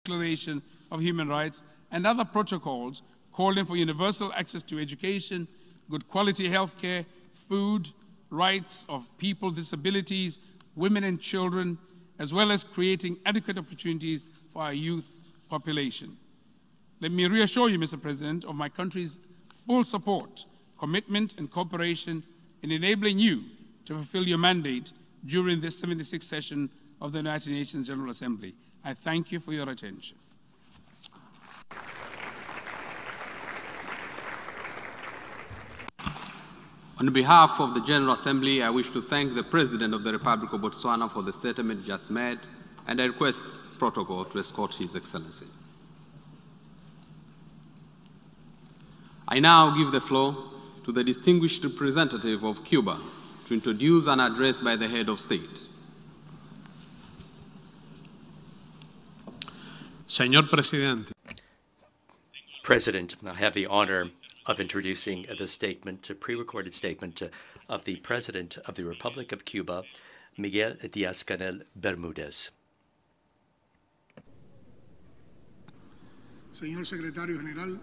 Declaration of Human Rights and other protocols calling for universal access to education, good quality health care, food, rights of people with disabilities, women and children, as well as creating adequate opportunities for our youth population. Let me reassure you, Mr. President, of my country's full support, commitment, and cooperation in enabling you to fulfill your mandate during this 76th session of the United Nations General Assembly. I thank you for your attention. On behalf of the General Assembly, I wish to thank the President of the Republic of Botswana for the statement just made, and I request protocol to escort His Excellency. I now give the floor to the distinguished representative of Cuba to introduce an address by the head of state. Señor Presidente. President, I have the honor of introducing the statement, a pre-recorded statement of the President of the Republic of Cuba, Miguel Díaz-Canel Bermúdez. Señor Secretario General.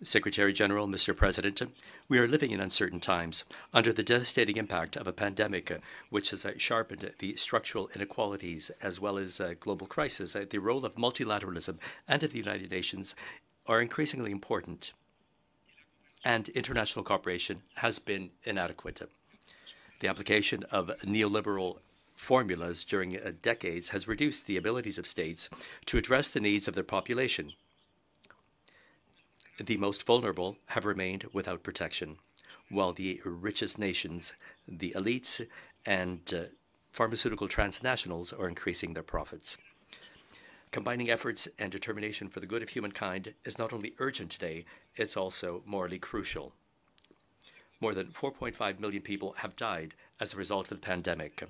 Secretary General, Mr. President, we are living in uncertain times under the devastating impact of a pandemic which has sharpened the structural inequalities as well as global crisis. The role of multilateralism and of the United Nations are increasingly important, and international cooperation has been inadequate. The application of neoliberal formulas during decades has reduced the abilities of states to address the needs of their population. The most vulnerable have remained without protection, while the richest nations, the elites, and pharmaceutical transnationals are increasing their profits. Combining efforts and determination for the good of humankind is not only urgent today, it's also morally crucial. More than 4.5 million people have died as a result of the pandemic,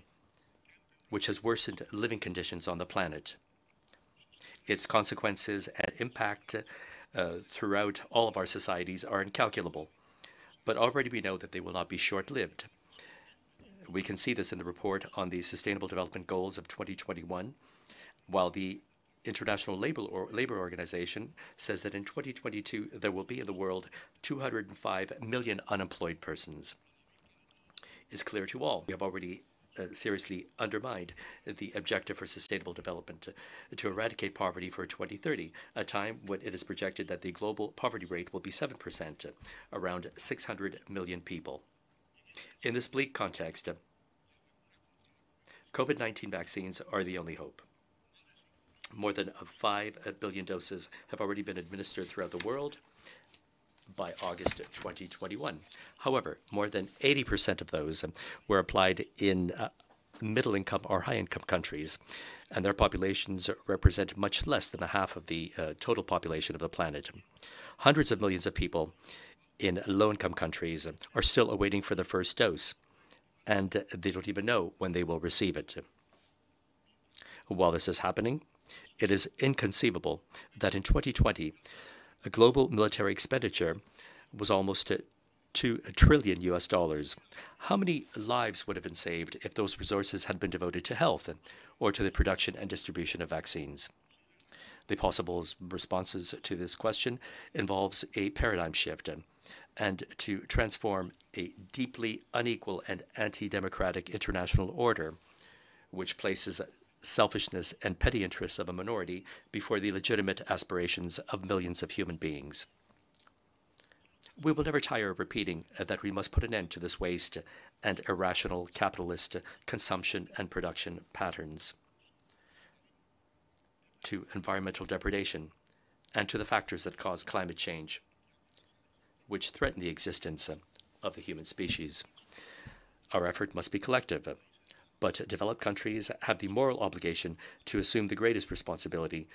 which has worsened living conditions on the planet. Its consequences and impact throughout all of our societies are incalculable, but already we know that they will not be short-lived. We can see this in the report on the Sustainable Development Goals of 2021, while the International Labor Organization says that in 2022 there will be in the world 205 million unemployed persons. It's clear to all we have already seriously undermined the objective for sustainable development to eradicate poverty for 2030, a time when it is projected that the global poverty rate will be 7%, around 600 million people. In this bleak context, COVID-19 vaccines are the only hope. More than 5 billion doses have already been administered throughout the world by August 2021. However, more than 80% of those were applied in middle-income or high-income countries, and their populations represent much less than a half of the total population of the planet. Hundreds of millions of people in low-income countries are still awaiting for their first dose, and they don't even know when they will receive it. While this is happening, it is inconceivable that in 2020, a global military expenditure was almost $2 trillion. How many lives would have been saved if those resources had been devoted to health or to the production and distribution of vaccines? The possible responses to this question involves a paradigm shift and to transform a deeply unequal and anti-democratic international order, which places selfishness and petty interests of a minority before the legitimate aspirations of millions of human beings. We will never tire of repeating that we must put an end to this waste and irrational capitalist consumption and production patterns, to environmental degradation, and to the factors that cause climate change, which threaten the existence of the human species. Our effort must be collective, but developed countries have the moral obligation to assume the greatest responsibility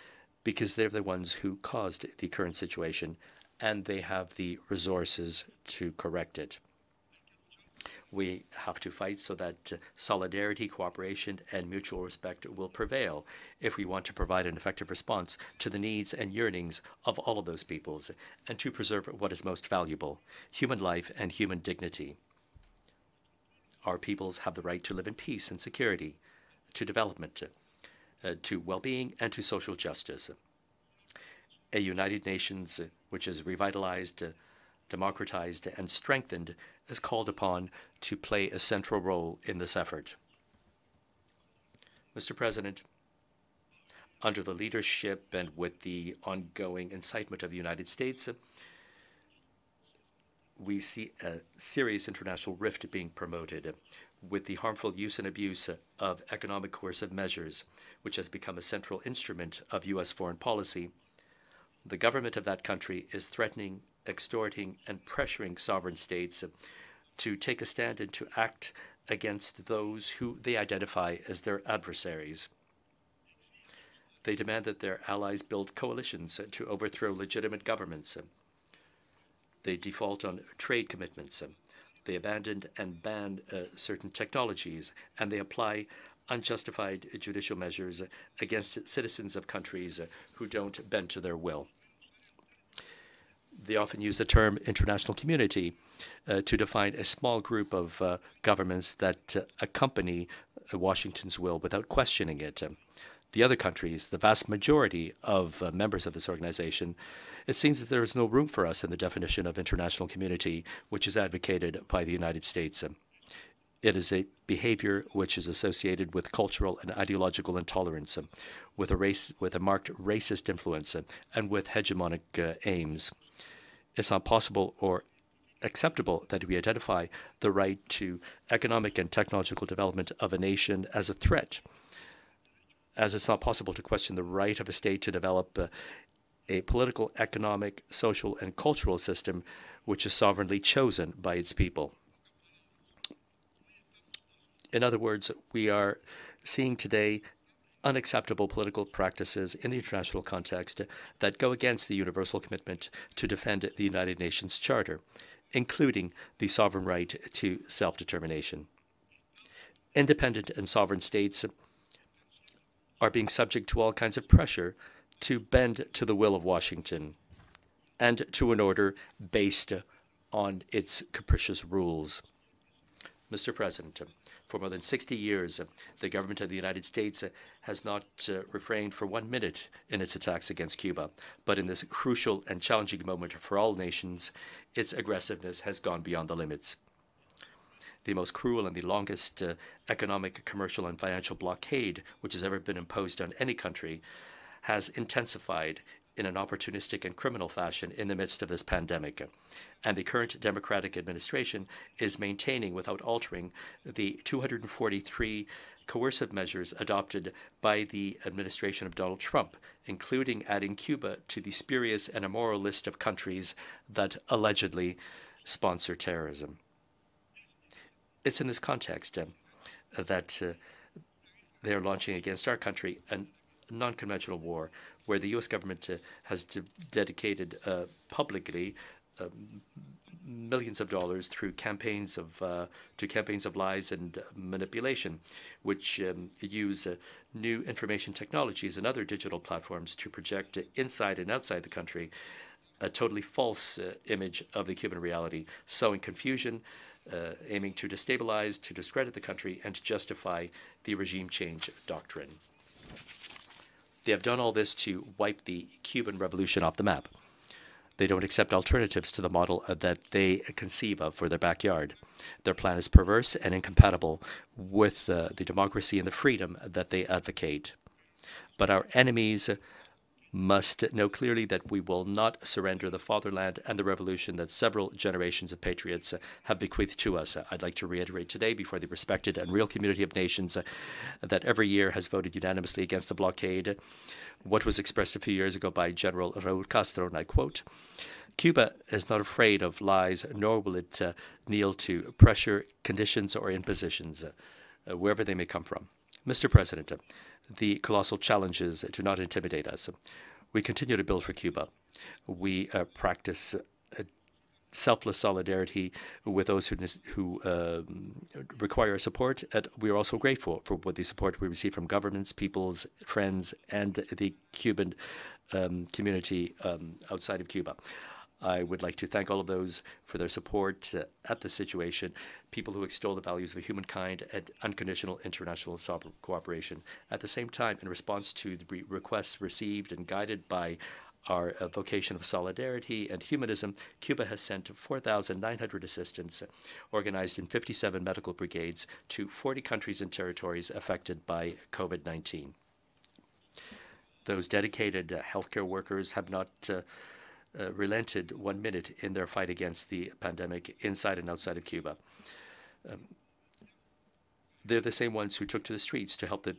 because they're the ones who caused the current situation and they have the resources to correct it. We have to fight so that solidarity, cooperation, and mutual respect will prevail if we want to provide an effective response to the needs and yearnings of all of those peoples and to preserve what is most valuable, human life and human dignity. Our peoples have the right to live in peace and security, to development, to well-being and to social justice. A United Nations which is revitalized, democratized, and strengthened is called upon to play a central role in this effort. Mr. President, under the leadership and with the ongoing incitement of the United States, we see a serious international rift being promoted with the harmful use and abuse of economic coercive measures, which has become a central instrument of U.S. foreign policy. The government of that country is threatening, extorting, and pressuring sovereign states to take a stand and to act against those who they identify as their adversaries. They demand that their allies build coalitions to overthrow legitimate governments. They default on trade commitments. They abandon and ban certain technologies, and they apply unjustified judicial measures against citizens of countries who don't bend to their will. They often use the term international community to define a small group of governments that accompany Washington's will without questioning it. The other countries, the vast majority of members of this organization, it seems that there is no room for us in the definition of international community, which is advocated by the United States. It is a behavior which is associated with cultural and ideological intolerance, with a marked racist influence, and with hegemonic aims. It's not possible or acceptable that we identify the right to economic and technological development of a nation as a threat, as it's not possible to question the right of a state to develop a political, economic, social, and cultural system which is sovereignly chosen by its people. In other words, we are seeing today unacceptable political practices in the international context that go against the universal commitment to defend the United Nations Charter, including the sovereign right to self-determination. Independent and sovereign states are being subject to all kinds of pressure to bend to the will of Washington and to an order based on its capricious rules. Mr. President, for more than 60 years, the government of the United States has not refrained for 1 minute in its attacks against Cuba. But in this crucial and challenging moment for all nations, its aggressiveness has gone beyond the limits. The most cruel and the longest economic, commercial, and financial blockade which has ever been imposed on any country has intensified in an opportunistic and criminal fashion in the midst of this pandemic. And the current Democratic administration is maintaining, without altering, the 243 coercive measures adopted by the administration of Donald Trump, including adding Cuba to the spurious and immoral list of countries that allegedly sponsor terrorism. It's in this context that they are launching against our country a non-conventional war, where the U.S. government has dedicated publicly millions of dollars through campaigns of lies and manipulation, which use new information technologies and other digital platforms to project inside and outside the country a totally false image of the Cuban reality, sowing confusion, aiming to destabilize, to discredit the country, and to justify the regime change doctrine. They have done all this to wipe the Cuban Revolution off the map. They don't accept alternatives to the model that they conceive of for their backyard. Their plan is perverse and incompatible with the democracy and the freedom that they advocate. But our enemies must know clearly that we will not surrender the fatherland and the revolution that several generations of patriots have bequeathed to us. I'd like to reiterate today before the respected and real community of nations that every year has voted unanimously against the blockade what was expressed a few years ago by General Raúl Castro, and I quote, "Cuba is not afraid of lies, nor will it kneel to pressure, conditions, or impositions, wherever they may come from." Mr. President, the colossal challenges do not intimidate us. We continue to build for Cuba. We practice selfless solidarity with those who require our support. And we are also grateful for what the support we receive from governments, peoples, friends, and the Cuban community outside of Cuba. I would like to thank all of those for their support at the situation, people who extol the values of humankind and unconditional international cooperation. At the same time, in response to the requests received and guided by our vocation of solidarity and humanism, Cuba has sent 4,900 assistants organized in 57 medical brigades to 40 countries and territories affected by COVID-19. Those dedicated healthcare workers have not relented 1 minute in their fight against the pandemic inside and outside of Cuba. They're the same ones who took to the streets to help the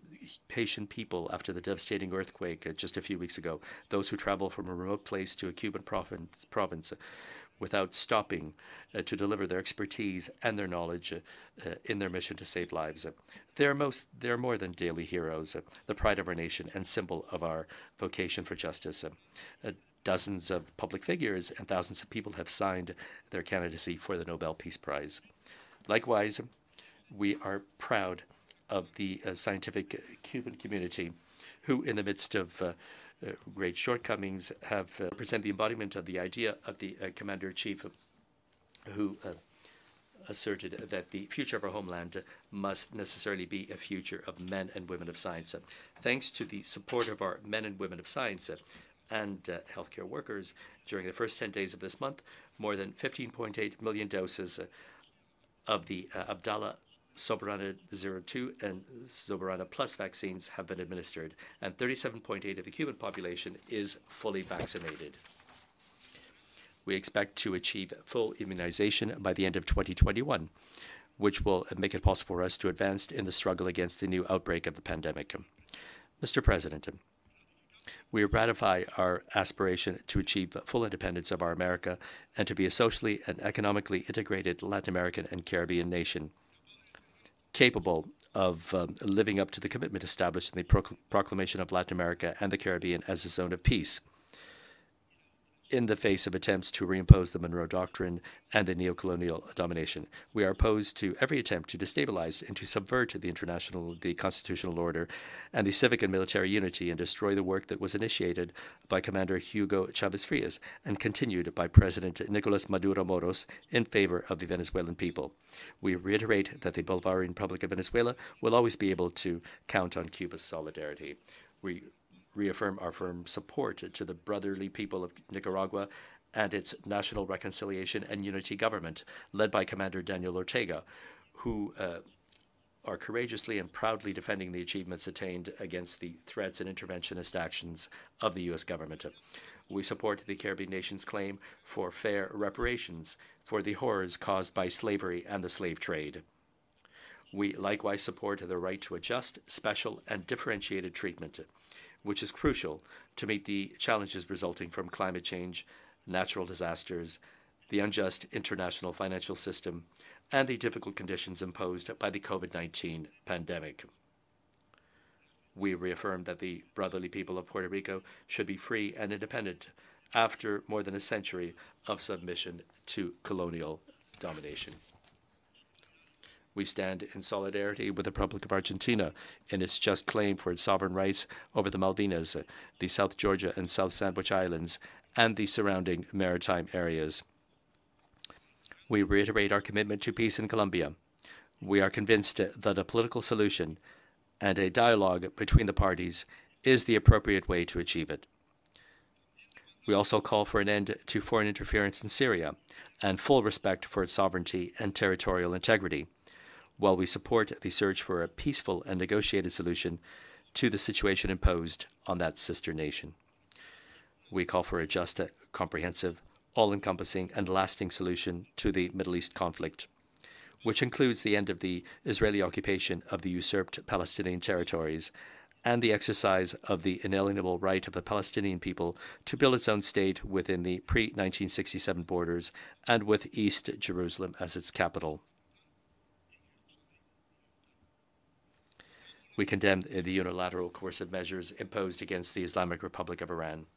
patient people after the devastating earthquake just a few weeks ago, those who travel from a remote place to a Cuban province without stopping to deliver their expertise and their knowledge in their mission to save lives. They're more than daily heroes, the pride of our nation and symbol of our vocation for justice. Dozens of public figures and thousands of people have signed their candidacy for the Nobel Peace Prize. Likewise, we are proud of the scientific Cuban community who, in the midst of great shortcomings, have present the embodiment of the idea of the Commander-in-Chief who asserted that the future of our homeland must necessarily be a future of men and women of science. Thanks to the support of our men and women of science and healthcare workers, during the first 10 days of this month, more than 15.8 million doses of the Abdala Soberana 02 and Soberana Plus vaccines have been administered, and 37.8% of the Cuban population is fully vaccinated. We expect to achieve full immunization by the end of 2021, which will make it possible for us to advance in the struggle against the new outbreak of the pandemic. Mr. President, we ratify our aspiration to achieve full independence of our America and to be a socially and economically integrated Latin American and Caribbean nation, capable of living up to the commitment established in the Proclamation of Latin America and the Caribbean as a zone of peace in the face of attempts to reimpose the Monroe Doctrine and the neocolonial domination. We are opposed to every attempt to destabilize and to subvert the constitutional order and the civic and military unity and destroy the work that was initiated by Commander Hugo Chavez Frias and continued by President Nicolas Maduro Moros in favor of the Venezuelan people. We reiterate that the Bolivarian Republic of Venezuela will always be able to count on Cuba's solidarity. We reaffirm our firm support to the brotherly people of Nicaragua and its National Reconciliation and Unity Government, led by Commander Daniel Ortega, who are courageously and proudly defending the achievements attained against the threats and interventionist actions of the U.S. government. We support the Caribbean nation's claim for fair reparations for the horrors caused by slavery and the slave trade. We likewise support the right to a just, special, and differentiated treatment, which is crucial to meet the challenges resulting from climate change, natural disasters, the unjust international financial system, and the difficult conditions imposed by the COVID-19 pandemic. We reaffirm that the brotherly people of Puerto Rico should be free and independent after more than a century of submission to colonial domination. We stand in solidarity with the Republic of Argentina in its just claim for its sovereign rights over the Malvinas, the South Georgia and South Sandwich Islands, and the surrounding maritime areas. We reiterate our commitment to peace in Colombia. We are convinced that a political solution and a dialogue between the parties is the appropriate way to achieve it. We also call for an end to foreign interference in Syria and full respect for its sovereignty and territorial integrity, while we support the search for a peaceful and negotiated solution to the situation imposed on that sister nation. We call for a just, comprehensive, all-encompassing and lasting solution to the Middle East conflict, which includes the end of the Israeli occupation of the usurped Palestinian territories and the exercise of the inalienable right of the Palestinian people to build its own state within the pre-1967 borders and with East Jerusalem as its capital. We condemn the unilateral coercive measures imposed against the Islamic Republic of Iran.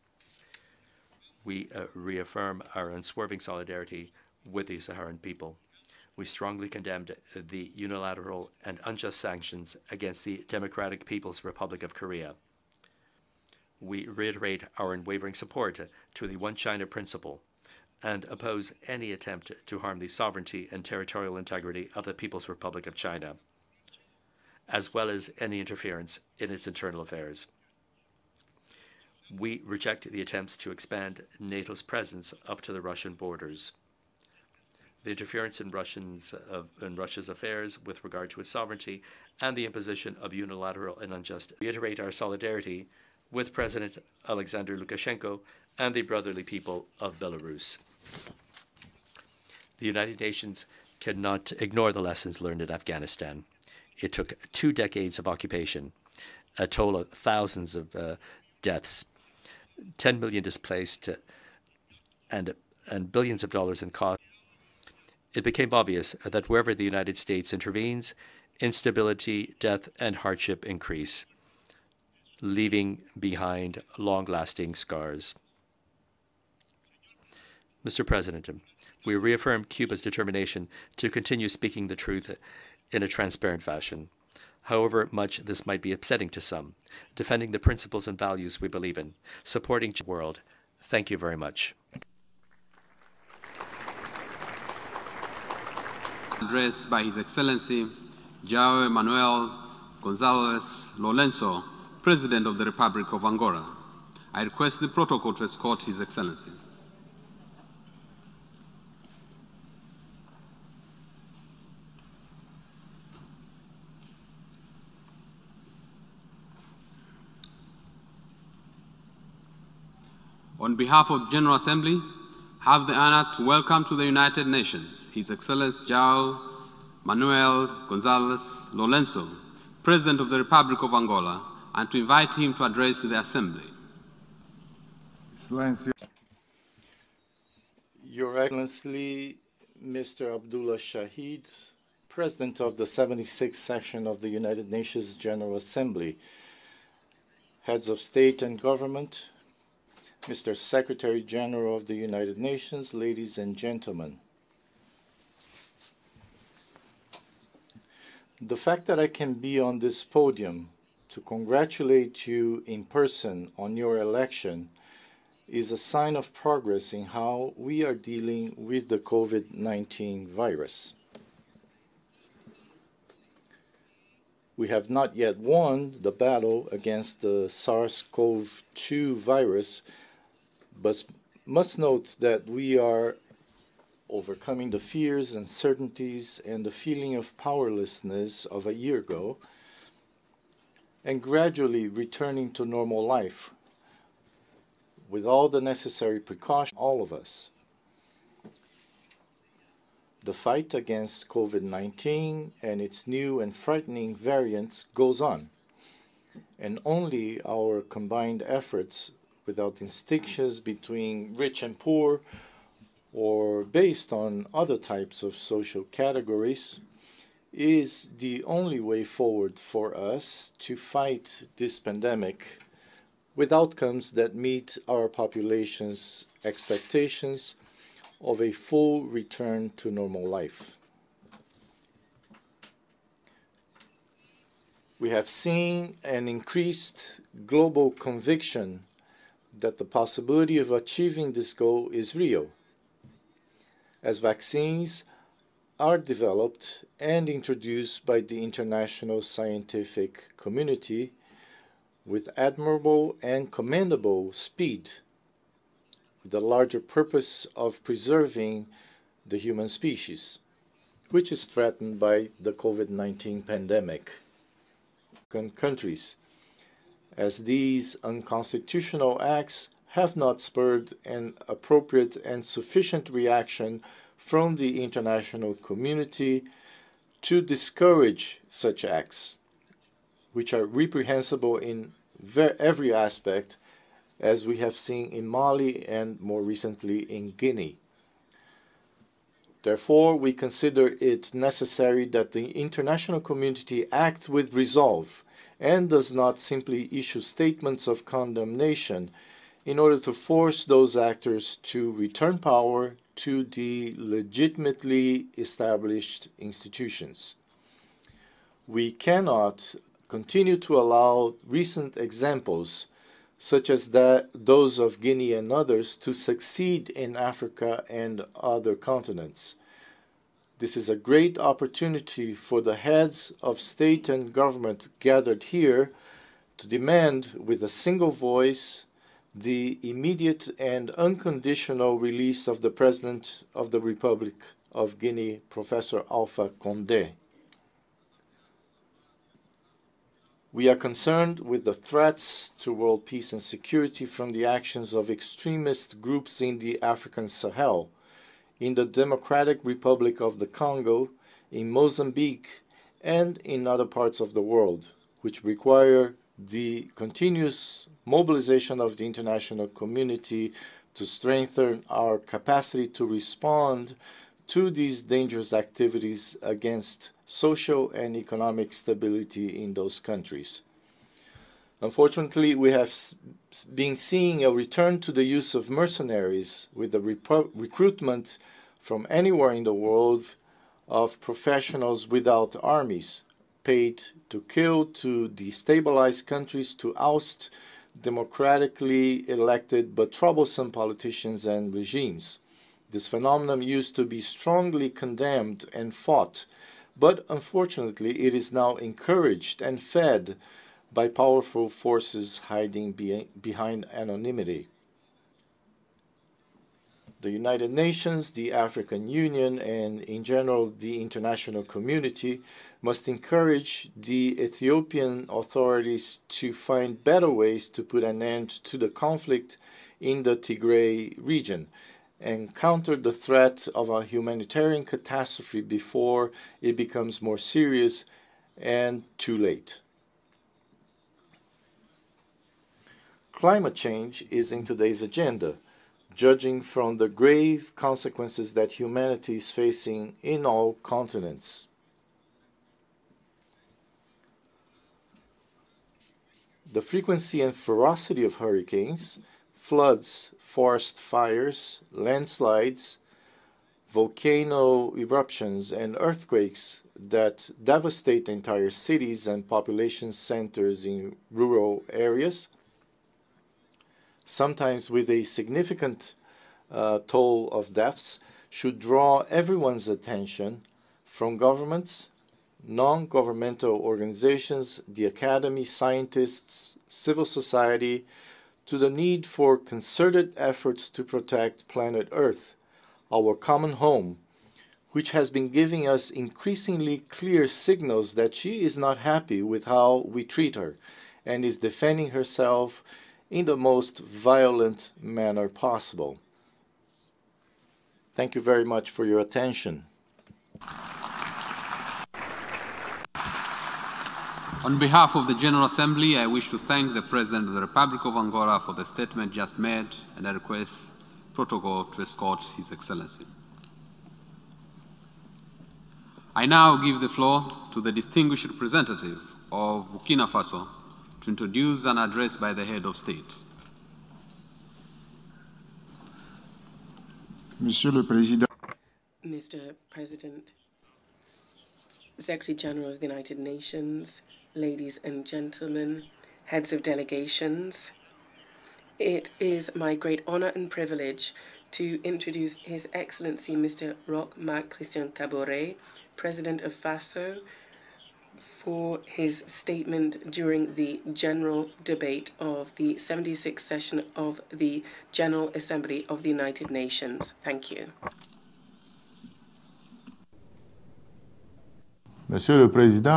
We reaffirm our unswerving solidarity with the Saharan people. We strongly condemned the unilateral and unjust sanctions against the Democratic People's Republic of Korea. We reiterate our unwavering support to the One China principle and oppose any attempt to harm the sovereignty and territorial integrity of the People's Republic of China, as well as any interference in its internal affairs. We reject the attempts to expand NATO's presence up to the Russian borders. The interference in Russia's affairs with regard to its sovereignty and the imposition of unilateral and unjust. We reiterate our solidarity with President Alexander Lukashenko and the brotherly people of Belarus. The United Nations cannot ignore the lessons learned in Afghanistan. It took 2 decades of occupation, a toll of thousands of deaths, 10 million displaced, and billions of dollars in costs. It became obvious that wherever the United States intervenes, instability, death, and hardship increase, leaving behind long-lasting scars. Mr. President, we reaffirm Cuba's determination to continue speaking the truth in a transparent fashion, however much this might be upsetting to some, defending the principles and values we believe in, supporting the world. Thank you very much. Address by His Excellency João Manuel Gonzalez Lourenço, President of the Republic of Angola. I request the protocol to escort His Excellency. On behalf of the General Assembly, have the honor to welcome to the United Nations His Excellency João Manuel Gonzalez Lourenço, President of the Republic of Angola, and to invite him to address the Assembly. Excellency. Your Excellency, Mr. Abdullah Shahid, President of the 76th Session of the United Nations General Assembly, Heads of State and Government, Mr. Secretary General of the United Nations, ladies and gentlemen. The fact that I can be on this podium to congratulate you in person on your election is a sign of progress in how we are dealing with the COVID-19 virus. We have not yet won the battle against the SARS-CoV-2 virus, but must note that we are overcoming the fears, uncertainties, and the feeling of powerlessness of a year ago, and gradually returning to normal life with all the necessary precautions, all of us. The fight against COVID-19 and its new and frightening variants goes on, and only our combined efforts, without distinctions between rich and poor, or based on other types of social categories, is the only way forward for us to fight this pandemic with outcomes that meet our population's expectations of a full return to normal life. We have seen an increased global conviction that the possibility of achieving this goal is real, as vaccines are developed and introduced by the international scientific community with admirable and commendable speed, with the larger purpose of preserving the human species, which is threatened by the COVID-19 pandemic. Countries, as these unconstitutional acts have not spurred an appropriate and sufficient reaction from the international community to discourage such acts, which are reprehensible in every aspect, as we have seen in Mali and more recently in Guinea. Therefore, we consider it necessary that the international community act with resolve and does not simply issue statements of condemnation in order to force those actors to return power to the legitimately established institutions. We cannot continue to allow recent examples, such as those of Guinea and others, to succeed in Africa and other continents. This is a great opportunity for the heads of state and government gathered here to demand with a single voice the immediate and unconditional release of the President of the Republic of Guinea, Professor Alpha Condé. We are concerned with the threats to world peace and security from the actions of extremist groups in the African Sahel, in the Democratic Republic of the Congo, in Mozambique, and in other parts of the world, which require the continuous mobilization of the international community to strengthen our capacity to respond to these dangerous activities against social and economic stability in those countries. Unfortunately, we have been seeing a return to the use of mercenaries with the recruitment from anywhere in the world of professionals without armies, paid to kill, to destabilize countries, to oust democratically elected but troublesome politicians and regimes. This phenomenon used to be strongly condemned and fought, but unfortunately it is now encouraged and fed by powerful forces hiding behind anonymity. The United Nations, the African Union, and in general the international community must encourage the Ethiopian authorities to find better ways to put an end to the conflict in the Tigray region and counter the threat of a humanitarian catastrophe before it becomes more serious and too late. Climate change is in today's agenda, judging from the grave consequences that humanity is facing in all continents. The frequency and ferocity of hurricanes, floods, forest fires, landslides, volcano eruptions, and earthquakes that devastate entire cities and population centers in rural areas, sometimes with a significant toll of deaths, should draw everyone's attention from governments, non-governmental organizations, the academy, scientists, civil society, to the need for concerted efforts to protect planet Earth, our common home, which has been giving us increasingly clear signals that she is not happy with how we treat her and is defending herself in the most violent manner possible. Thank you very much for your attention. On behalf of the General Assembly, I wish to thank the President of the Republic of Angola for the statement just made, and I request protocol to escort His Excellency. I now give the floor to the distinguished representative of Burkina Faso to introduce an address by the head of state. Monsieur le Président. Mr. President, Secretary General of the United Nations, ladies and gentlemen, heads of delegations, it is my great honor and privilege to introduce His Excellency Mr. Roch-Marc Christian Kaboré, President of FASO, for his statement during the general debate of the 76th session of the General Assembly of the United Nations. Thank you. Monsieur le Président.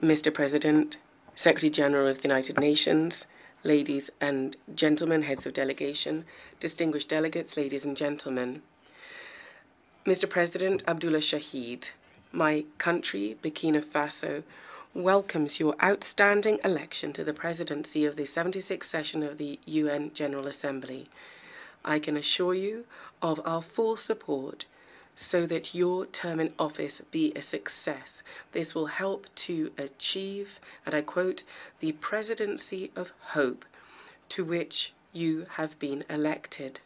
Mr. President, Secretary General of the United Nations, ladies and gentlemen, heads of delegation, distinguished delegates, ladies and gentlemen. Mr. President Abdullah Shahid, my country, Burkina Faso, welcomes your outstanding election to the presidency of the 76th session of the UN General Assembly. I can assure you of our full support so that your term in office be a success. This will help to achieve, and I quote, the presidency of hope to which you have been elected.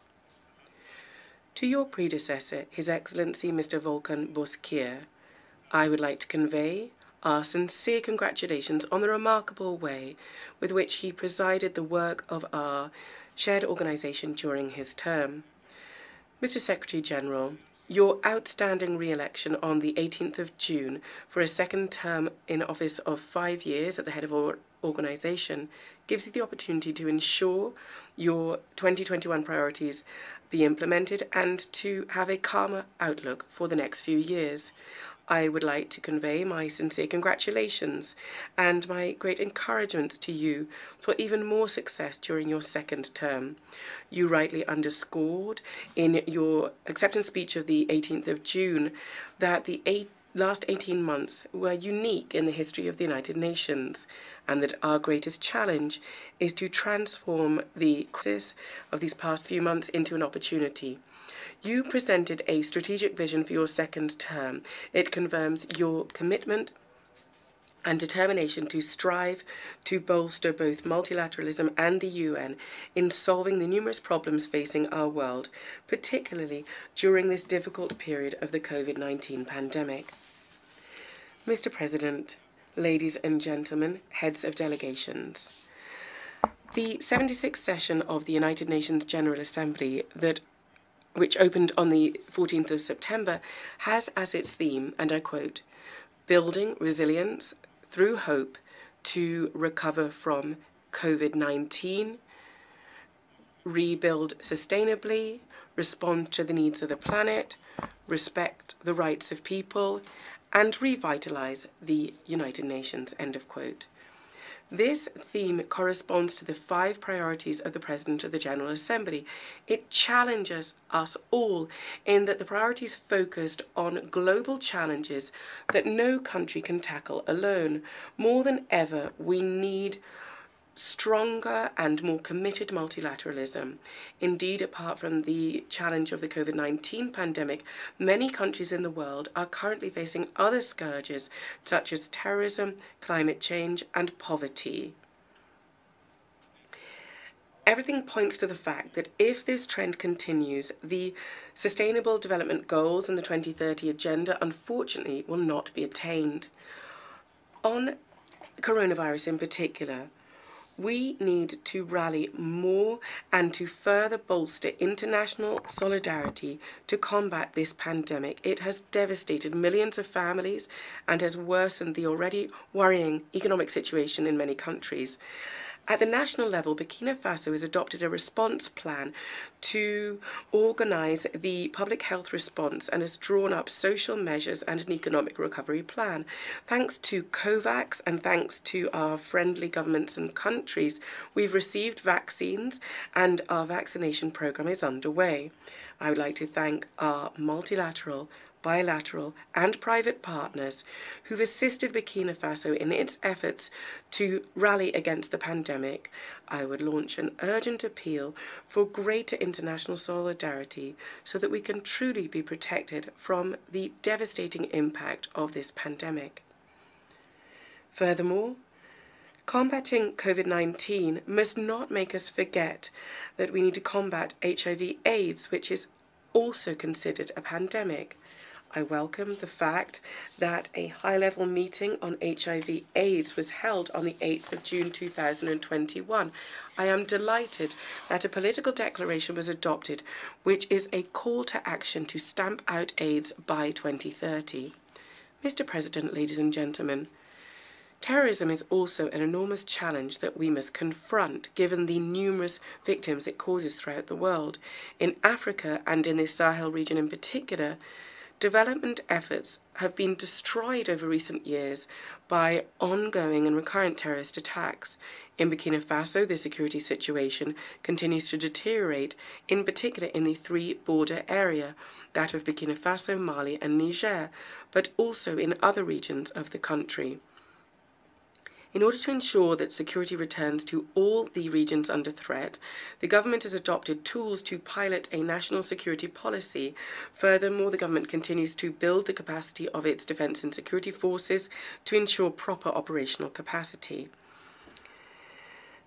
To your predecessor, His Excellency Mr. Volkan Bozkır, I would like to convey our sincere congratulations on the remarkable way with which he presided the work of our shared organisation during his term. Mr. Secretary-General, your outstanding re-election on the 18th of June for a second term in office of 5 years at the head of our organisation gives you the opportunity to ensure your 2021 priorities be implemented and to have a calmer outlook for the next few years. I would like to convey my sincere congratulations and my great encouragement to you for even more success during your second term. You rightly underscored in your acceptance speech of the 18th of June that the last 18 months were unique in the history of the United Nations, and that our greatest challenge is to transform the crisis of these past few months into an opportunity. You presented a strategic vision for your second term. It confirms your commitment and determination to strive to bolster both multilateralism and the UN in solving the numerous problems facing our world, particularly during this difficult period of the COVID-19 pandemic. Mr. President, ladies and gentlemen, heads of delegations, the 76th session of the United Nations General Assembly which opened on the 14th of September, has as its theme, and I quote, "Building resilience through hope to recover from COVID-19, rebuild sustainably, respond to the needs of the planet, respect the rights of people, and revitalize the United Nations," end of quote. This theme corresponds to the 5 priorities of the President of the General Assembly. It challenges us all in that the priorities focused on global challenges that no country can tackle alone. More than ever, we need stronger and more committed multilateralism. Indeed, apart from the challenge of the COVID-19 pandemic, many countries in the world are currently facing other scourges such as terrorism, climate change, and poverty. Everything points to the fact that if this trend continues, the Sustainable Development Goals and the 2030 Agenda unfortunately will not be attained. On coronavirus in particular, we need to rally more and to further bolster international solidarity to combat this pandemic. It has devastated millions of families and has worsened the already worrying economic situation in many countries. At the national level, Burkina Faso has adopted a response plan to organise the public health response and has drawn up social measures and an economic recovery plan. Thanks to COVAX and thanks to our friendly governments and countries, we've received vaccines and our vaccination programme is underway. I would like to thank our multilateral, bilateral and private partners who've assisted Burkina Faso in its efforts to rally against the pandemic. I would launch an urgent appeal for greater international solidarity so that we can truly be protected from the devastating impact of this pandemic. Furthermore, combating COVID-19 must not make us forget that we need to combat HIV/AIDS, which is also considered a pandemic. I welcome the fact that a high-level meeting on HIV/AIDS was held on the 8th of June 2021. I am delighted that a political declaration was adopted, which is a call to action to stamp out AIDS by 2030. Mr. President, ladies and gentlemen, terrorism is also an enormous challenge that we must confront, given the numerous victims it causes throughout the world. In Africa and in the Sahel region in particular, development efforts have been destroyed over recent years by ongoing and recurrent terrorist attacks. In Burkina Faso, the security situation continues to deteriorate, in particular in the 3-border area, that of Burkina Faso, Mali and Niger, but also in other regions of the country. In order to ensure that security returns to all the regions under threat, the government has adopted tools to pilot a national security policy. Furthermore, the government continues to build the capacity of its defence and security forces to ensure proper operational capacity.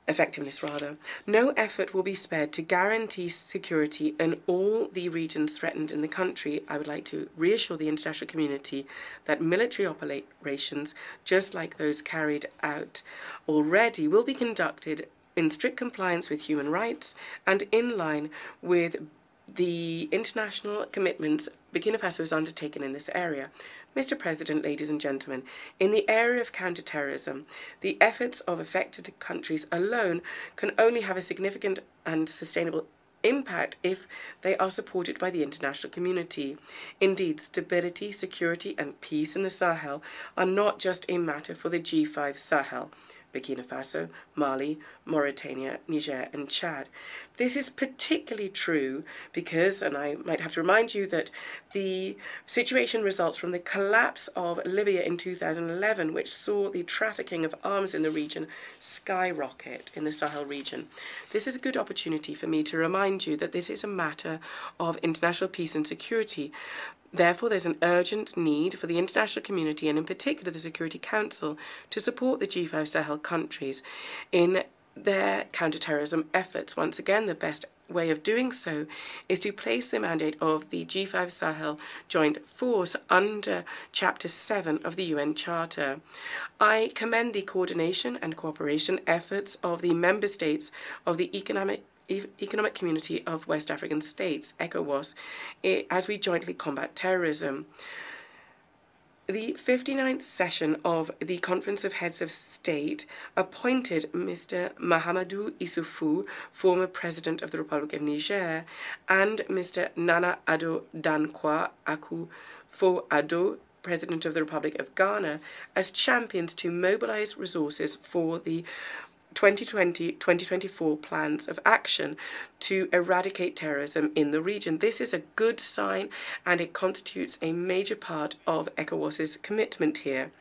effectiveness rather. No effort will be spared to guarantee security in all the regions threatened in the country. I would like to reassure the international community that military operations, just like those carried out already, will be conducted in strict compliance with human rights and in line with the international commitments Burkina Faso has undertaken in this area. Mr. President, ladies and gentlemen, in the area of counterterrorism, the efforts of affected countries alone can only have a significant and sustainable impact if they are supported by the international community. Indeed, stability, security, and peace in the Sahel are not just a matter for the G5 Sahel. Burkina Faso, Mali, Mauritania, Niger, and Chad. This is particularly true because, and I might have to remind you that the situation results from the collapse of Libya in 2011, which saw the trafficking of arms in the region skyrocket in the Sahel region. This is a good opportunity for me to remind you that this is a matter of international peace and security. Therefore, there's an urgent need for the international community, and in particular the Security Council, to support the G5 Sahel countries in their counterterrorism efforts. Once again, the best way of doing so is to place the mandate of the G5 Sahel Joint Force under Chapter 7 of the UN Charter. I commend the coordination and cooperation efforts of the member states of the Economic Community of West African States, ECOWAS, as we jointly combat terrorism. The 59th session of the Conference of Heads of State appointed Mr. Mahamadou Issoufou, former President of the Republic of Niger, and Mr. Nana Addo Dankwa Akufo-Addo, President of the Republic of Ghana, as champions to mobilize resources for the 2020-2024 plans of action to eradicate terrorism in the region. This is a good sign, and it constitutes a major part of ECOWAS's commitment here.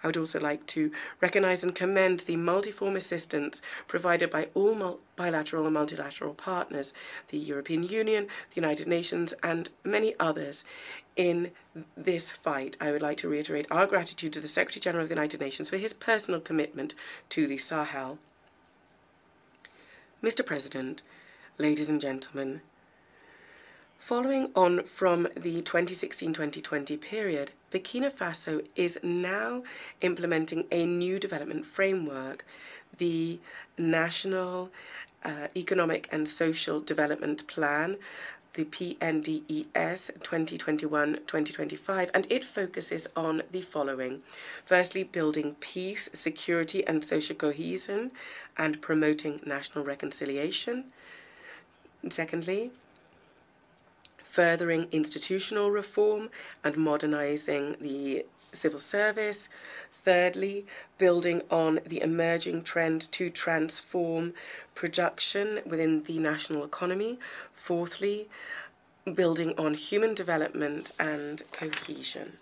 I would also like to recognize and commend the multiform assistance provided by all bilateral and multilateral partners, the European Union, the United Nations, and many others in this fight. I would like to reiterate our gratitude to the Secretary General of the United Nations for his personal commitment to the Sahel. Mr. President, ladies and gentlemen, following on from the 2016-2020 period, Burkina Faso is now implementing a new development framework, the National Economic and Social Development Plan, the PNDES 2021-2025, and it focuses on the following. Firstly, building peace, security, and social cohesion, and promoting national reconciliation. Secondly, furthering institutional reform and modernizing the civil service. Thirdly, building on the emerging trend to transform production within the national economy. Fourthly, building on human development and cohesion.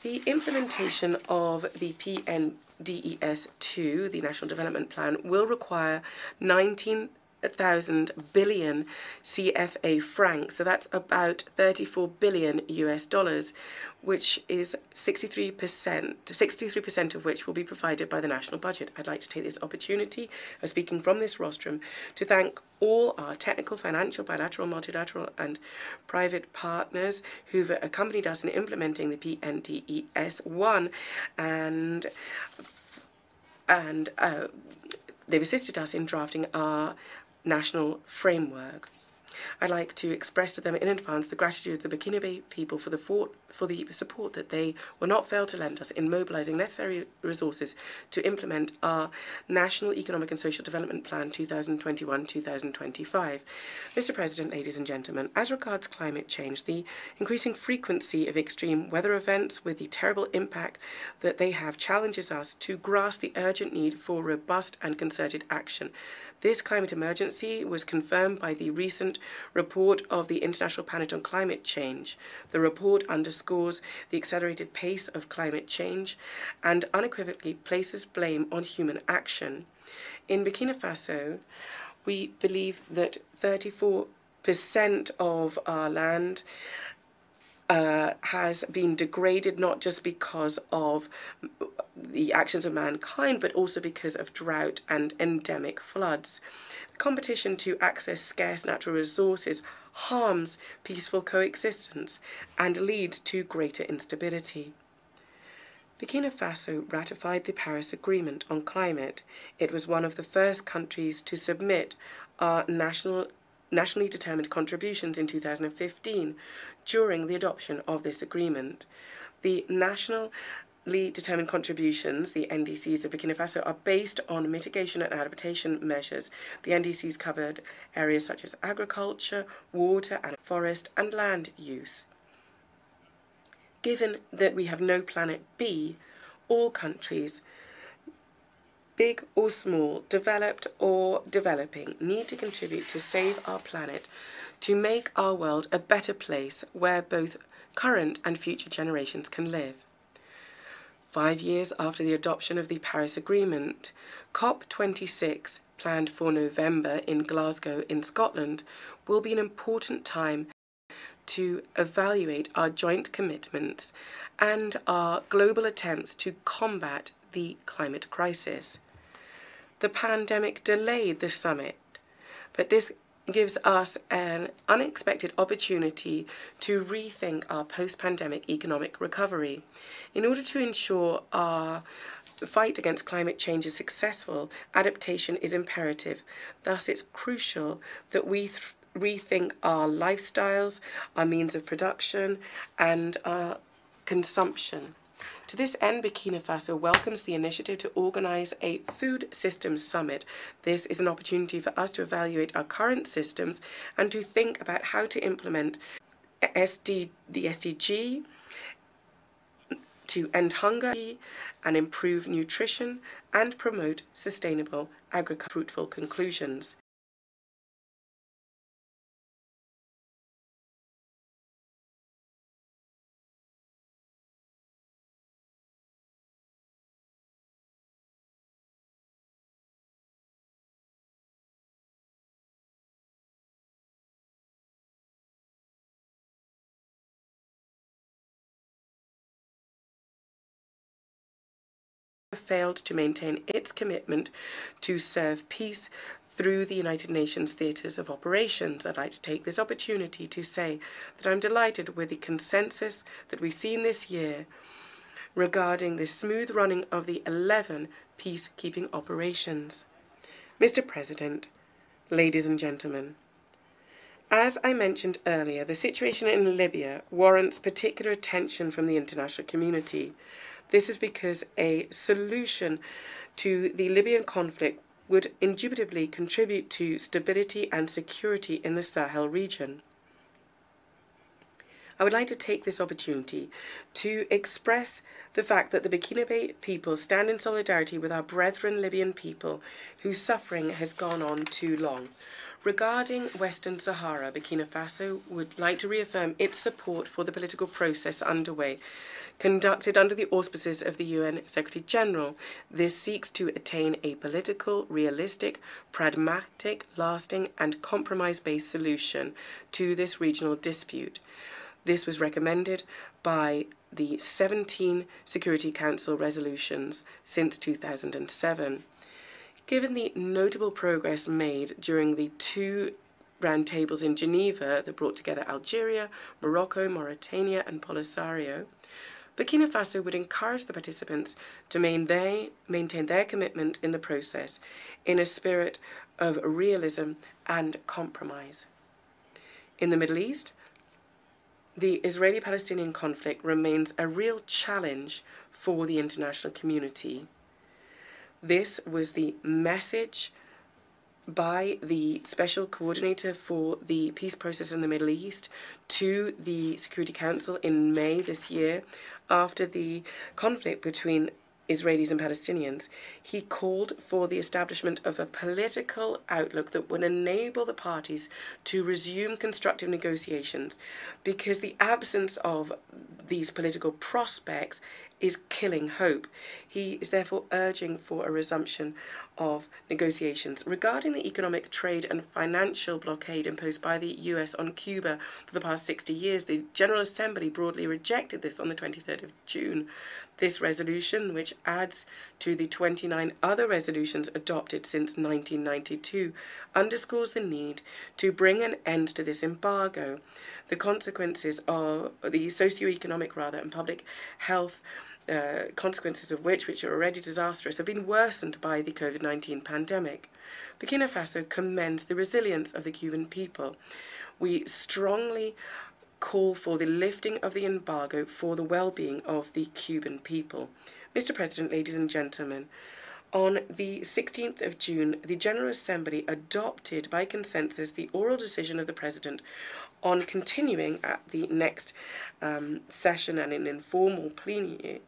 The implementation of the PNDES-2, the National Development Plan, will require 19,000 billion CFA francs, so that's about 34 billion US dollars, which is 63% of which will be provided by the national budget. I'd like to take this opportunity of speaking from this rostrum to thank all our technical, financial, bilateral, multilateral, and private partners who've accompanied us in implementing the PNDES-1, and they've assisted us in drafting our national framework. I'd like to express to them in advance the gratitude of the Burkina Faso people for the support that they will not fail to lend us in mobilizing necessary resources to implement our National Economic and Social Development Plan 2021-2025. Mr. President, ladies and gentlemen, as regards climate change, the increasing frequency of extreme weather events with the terrible impact that they have challenges us to grasp the urgent need for robust and concerted action. This climate emergency was confirmed by the recent report of the International Panel on Climate Change. The report underscores the accelerated pace of climate change and unequivocally places blame on human action. In Burkina Faso, we believe that 34% of our land has been degraded not just because of the actions of mankind, but also because of drought and endemic floods. Competition to access scarce natural resources harms peaceful coexistence and leads to greater instability. Burkina Faso ratified the Paris Agreement on climate. It was one of the first countries to submit our nationally determined contributions in 2015 during the adoption of this agreement. The nationally determined contributions, the NDCs of Burkina Faso, are based on mitigation and adaptation measures. The NDCs covered areas such as agriculture, water and forest, and land use. Given that we have no planet B, all countries, big or small, developed or developing, need to contribute to save our planet, to make our world a better place where both current and future generations can live. 5 years after the adoption of the Paris Agreement, COP26, planned for November in Glasgow in Scotland, will be an important time to evaluate our joint commitments and our global attempts to combat the climate crisis. The pandemic delayed the summit, but this gives us an unexpected opportunity to rethink our post-pandemic economic recovery. In order to ensure our fight against climate change is successful, adaptation is imperative. Thus, it's crucial that we rethink our lifestyles, our means of production, and our consumption. To this end, Burkina Faso welcomes the initiative to organise a food systems summit. This is an opportunity for us to evaluate our current systems and to think about how to implement the SDG to end hunger and improve nutrition and promote sustainable agriculture. Fruitful conclusions. Failed to maintain its commitment to serve peace through the United Nations theatres of operations. I'd like to take this opportunity to say that I'm delighted with the consensus that we've seen this year regarding the smooth running of the 11 peacekeeping operations. Mr. President, ladies and gentlemen, as I mentioned earlier, the situation in Libya warrants particular attention from the international community. This is because a solution to the Libyan conflict would indubitably contribute to stability and security in the Sahel region. I would like to take this opportunity to express the fact that the Burkina people stand in solidarity with our brethren Libyan people whose suffering has gone on too long. Regarding Western Sahara, Burkina Faso would like to reaffirm its support for the political process underway, conducted under the auspices of the UN Secretary-General. This seeks to attain a political, realistic, pragmatic, lasting and compromise-based solution to this regional dispute. This was recommended by the 17 Security Council resolutions since 2007. Given the notable progress made during the 2 roundtables in Geneva that brought together Algeria, Morocco, Mauritania and Polisario, Burkina Faso would encourage the participants to maintain their commitment in the process in a spirit of realism and compromise. In the Middle East, the Israeli-Palestinian conflict remains a real challenge for the international community. This was the message by the Special Coordinator for the Peace Process in the Middle East to the Security Council in May this year after the conflict between Israelis and Palestinians. He called for the establishment of a political outlook that would enable the parties to resume constructive negotiations, because the absence of these political prospects is killing hope. He is therefore urging for a resumption of negotiations. Regarding the economic, trade and financial blockade imposed by the US on Cuba for the past 60 years, the General Assembly broadly rejected this on the 23rd of June. This resolution, which adds to the 29 other resolutions adopted since 1992, underscores the need to bring an end to this embargo. The consequences of the socio-economic and public health consequences of which are already disastrous, have been worsened by the COVID-19 pandemic. Burkina Faso commends the resilience of the Cuban people. We strongly call for the lifting of the embargo for the well-being of the Cuban people. Mr. President, ladies and gentlemen, on the 16th of June, the General Assembly adopted by consensus the oral decision of the President on continuing at the next session and in informal plenary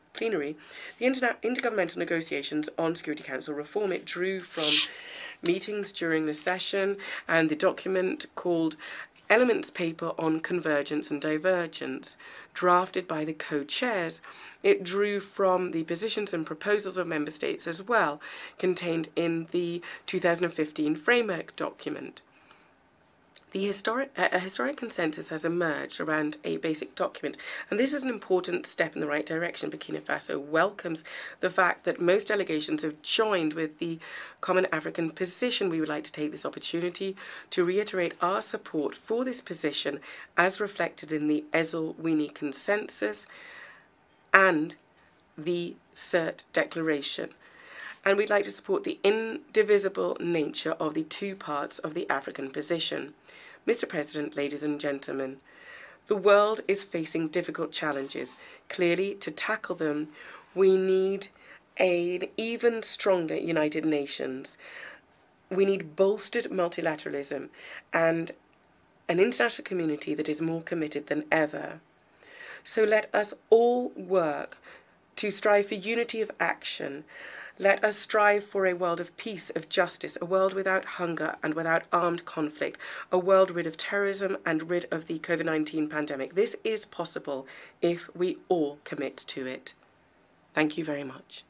the intergovernmental negotiations on Security Council reform. It drew from meetings during the session and the document called Elements Paper on Convergence and Divergence, drafted by the co-chairs. It drew from the positions and proposals of member states as well, contained in the 2015 framework document. A historic consensus has emerged around a basic document, and this is an important step in the right direction. Burkina Faso welcomes the fact that most delegations have joined with the Common African Position. We would like to take this opportunity to reiterate our support for this position as reflected in the Esel-Wini Consensus and the CERT Declaration. And we'd like to support the indivisible nature of the two parts of the African position. Mr. President, ladies and gentlemen, the world is facing difficult challenges. Clearly, to tackle them, we need an even stronger United Nations. We need bolstered multilateralism and an international community that is more committed than ever. So let us all work to strive for unity of action. Let us strive for a world of peace, of justice, a world without hunger and without armed conflict, a world rid of terrorism and rid of the COVID-19 pandemic. This is possible if we all commit to it. Thank you very much.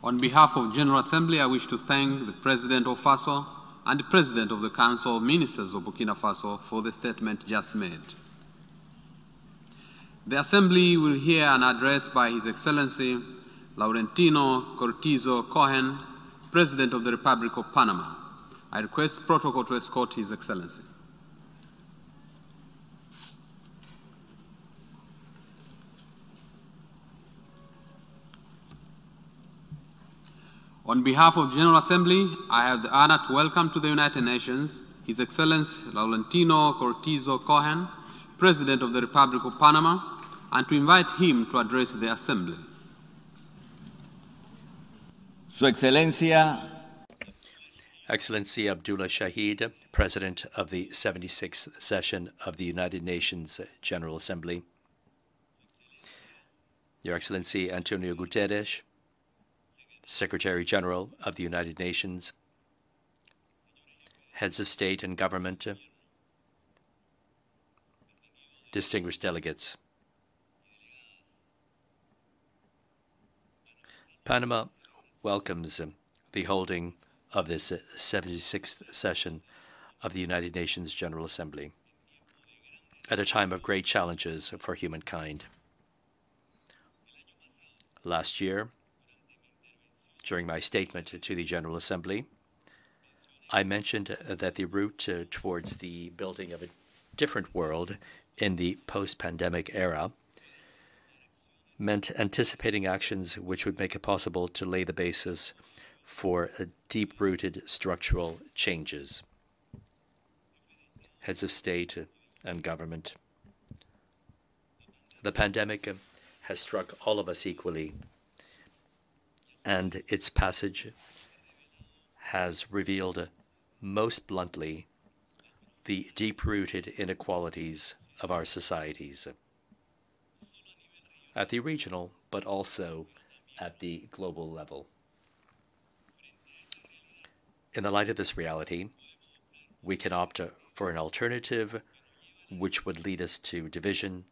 On behalf of General Assembly, I wish to thank the President of FASO and the President of the Council of Ministers of Burkina Faso for the statement just made. The Assembly will hear an address by His Excellency Laurentino Cortizo Cohen, President of the Republic of Panama. I request protocol to escort His Excellency. On behalf of the General Assembly, I have the honor to welcome to the United Nations His Excellency Laurentino Cortizo Cohen, President of the Republic of Panama, and to invite him to address the Assembly. Su Excelencia, Excellency Abdullah Shahid, President of the 76th Session of the United Nations General Assembly. Your Excellency Antonio Guterres, Secretary General of the United Nations, Heads of State and Government, distinguished delegates. Panama welcomes the holding of this 76th session of the United Nations General Assembly at a time of great challenges for humankind. Last year, during my statement to the General Assembly, I mentioned that the route towards the building of a different world in the post-pandemic era meant anticipating actions which would make it possible to lay the basis for deep-rooted structural changes. Heads of state and government. The pandemic has struck all of us equally, and its passage has revealed most bluntly the deep-rooted inequalities of our societies, at the regional, but also at the global level. In the light of this reality, we can opt for an alternative which would lead us to division,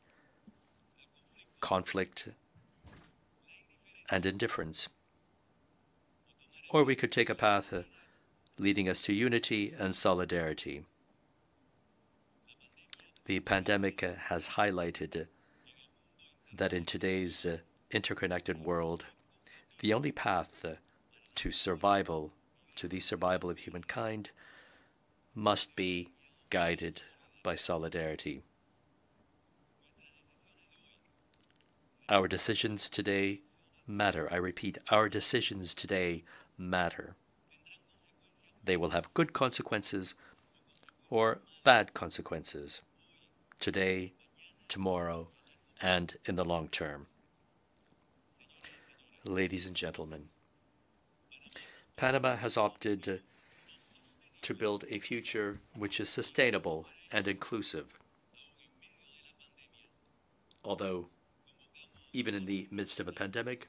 conflict, and indifference. Or we could take a path leading us to unity and solidarity. The pandemic has highlighted that in today's interconnected world, the only path to survival, to the survival of humankind, must be guided by solidarity. Our decisions today matter. I repeat, our decisions today matter. They will have good consequences or bad consequences today, tomorrow, and in the long term. Ladies and gentlemen, Panama has opted to build a future which is sustainable and inclusive. Although, even in the midst of a pandemic,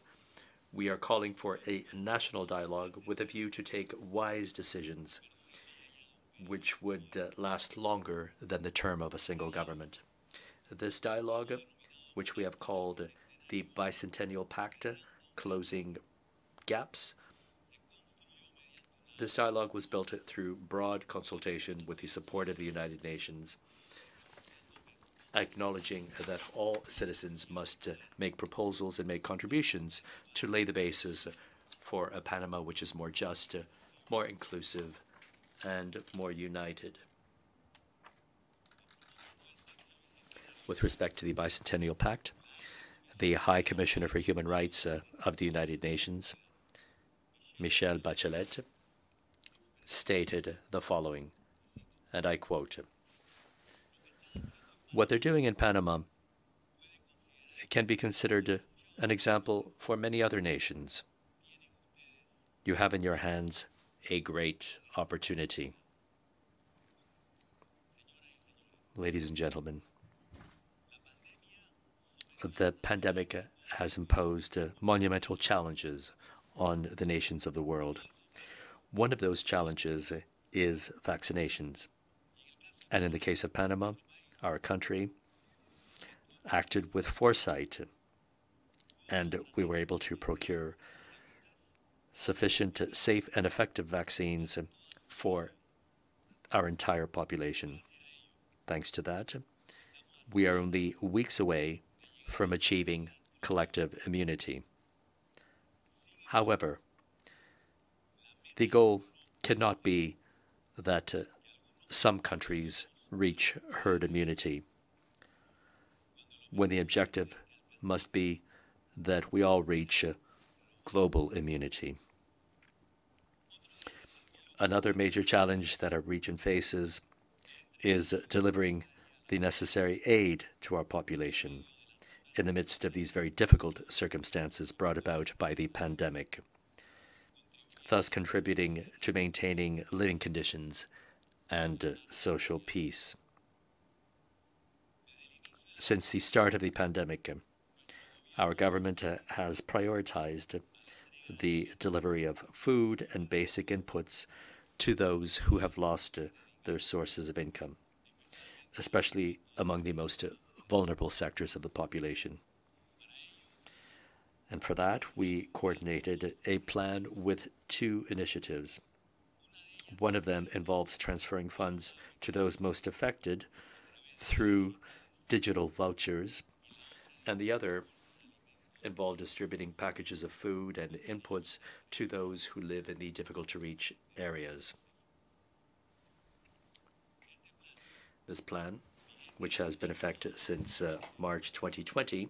we are calling for a national dialogue with a view to take wise decisions which would last longer than the term of a single government. This dialogue, which we have called the Bicentennial Pact, Closing Gaps, this dialogue was built through broad consultation with the support of the United Nations, acknowledging that all citizens must make proposals and make contributions to lay the basis for a Panama which is more just, more inclusive, and more united. With respect to the Bicentennial Pact, the High Commissioner for Human Rights of the United Nations, Michelle Bachelet, stated the following, and I quote, "What they're doing in Panama can be considered an example for many other nations. You have in your hands a great opportunity." Ladies and gentlemen, the pandemic has imposed monumental challenges on the nations of the world. One of those challenges is vaccinations. And in the case of Panama, our country acted with foresight, and we were able to procure sufficient, safe, and effective vaccines for our entire population. Thanks to that, we are only weeks away from achieving collective immunity. However, the goal cannot be that some countries reach herd immunity, when the objective must be that we all reach global immunity. Another major challenge that our region faces is delivering the necessary aid to our population in the midst of these very difficult circumstances brought about by the pandemic, thus contributing to maintaining living conditions and social peace. Since the start of the pandemic, our government has prioritized the delivery of food and basic inputs to those who have lost their sources of income, especially among the most vulnerable sectors of the population. And for that, we coordinated a plan with two initiatives. One of them involves transferring funds to those most affected through digital vouchers, and the other involved distributing packages of food and inputs to those who live in the difficult-to-reach areas. This plan, which has been in effect since March 2020,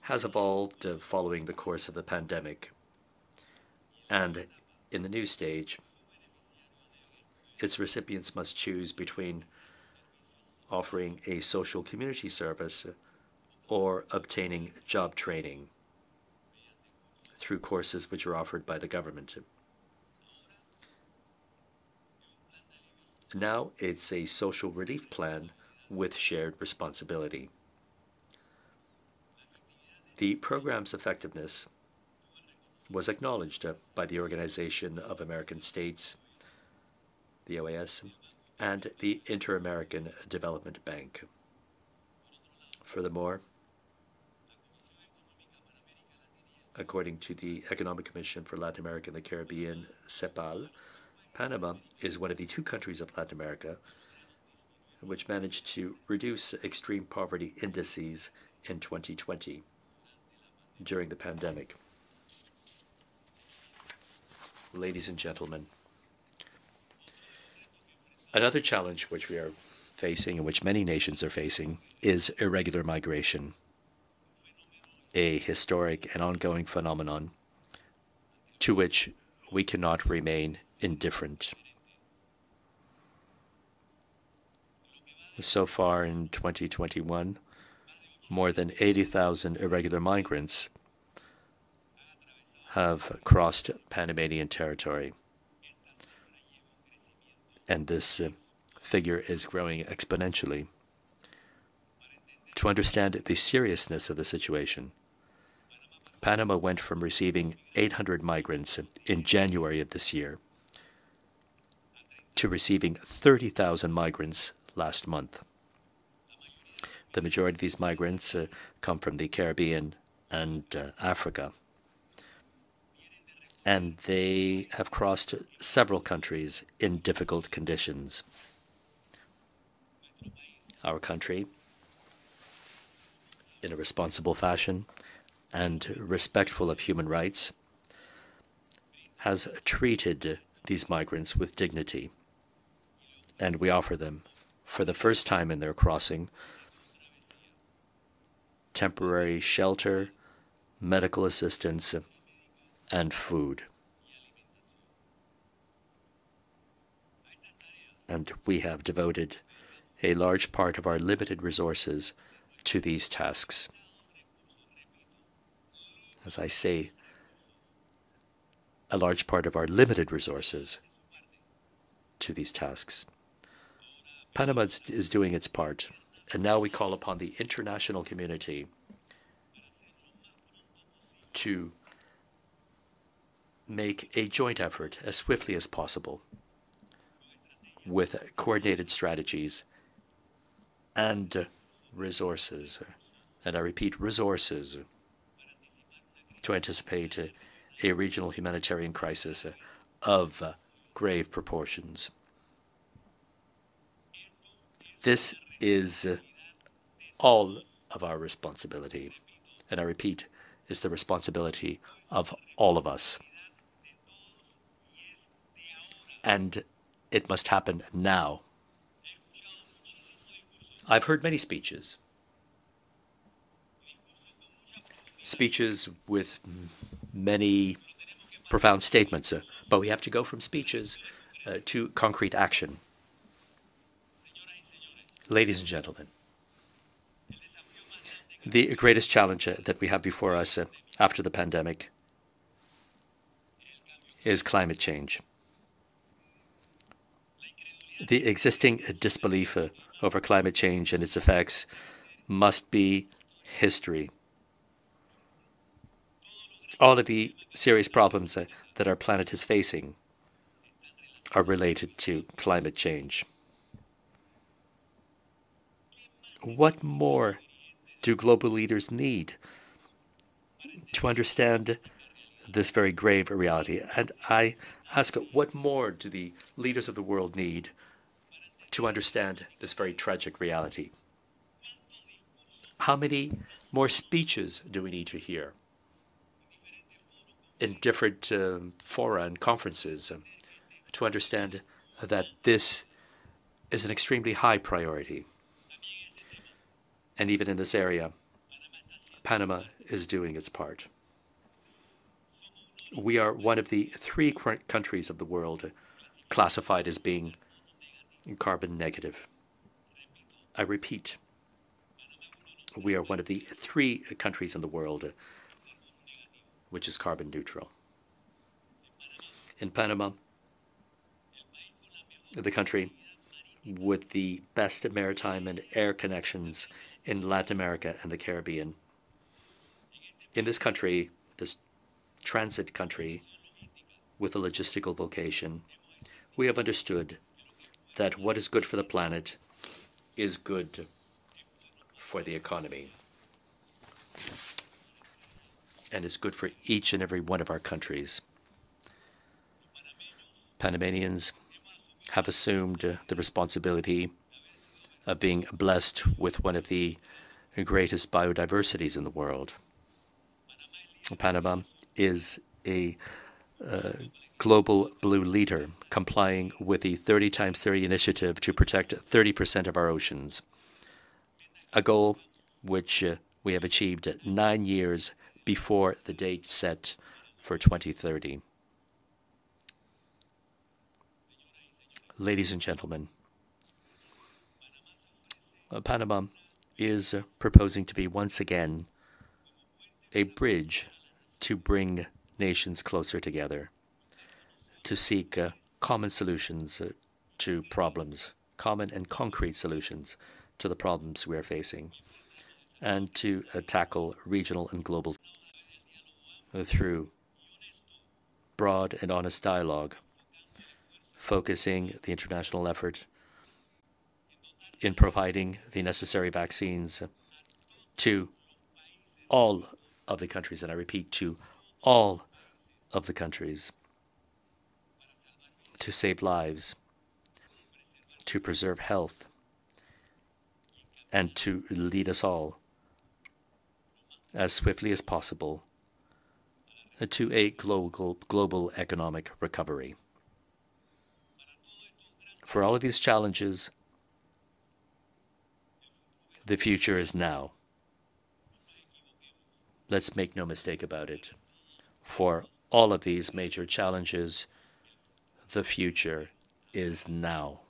has evolved following the course of the pandemic. And in the new stage, its recipients must choose between offering a social community service or obtaining job training through courses which are offered by the government. Now it's a social relief plan with shared responsibility. The program's effectiveness was acknowledged by the Organization of American States, the OAS, and the Inter-American Development Bank. Furthermore, according to the Economic Commission for Latin America and the Caribbean, CEPAL, Panama is one of the 2 countries of Latin America which managed to reduce extreme poverty indices in 2020 during the pandemic. Ladies and gentlemen, another challenge which we are facing and which many nations are facing is irregular migration, a historic and ongoing phenomenon to which we cannot remain indifferent. So far in 2021, more than 80,000 irregular migrants have crossed Panamanian territory, and this figure is growing exponentially. To understand the seriousness of the situation, Panama went from receiving 800 migrants in January of this year to receiving 30,000 migrants last month. The majority of these migrants come from the Caribbean and Africa, and they have crossed several countries in difficult conditions. Our country, in a responsible fashion and respectful of human rights, has treated these migrants with dignity, and we offer them, for the first time in their crossing, temporary shelter, medical assistance, and food. And we have devoted a large part of our limited resources to these tasks. As I say, a large part of our limited resources to these tasks. Panama is doing its part, and now we call upon the international community to make a joint effort as swiftly as possible with coordinated strategies and resources, and I repeat, resources, to anticipate a regional humanitarian crisis of grave proportions. This is all of our responsibility, and I repeat, is the responsibility of all of us. And it must happen now. I've heard many speeches with many profound statements, but we have to go from speeches to concrete action. Ladies and gentlemen, the greatest challenge that we have before us after the pandemic is climate change. The existing disbelief over climate change and its effects must be history. All of the serious problems that our planet is facing are related to climate change. What more do global leaders need to understand this very grave reality? And I ask, what more do the leaders of the world need to understand this very tragic reality? How many more speeches do we need to hear in different fora and conferences to understand that this is an extremely high priority? And even in this area, Panama is doing its part. We are one of the 3 countries of the world classified as being carbon negative. I repeat, we are one of the 3 countries in the world which is carbon neutral. In Panama, the country with the best maritime and air connections in Latin America and the Caribbean. In this country, this transit country with a logistical vocation, we have understood that what is good for the planet is good for the economy. And it's good for each and every one of our countries. Panamanians have assumed the responsibility of being blessed with one of the greatest biodiversities in the world. Panama is a global blue leader, complying with the 30x30 initiative to protect 30% of our oceans, a goal which we have achieved 9 years before the date set for 2030. Ladies and gentlemen, Panama is proposing to be once again a bridge to bring nations closer together, to seek common solutions to problems, common and concrete solutions to the problems we are facing, and to tackle regional and global through broad and honest dialogue, focusing the international effort in providing the necessary vaccines to all of the countries, and I repeat, to all of the countries, to save lives, to preserve health, and to lead us all as swiftly as possible to a global economic recovery. For all of these challenges, the future is now. Let's make no mistake about it. For all of these major challenges, the future is now.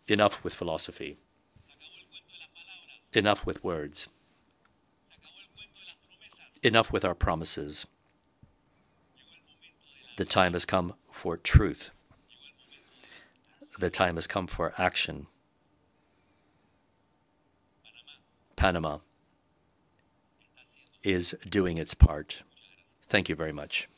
Enough with philosophy. Enough with words. Enough with our promises. The time has come for truth. The time has come for action. Panama is doing its part. Thank you very much.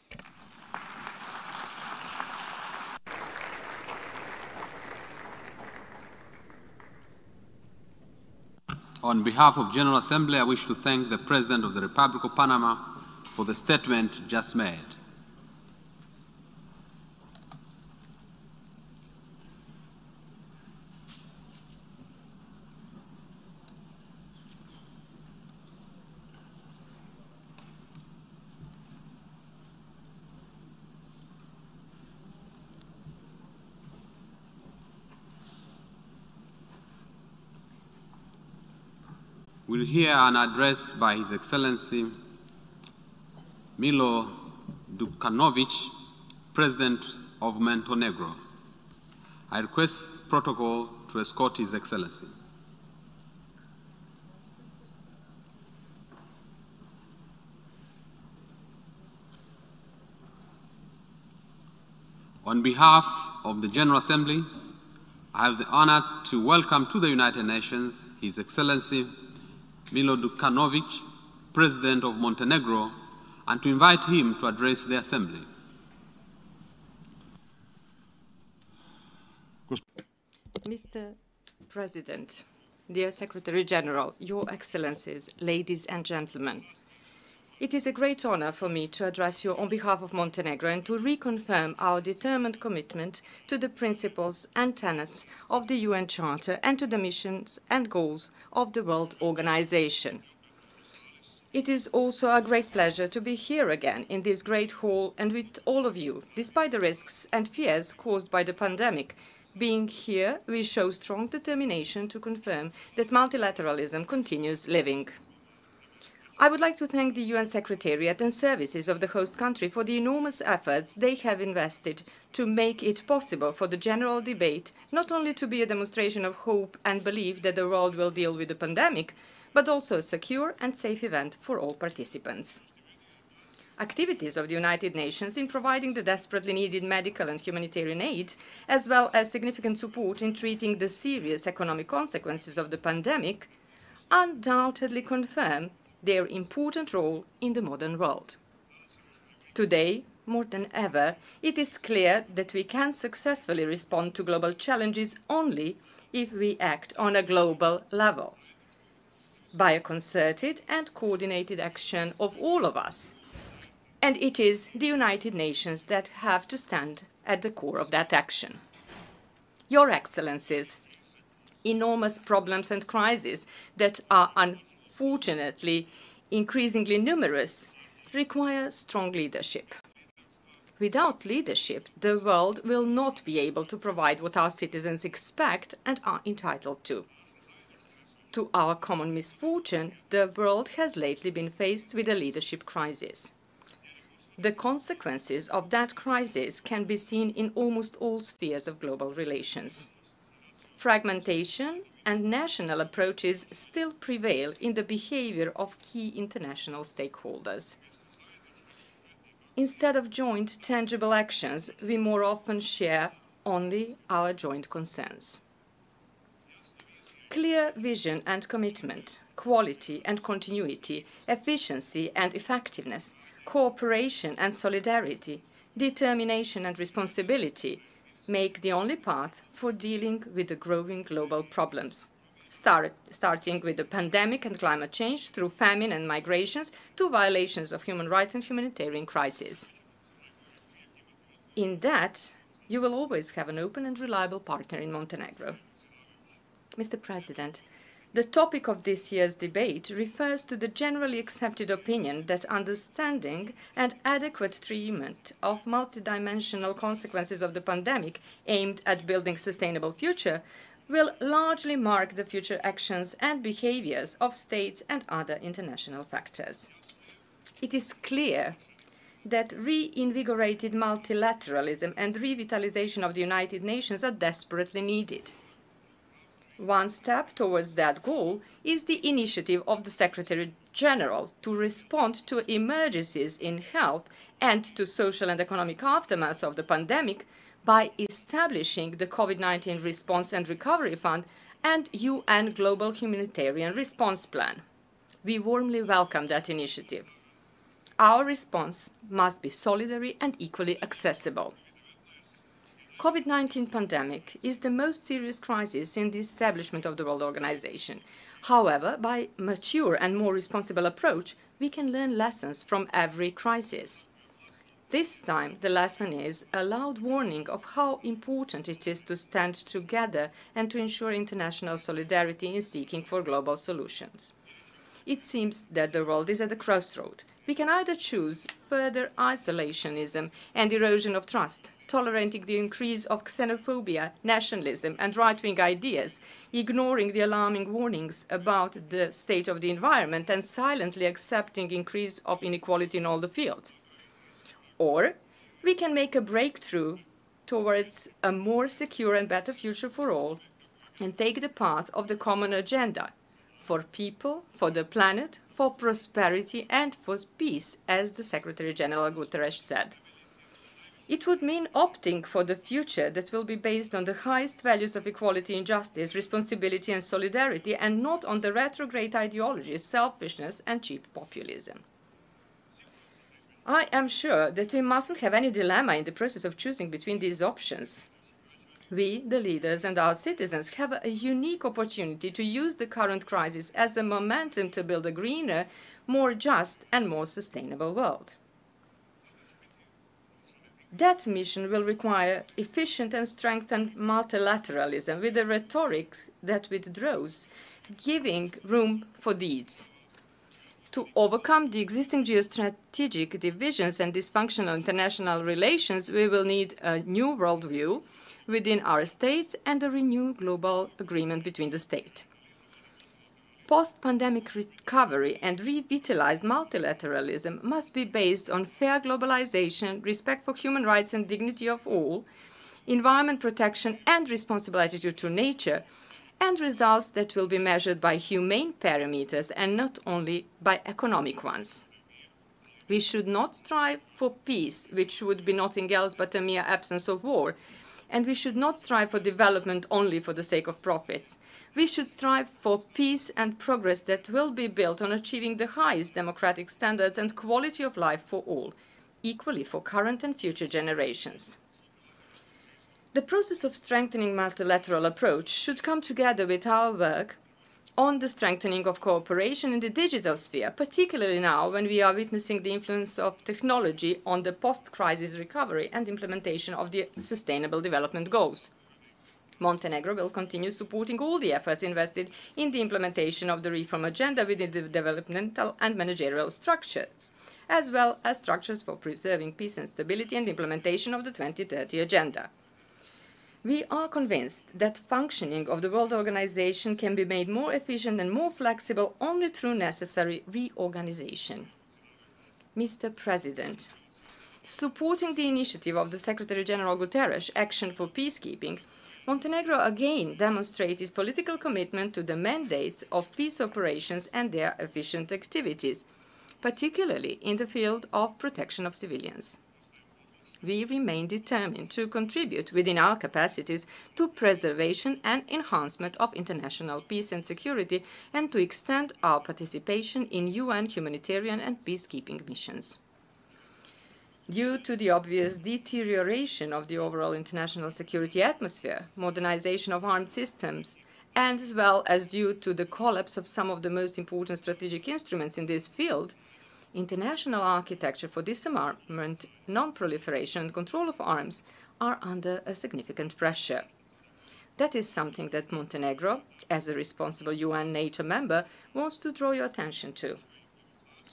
On behalf of General Assembly, I wish to thank the President of the Republic of Panama for the statement just made. We'll hear an address by His Excellency Milo Đukanović, President of Montenegro. I request protocol to escort His Excellency. On behalf of the General Assembly, I have the honor to welcome to the United Nations His Excellency Milo Đukanović, President of Montenegro, and to invite him to address the Assembly. Mr. President, dear Secretary General, Your Excellencies, ladies and gentlemen, it is a great honor for me to address you on behalf of Montenegro and to reconfirm our determined commitment to the principles and tenets of the UN Charter and to the missions and goals of the World Organization. It is also a great pleasure to be here again in this great hall and with all of you, despite the risks and fears caused by the pandemic. Being here, we show strong determination to confirm that multilateralism continues living. I would like to thank the UN Secretariat and services of the host country for the enormous efforts they have invested to make it possible for the general debate not only to be a demonstration of hope and belief that the world will deal with the pandemic, but also a secure and safe event for all participants. Activities of the United Nations in providing the desperately needed medical and humanitarian aid, as well as significant support in treating the serious economic consequences of the pandemic, undoubtedly confirm their important role in the modern world. Today, more than ever, it is clear that we can successfully respond to global challenges only if we act on a global level, by a concerted and coordinated action of all of us. And it is the United Nations that have to stand at the core of that action. Your Excellencies, enormous problems and crises that are unfortunately increasingly numerous require strong leadership. Without leadership, the world will not be able to provide what our citizens expect and are entitled to. To our common misfortune, the world has lately been faced with a leadership crisis. The consequences of that crisis can be seen in almost all spheres of global relations. Fragmentation and national approaches still prevail in the behavior of key international stakeholders. Instead of joint, tangible actions, we more often share only our joint concerns. Clear vision and commitment, quality and continuity, efficiency and effectiveness, cooperation and solidarity, determination and responsibility make the only path for dealing with the growing global problems, starting with the pandemic and climate change, through famine and migrations, to violations of human rights and humanitarian crises. In that, you will always have an open and reliable partner in Montenegro. Mr. President, the topic of this year's debate refers to the generally accepted opinion that understanding and adequate treatment of multidimensional consequences of the pandemic aimed at building a sustainable future will largely mark the future actions and behaviors of states and other international factors. It is clear that reinvigorated multilateralism and revitalization of the United Nations are desperately needed. One step towards that goal is the initiative of the Secretary-General to respond to emergencies in health and to social and economic aftermath of the pandemic by establishing the COVID-19 Response and Recovery Fund and UN Global Humanitarian Response Plan. We warmly welcome that initiative. Our response must be solidary and equally accessible. COVID-19 pandemic is the most serious crisis in the establishment of the World Organization. However, by mature and more responsible approach, we can learn lessons from every crisis. This time, the lesson is a loud warning of how important it is to stand together and to ensure international solidarity in seeking for global solutions. It seems that the world is at a crossroad. We can either choose further isolationism and erosion of trust, tolerating the increase of xenophobia, nationalism, and right-wing ideas, ignoring the alarming warnings about the state of the environment, and silently accepting increase of inequality in all the fields. Or we can make a breakthrough towards a more secure and better future for all and take the path of the common agenda for people, for the planet, for prosperity and for peace, as the Secretary-General Guterres said. It would mean opting for the future that will be based on the highest values of equality and justice, responsibility and solidarity, and not on the retrograde ideologies, selfishness and cheap populism. I am sure that we mustn't have any dilemma in the process of choosing between these options. We, the leaders and our citizens, have a unique opportunity to use the current crisis as a momentum to build a greener, more just and more sustainable world. That mission will require efficient and strengthened multilateralism with a rhetoric that withdraws, giving room for deeds. To overcome the existing geostrategic divisions and dysfunctional international relations, we will need a new worldview within our states and a renewed global agreement between the states. Post-pandemic recovery and revitalized multilateralism must be based on fair globalization, respect for human rights and dignity of all, environment protection and responsible attitude to nature, and results that will be measured by humane parameters and not only by economic ones. We should not strive for peace, which would be nothing else but a mere absence of war, and we should not strive for development only for the sake of profits. We should strive for peace and progress that will be built on achieving the highest democratic standards and quality of life for all. equally for current and future generations. The process of strengthening multilateral approach should come together with our work on the strengthening of cooperation in the digital sphere, particularly now when we are witnessing the influence of technology on the post-crisis recovery and implementation of the Sustainable Development Goals. Montenegro will continue supporting all the efforts invested in the implementation of the reform agenda within the developmental and managerial structures, as well as structures for preserving peace and stability and implementation of the 2030 Agenda. We are convinced that functioning of the World Organization can be made more efficient and more flexible only through necessary reorganization. Mr. President, supporting the initiative of the Secretary-General Guterres, Action for Peacekeeping, Montenegro again demonstrated political commitment to the mandates of peace operations and their efficient activities, particularly in the field of protection of civilians. We remain determined to contribute within our capacities to preservation and enhancement of international peace and security and to extend our participation in UN humanitarian and peacekeeping missions. Due to the obvious deterioration of the overall international security atmosphere, modernization of armed systems, and as well as due to the collapse of some of the most important strategic instruments in this field, international architecture for disarmament, non-proliferation and control of arms are under a significant pressure. That is something that Montenegro, as a responsible UN NATO member, wants to draw your attention to.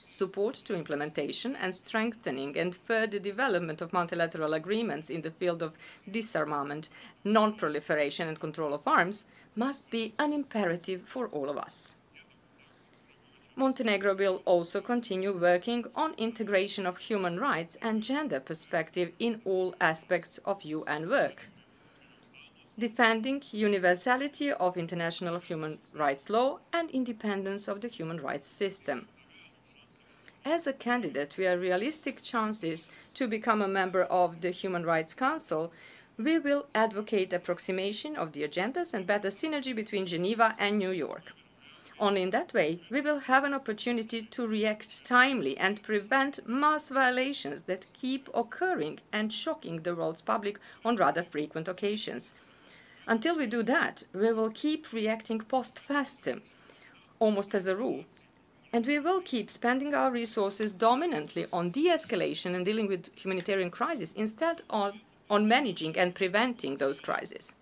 Support to implementation and strengthening and further development of multilateral agreements in the field of disarmament, non-proliferation and control of arms must be an imperative for all of us. Montenegro will also continue working on integration of human rights and gender perspective in all aspects of UN work, defending universality of international human rights law and independence of the human rights system. As a candidate with realistic chances to become a member of the Human Rights Council, we will advocate approximation of the agendas and better synergy between Geneva and New York. Only in that way, we will have an opportunity to react timely and prevent mass violations that keep occurring and shocking the world's public on rather frequent occasions. Until we do that, we will keep reacting post festum, almost as a rule. And we will keep spending our resources dominantly on de-escalation and dealing with humanitarian crises instead of on managing and preventing those crises.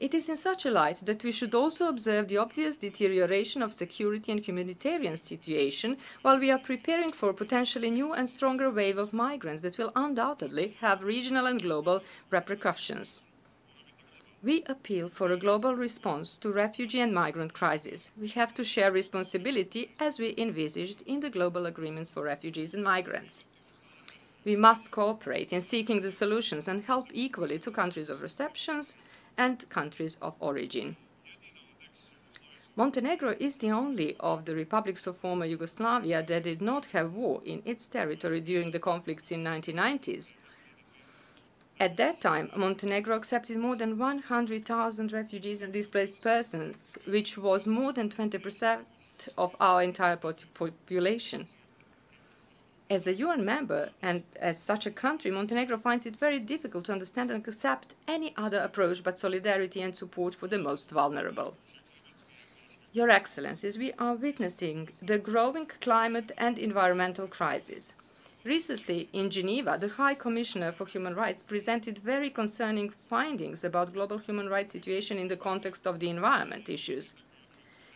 It is in such a light that we should also observe the obvious deterioration of security and humanitarian situation while we are preparing for a potentially new and stronger wave of migrants that will undoubtedly have regional and global repercussions. We appeal for a global response to refugee and migrant crisis. We have to share responsibility as we envisaged in the global agreements for refugees and migrants. We must cooperate in seeking the solutions and help equally to countries of reception and countries of origin. Montenegro is the only of the republics of former Yugoslavia that did not have war in its territory during the conflicts in the 1990s. At that time, Montenegro accepted more than 100,000 refugees and displaced persons, which was more than 20% of our entire population. As a UN member and as such a country, Montenegro finds it very difficult to understand and accept any other approach but solidarity and support for the most vulnerable. Your Excellencies, we are witnessing the growing climate and environmental crisis. Recently, in Geneva, the High Commissioner for Human Rights presented very concerning findings about global human rights situation in the context of the environment issues.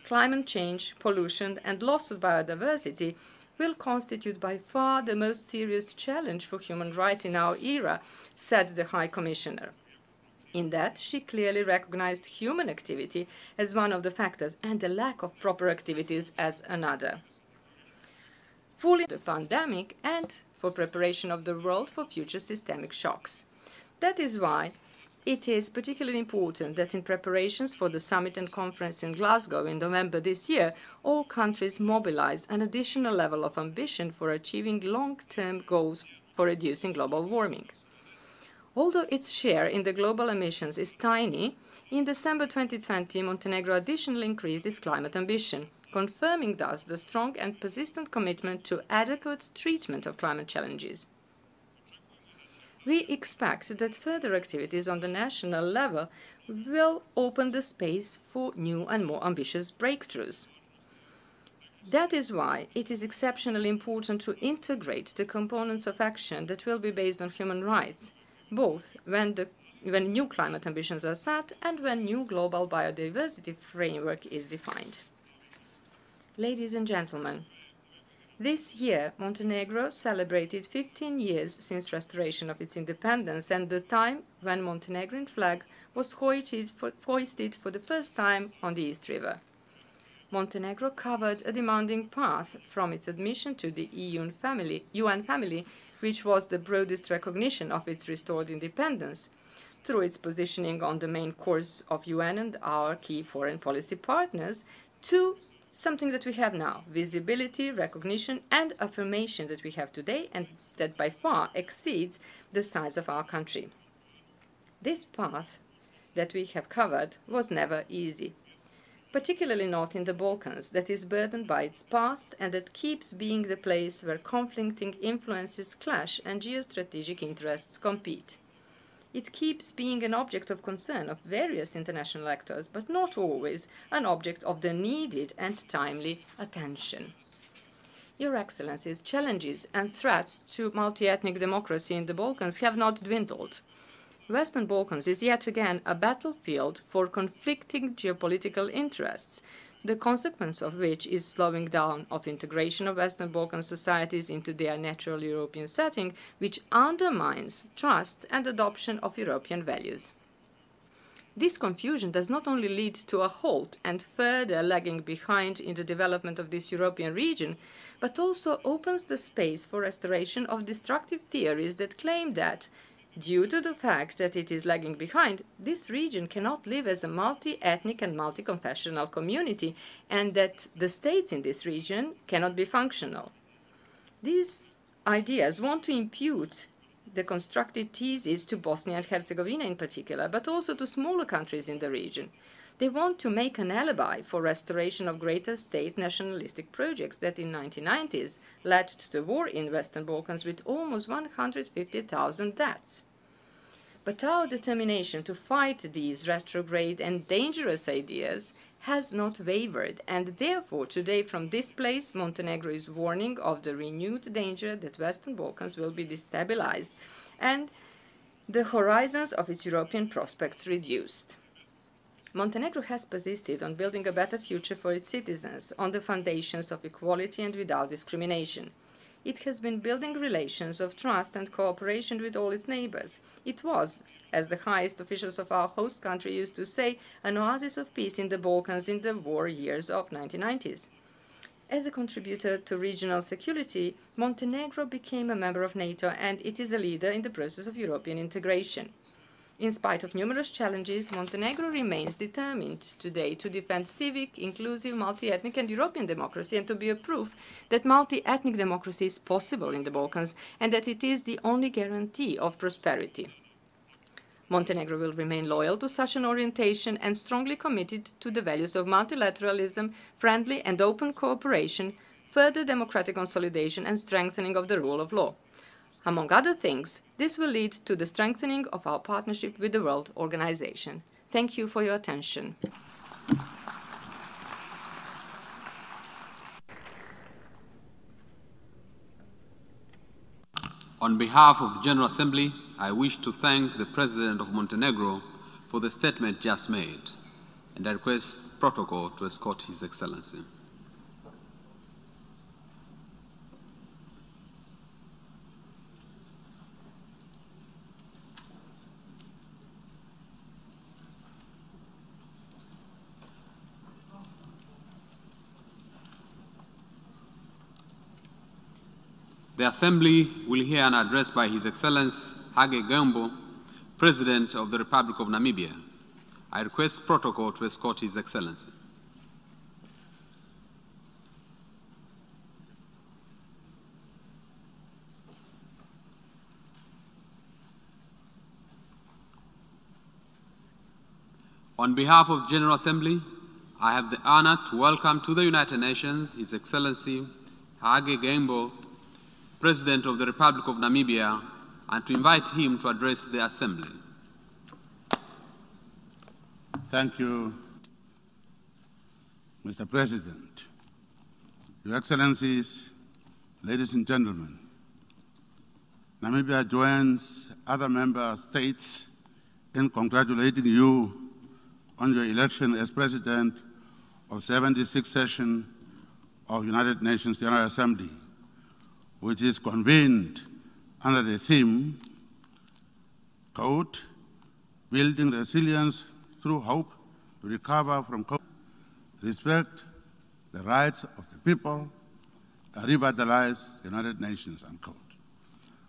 Climate change, pollution, and loss of biodiversity will constitute by far the most serious challenge for human rights in our era, said the High Commissioner. In that, she clearly recognized human activity as one of the factors and the lack of proper activities as another. Fully the pandemic and for preparation of the world for future systemic shocks. That is why it is particularly important that in preparations for the summit and conference in Glasgow in November this year, all countries mobilize an additional level of ambition for achieving long-term goals for reducing global warming. Although its share in the global emissions is tiny, in December 2020, Montenegro additionally increased its climate ambition, confirming thus the strong and persistent commitment to adequate treatment of climate challenges. We expect that further activities on the national level will open the space for new and more ambitious breakthroughs. That is why it is exceptionally important to integrate the components of action that will be based on human rights, both when new climate ambitions are set and when new global biodiversity framework is defined. Ladies and gentlemen, this year Montenegro celebrated 15 years since restoration of its independence and the time when Montenegrin flag was hoisted for the first time on the East River. Montenegro covered a demanding path from its admission to the UN family, which was the broadest recognition of its restored independence, through its positioning on the main course of UN and our key foreign policy partners, to something that we have now, visibility, recognition, and affirmation that we have today and that by far exceeds the size of our country. This path that we have covered was never easy, particularly not in the Balkans, that is burdened by its past and that keeps being the place where conflicting influences clash and geostrategic interests compete. It keeps being an object of concern of various international actors, but not always an object of the needed and timely attention. Your Excellencies, challenges and threats to multi-ethnic democracy in the Balkans have not dwindled. Western Balkans is yet again a battlefield for conflicting geopolitical interests, the consequence of which is slowing down of integration of Western Balkan societies into their natural European setting, which undermines trust and adoption of European values. This confusion does not only lead to a halt and further lagging behind in the development of this European region, but also opens the space for restoration of destructive theories that claim that, due to the fact that it is lagging behind, this region cannot live as a multi-ethnic and multi-confessional community, and that the states in this region cannot be functional. These ideas want to impute the constructed thesis to Bosnia and Herzegovina in particular, but also to smaller countries in the region. They want to make an alibi for restoration of greater state nationalistic projects that in the 1990s led to the war in Western Balkans with almost 150,000 deaths. But our determination to fight these retrograde and dangerous ideas has not wavered, and therefore today from this place Montenegro is warning of the renewed danger that Western Balkans will be destabilized and the horizons of its European prospects reduced. Montenegro has persisted on building a better future for its citizens on the foundations of equality and without discrimination. It has been building relations of trust and cooperation with all its neighbors. It was, as the highest officials of our host country used to say, an oasis of peace in the Balkans in the war years of 1990s. As a contributor to regional security, Montenegro became a member of NATO and it is a leader in the process of European integration. In spite of numerous challenges, Montenegro remains determined today to defend civic, inclusive, multi-ethnic and European democracy and to be a proof that multi-ethnic democracy is possible in the Balkans and that it is the only guarantee of prosperity. Montenegro will remain loyal to such an orientation and strongly committed to the values of multilateralism, friendly and open cooperation, further democratic consolidation and strengthening of the rule of law. Among other things, this will lead to the strengthening of our partnership with the World Organization. Thank you for your attention. On behalf of the General Assembly, I wish to thank the President of Montenegro for the statement just made, and I request protocol to escort His Excellency. The Assembly will hear an address by His Excellency Hage Geingob, President of the Republic of Namibia. I request protocol to escort His Excellency. On behalf of General Assembly, I have the honor to welcome to the United Nations His Excellency Hage Geingob, President of the Republic of Namibia, and to invite him to address the Assembly. Thank you, Mr. President. Your Excellencies, ladies and gentlemen, Namibia joins other member states in congratulating you on your election as President of 76th session of United Nations General Assembly, which is convened under the theme, quote, building resilience through hope to recover from COVID, respect the rights of the people, and revitalize the United Nations, unquote.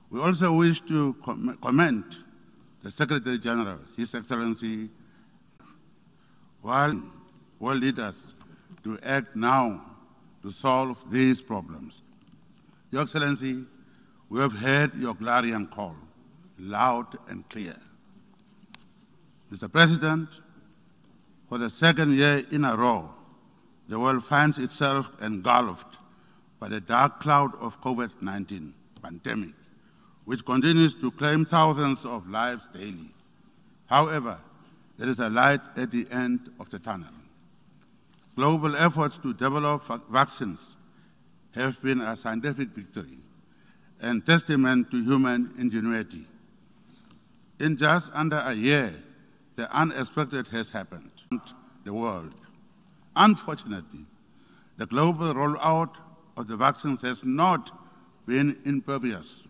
We also wish to commend the Secretary General, His Excellency, while world leaders to act now to solve these problems. Your Excellency, we have heard your clarion call, loud and clear. Mr. President, for the second year in a row, the world finds itself engulfed by the dark cloud of COVID-19 pandemic, which continues to claim thousands of lives daily. However, there is a light at the end of the tunnel. Global efforts to develop vaccines have been a scientific victory and testament to human ingenuity. In just under a year, the unexpected has happened in the world. Unfortunately, the global rollout of the vaccines has not been impervious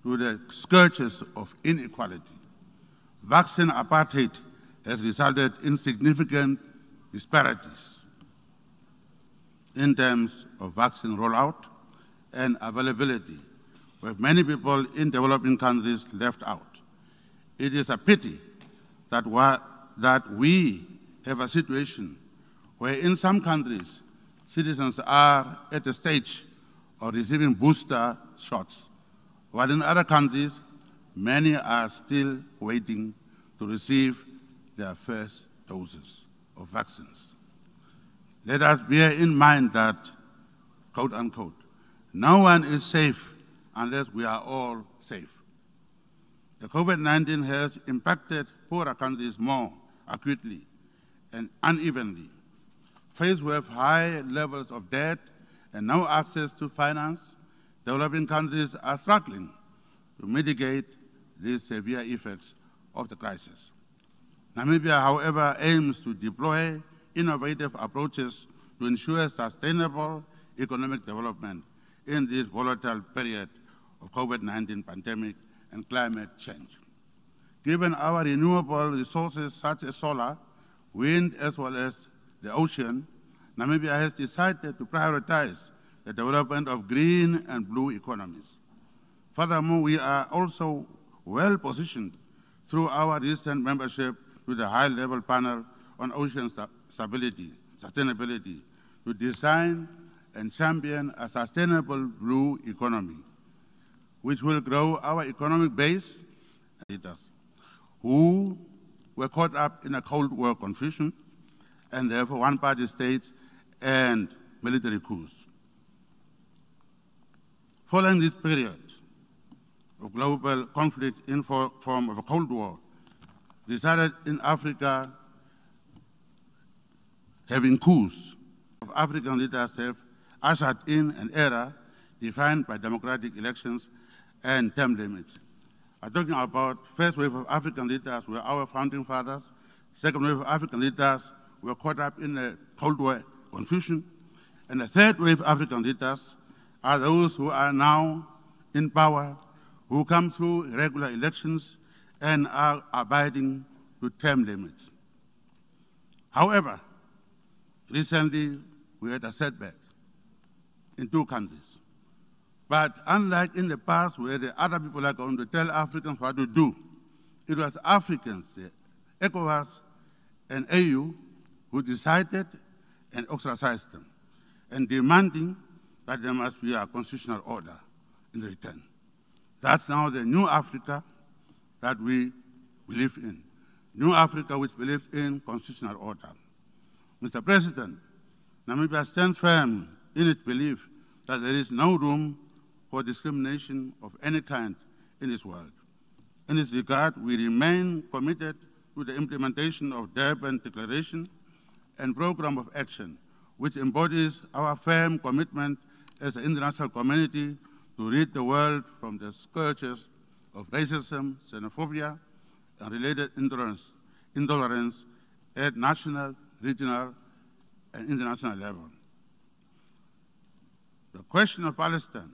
to the scourges of inequality. Vaccine apartheid has resulted in significant disparities in terms of vaccine rollout and availability, with many people in developing countries left out. It is a pity that we have a situation where in some countries, citizens are at the stage of receiving booster shots, while in other countries, many are still waiting to receive their first doses of vaccines. Let us bear in mind that, quote unquote, no one is safe unless we are all safe. The COVID-19 has impacted poorer countries more acutely and unevenly. Faced with high levels of debt and no access to finance, developing countries are struggling to mitigate these severe effects of the crisis. Namibia, however, aims to deploy innovative approaches to ensure sustainable economic development in this volatile period of COVID-19 pandemic and climate change. Given our renewable resources such as solar, wind, as well as the ocean, Namibia has decided to prioritize the development of green and blue economies. Furthermore, we are also well positioned through our recent membership to the high-level panel on ocean sustainability to design and champion a sustainable blue economy, which will grow our economic base and leaders who were caught up in a Cold War confusion and therefore one-party states and military coups. Following this period of global conflict in form of a Cold War, resulted in Africa having coups. African leaders have ushered in an era defined by democratic elections and term limits. I'm talking about first wave of African leaders were our founding fathers, second wave of African leaders were caught up in the Cold War confusion, and the third wave of African leaders are those who are now in power, who come through irregular elections and are abiding to term limits. However, recently we had a setback in two countries. But unlike in the past where the other people are going to tell Africans what to do, it was Africans, the ECOWAS and AU, who decided and ostracized them, and demanding that there must be a constitutional order in return. That's now the new Africa that we live in. New Africa which believes in constitutional order. Mr. President, Namibia stands firm in its belief that there is no room for discrimination of any kind in this world. In this regard, we remain committed to the implementation of Durban Declaration and Program of Action, which embodies our firm commitment as an international community to rid the world from the scourges of racism, xenophobia, and related intolerance at national, regional, and international level. The question of Palestine,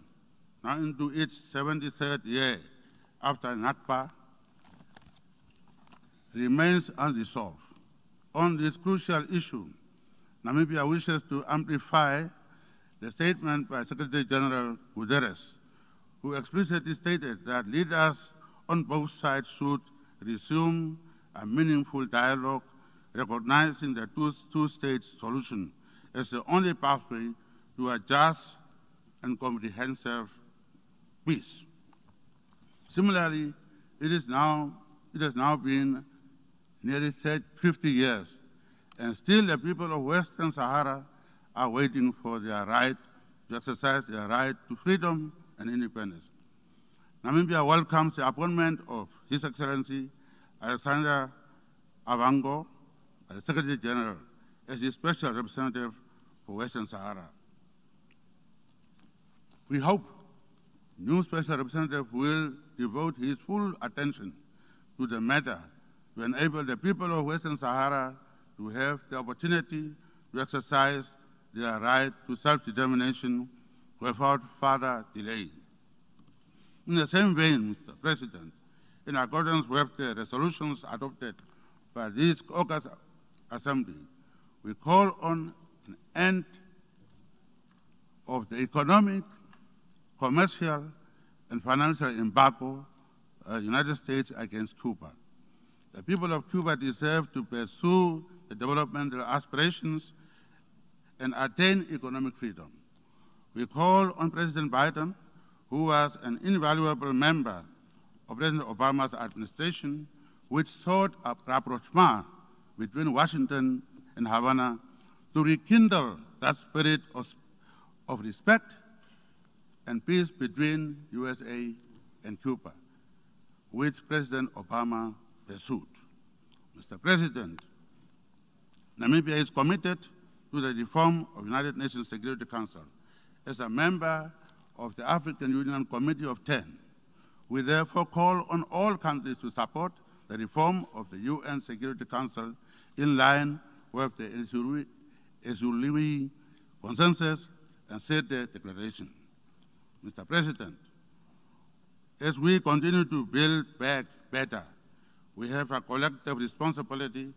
now into its 73rd year after Nakba, remains unresolved. On this crucial issue, Namibia wishes to amplify the statement by Secretary General Guterres, who explicitly stated that leaders on both sides should resume a meaningful dialogue, recognizing the two-state solution as the only pathway to a just and comprehensive peace. Similarly, it has now been nearly 50 years, and still the people of Western Sahara are waiting for their right to exercise their right to freedom and independence. Namibia welcomes the appointment of His Excellency Alexander Avango as Secretary General as the Special Representative for Western Sahara. We hope new Special Representative will devote his full attention to the matter to enable the people of Western Sahara to have the opportunity to exercise their right to self-determination without further delay. In the same vein, Mr. President, in accordance with the resolutions adopted by this August Assembly, we call on an end of the economic, commercial, and financial embargo of the United States against Cuba. The people of Cuba deserve to pursue the developmental aspirations and attain economic freedom. We call on President Biden, who was an invaluable member of President Obama's administration, which sought a rapprochement between Washington and Havana, to rekindle that spirit of respect and peace between USA and Cuba, which President Obama pursued. Mr. President, Namibia is committed to the reform of the United Nations Security Council. As a member of the African Union Committee of 10, we therefore call on all countries to support the reform of the UN Security Council in line with the Suluhu Consensus and SETE Declaration. Mr. President, as we continue to build back better, we have a collective responsibility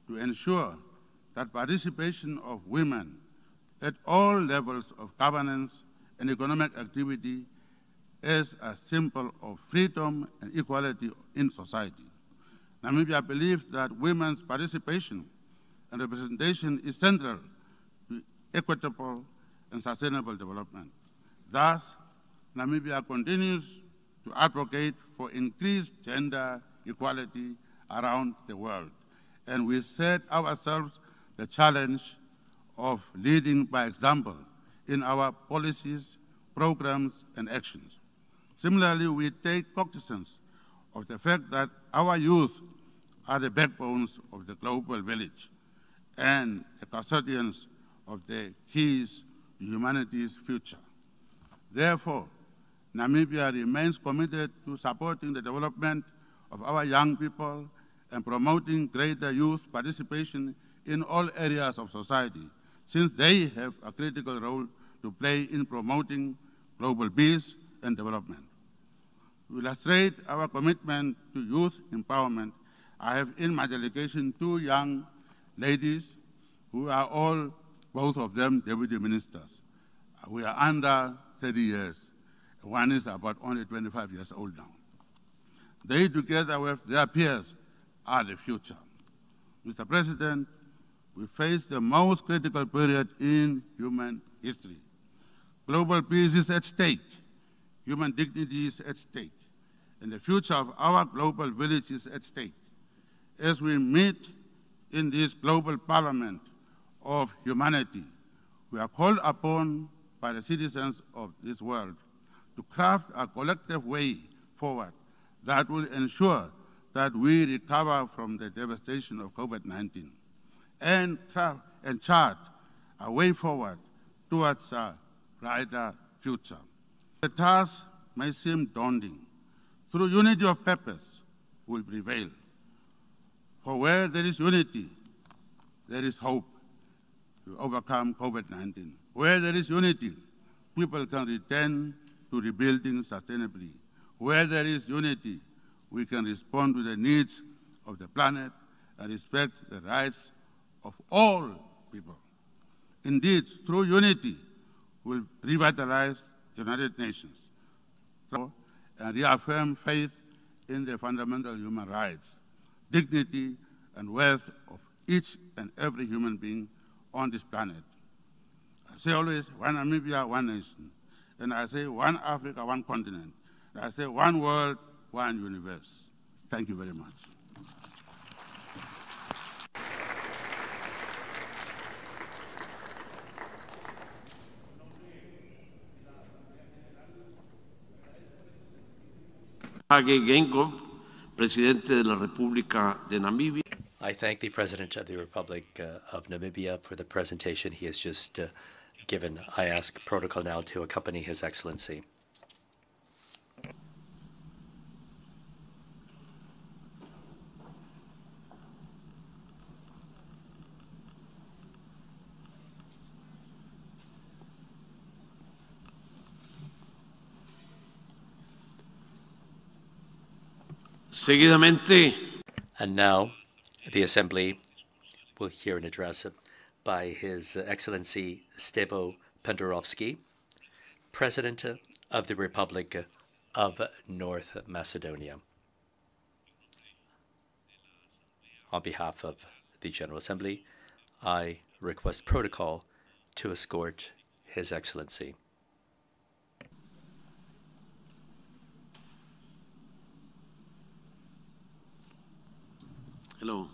to ensure that participation of women at all levels of governance and economic activity is a symbol of freedom and equality in society. Namibia believes that women's participation and representation is central to equitable and sustainable development. Thus, Namibia continues to advocate for increased gender equality around the world, and we set ourselves the challenge of leading by example in our policies, programs, and actions. Similarly, we take cognizance of the fact that our youth are the backbones of the global village and the custodians of the keys to humanity's future. Therefore, Namibia remains committed to supporting the development of our young people and promoting greater youth participation in all areas of society, since they have a critical role to play in promoting global peace and development. To illustrate our commitment to youth empowerment, I have in my delegation 2 young ladies who are all, both of them, deputy ministers. We are under 30 years. One is about only 25 years old now. They, together with their peers, are the future. Mr. President, we face the most critical period in human history. Global peace is at stake. Human dignity is at stake. And the future of our global village is at stake. As we meet in this global parliament of humanity, we are called upon by the citizens of this world to craft a collective way forward that will ensure that we recover from the devastation of COVID-19 and chart a way forward towards a brighter future. The task may seem daunting. Through unity of purpose, will prevail. For where there is unity, there is hope to overcome COVID-19. Where there is unity, people can return to rebuilding sustainably. Where there is unity, we can respond to the needs of the planet and respect the rights of all people. Indeed, through unity, we'll revitalize the United Nations and reaffirm faith in the fundamental human rights, dignity, and worth of each and every human being on this planet. I say always, one Namibia, one nation. And I say one Africa, one continent. And I say one world, one universe. Thank you very much. Presidente de la República de Namibia. I thank the President of the Republic of Namibia for the presentation he has just given. I ask protocol now to accompany His Excellency. Seguidamente. And now, the Assembly will hear an address by His Excellency Stevo Penderovsky, President of the Republic of North Macedonia. On behalf of the General Assembly, I request protocol to escort His Excellency. Hello.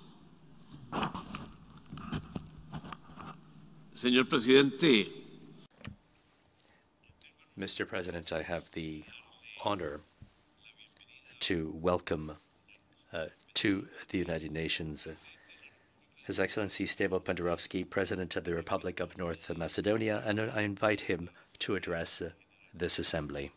Señor Presidente. Mr. President, I have the honor to welcome to the United Nations His Excellency Stevo Penderovsky, President of the Republic of North Macedonia, and I invite him to address this Assembly.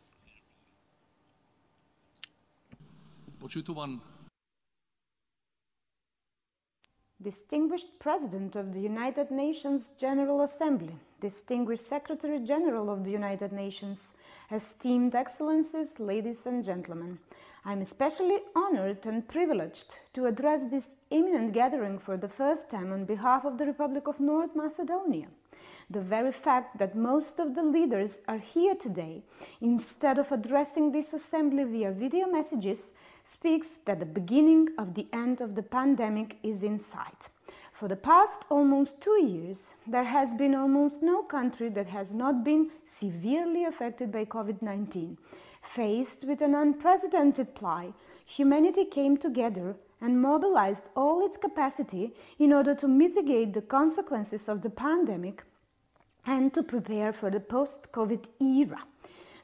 Distinguished President of the United Nations General Assembly, distinguished Secretary General of the United Nations, esteemed Excellencies, ladies and gentlemen, I am especially honored and privileged to address this imminent gathering for the first time on behalf of the Republic of North Macedonia. The very fact that most of the leaders are here today, instead of addressing this assembly via video messages, speaks that the beginning of the end of the pandemic is in sight. For the past almost 2 years, there has been almost no country that has not been severely affected by COVID-19. Faced with an unprecedented plight, humanity came together and mobilized all its capacity in order to mitigate the consequences of the pandemic and to prepare for the post-COVID era.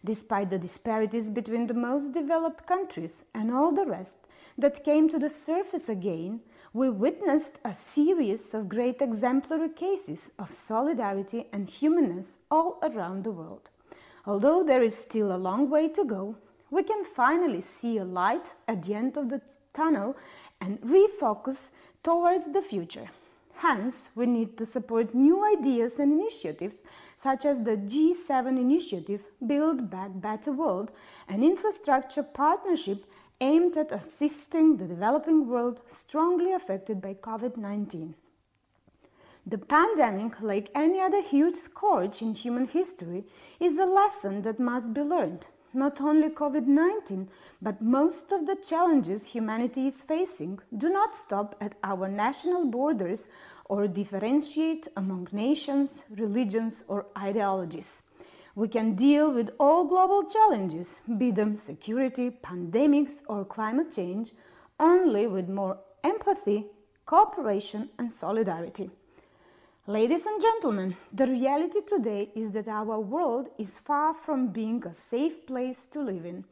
Despite the disparities between the most developed countries and all the rest that came to the surface again, we witnessed a series of great exemplary cases of solidarity and humanness all around the world. Although there is still a long way to go, we can finally see a light at the end of the tunnel and refocus towards the future. Hence, we need to support new ideas and initiatives such as the G7 initiative Build Back Better World, an infrastructure partnership aimed at assisting the developing world strongly affected by COVID-19. The pandemic, like any other huge scourge in human history, is a lesson that must be learned. Not only COVID-19, but most of the challenges humanity is facing do not stop at our national borders or differentiate among nations, religions, or ideologies. We can deal with all global challenges, be them security, pandemics, or climate change, only with more empathy, cooperation, and solidarity. Ladies and gentlemen, the reality today is that our world is far from being a safe place to live in.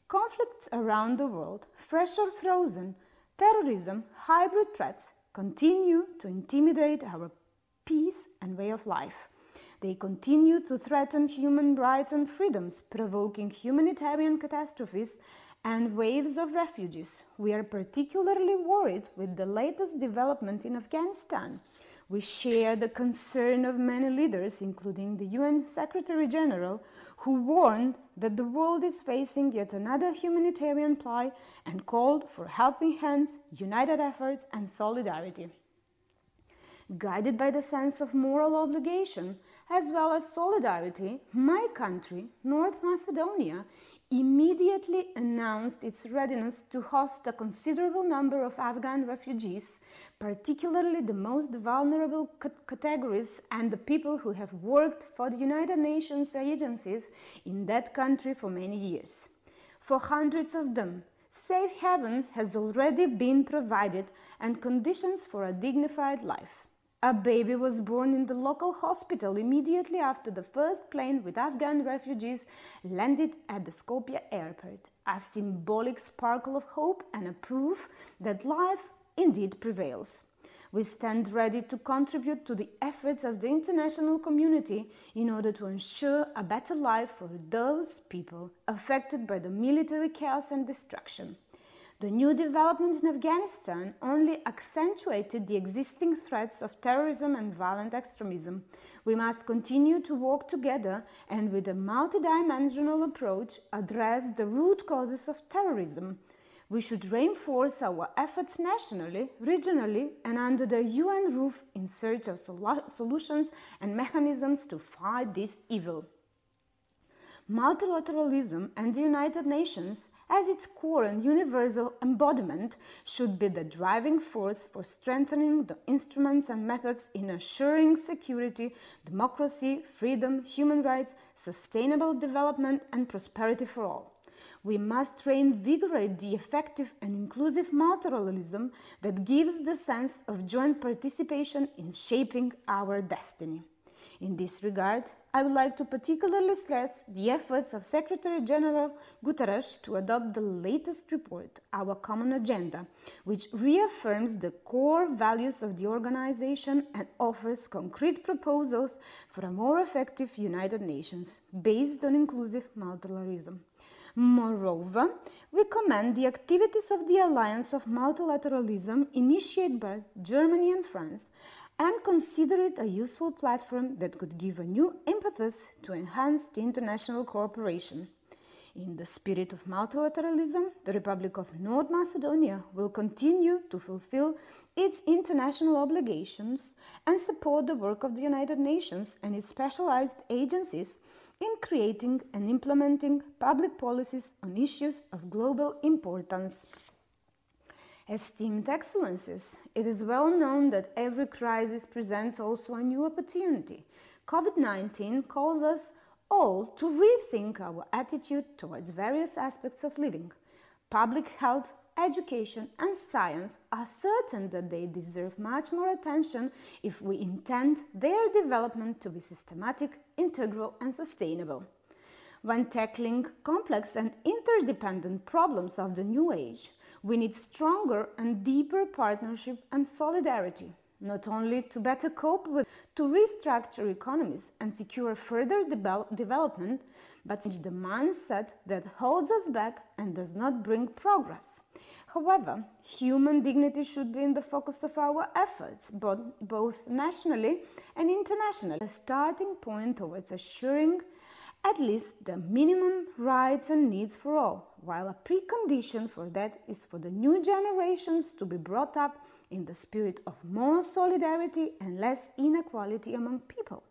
Conflicts around the world, fresh or frozen, terrorism, hybrid threats continue to intimidate our peace and way of life. They continue to threaten human rights and freedoms, provoking humanitarian catastrophes and waves of refugees. We are particularly worried with the latest development in Afghanistan. We share the concern of many leaders, including the UN Secretary General, who warned that the world is facing yet another humanitarian plight and called for helping hands, united efforts, and solidarity. Guided by the sense of moral obligation, as well as solidarity, my country, North Macedonia, immediately announced its readiness to host a considerable number of Afghan refugees, particularly the most vulnerable categories and the people who have worked for the United Nations agencies in that country for many years. For hundreds of them, safe haven has already been provided and conditions for a dignified life. A baby was born in the local hospital immediately after the first plane with Afghan refugees landed at the Skopje airport, a symbolic sparkle of hope and a proof that life indeed prevails. We stand ready to contribute to the efforts of the international community in order to ensure a better life for those people affected by the military chaos and destruction. The new development in Afghanistan only accentuated the existing threats of terrorism and violent extremism. We must continue to work together and with a multidimensional approach address the root causes of terrorism. We should reinforce our efforts nationally, regionally, and under the UN roof in search of solutions and mechanisms to fight this evil. Multilateralism and the United Nations, as its core and universal embodiment, should be the driving force for strengthening the instruments and methods in assuring security, democracy, freedom, human rights, sustainable development, and prosperity for all. We must reinvigorate the effective and inclusive multilateralism that gives the sense of joint participation in shaping our destiny. In this regard, I would like to particularly stress the efforts of Secretary General Guterres to adopt the latest report, Our Common Agenda, which reaffirms the core values of the organization and offers concrete proposals for a more effective United Nations based on inclusive multilateralism. Moreover, we commend the activities of the Alliance of Multilateralism initiated by Germany and France and consider it a useful platform that could give a new impetus to enhance the international cooperation. In the spirit of multilateralism, the Republic of North Macedonia will continue to fulfill its international obligations and support the work of the United Nations and its specialized agencies in creating and implementing public policies on issues of global importance. Esteemed Excellencies, it is well known that every crisis presents also a new opportunity. COVID-19 calls us all to rethink our attitude towards various aspects of living. Public health, education, and science are certain that they deserve much more attention if we intend their development to be systematic, integral, and sustainable. When tackling complex and interdependent problems of the new age, we need stronger and deeper partnership and solidarity, not only to better cope with, to restructure economies and secure further development, but the mindset that holds us back and does not bring progress. However, human dignity should be in the focus of our efforts, both nationally and internationally, a starting point towards assuring at least the minimum rights and needs for all, while a precondition for that is for the new generations to be brought up in the spirit of more solidarity and less inequality among people.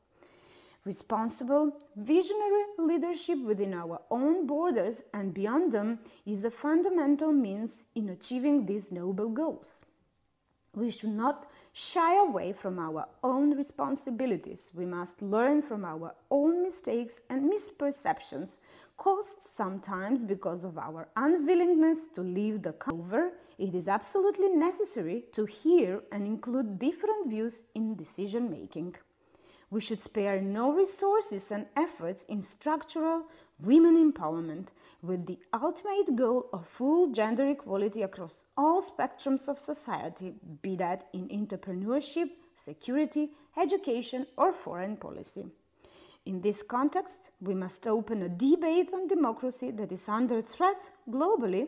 Responsible, visionary leadership within our own borders and beyond them is a fundamental means in achieving these noble goals. We should not shy away from our own responsibilities. We must learn from our own mistakes and misperceptions, caused sometimes because of our unwillingness to leave the cover, it is absolutely necessary to hear and include different views in decision-making. We should spare no resources and efforts in structural women empowerment with the ultimate goal of full gender equality across all spectrums of society, be that in entrepreneurship, security, education, or foreign policy. In this context, we must open a debate on democracy that is under threat globally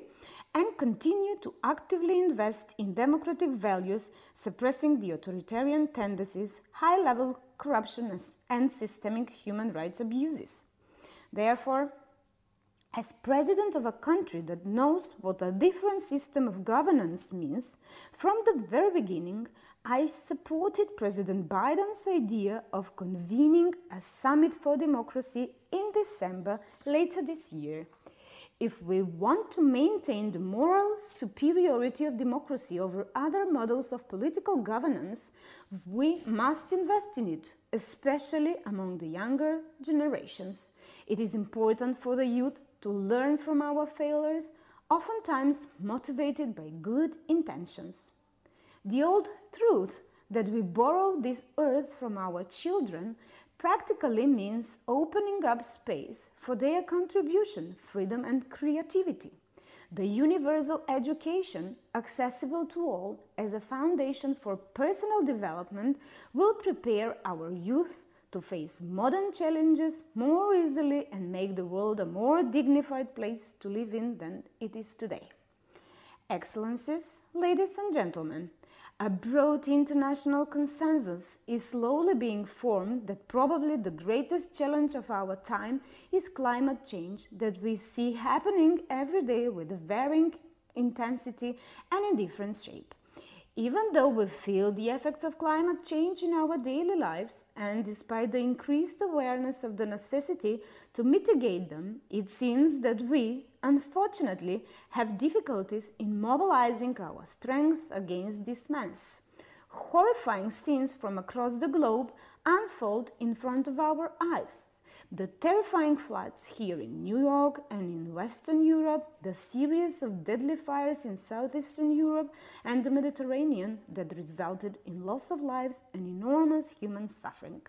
and continue to actively invest in democratic values, suppressing the authoritarian tendencies, high-level corruption, and systemic human rights abuses. Therefore, as president of a country that knows what a different system of governance means, from the very beginning, I supported President Biden's idea of convening a summit for democracy in December later this year. If we want to maintain the moral superiority of democracy over other models of political governance, we must invest in it, especially among the younger generations. It is important for the youth to learn from our failures, oftentimes motivated by good intentions. The old truth that we borrow this earth from our children practically means opening up space for their contribution, freedom, and creativity. The universal education, accessible to all as a foundation for personal development, will prepare our youth to face modern challenges more easily and make the world a more dignified place to live in than it is today. Excellencies, ladies and gentlemen, a broad international consensus is slowly being formed that probably the greatest challenge of our time is climate change that we see happening every day with varying intensity and in different shape. Even though we feel the effects of climate change in our daily lives, and despite the increased awareness of the necessity to mitigate them, it seems that we, unfortunately, have difficulties in mobilizing our strength against this menace. Horrifying scenes from across the globe unfold in front of our eyes. The terrifying floods here in New York and in Western Europe, the series of deadly fires in Southeastern Europe and the Mediterranean that resulted in loss of lives and enormous human suffering.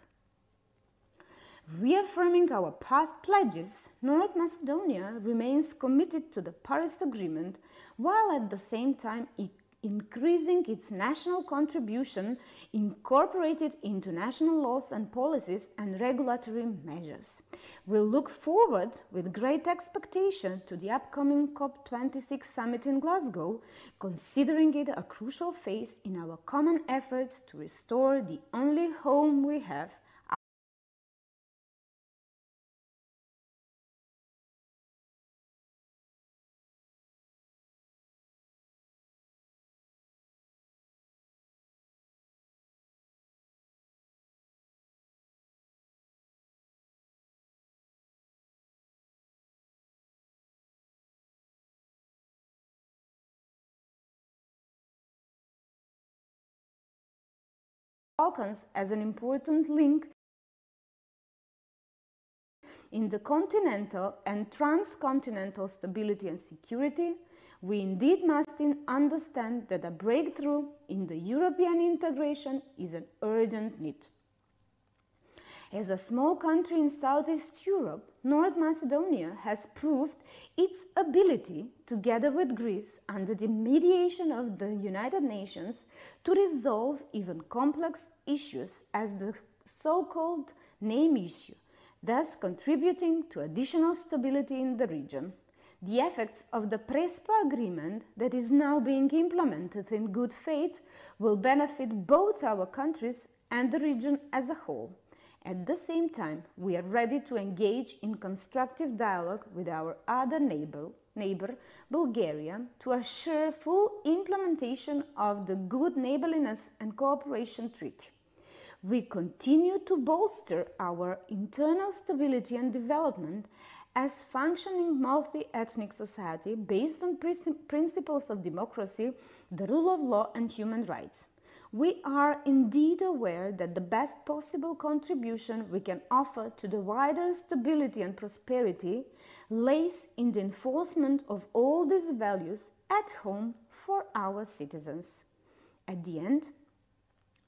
Reaffirming our past pledges, North Macedonia remains committed to the Paris Agreement, while at the same time increasing its national contribution incorporated into national laws and policies and regulatory measures. We look forward with great expectation to the upcoming COP26 summit in Glasgow, considering it a crucial phase in our common efforts to restore the only home we have, Balkans as an important link in the continental and transcontinental stability and security. We indeed must understand that a breakthrough in the European integration is an urgent need. As a small country in Southeast Europe, North Macedonia has proved its ability, together with Greece, under the mediation of the United Nations, to resolve even complex issues as the so-called name issue, thus contributing to additional stability in the region. The effects of the Prespa agreement that is now being implemented in good faith will benefit both our countries and the region as a whole. At the same time, we are ready to engage in constructive dialogue with our other neighbor, Bulgaria, to assure full implementation of the Good Neighborliness and Cooperation Treaty. We continue to bolster our internal stability and development as functioning multi-ethnic society based on principles of democracy, the rule of law and human rights. We are indeed aware that the best possible contribution we can offer to the wider stability and prosperity lays in the enforcement of all these values at home for our citizens. At the end,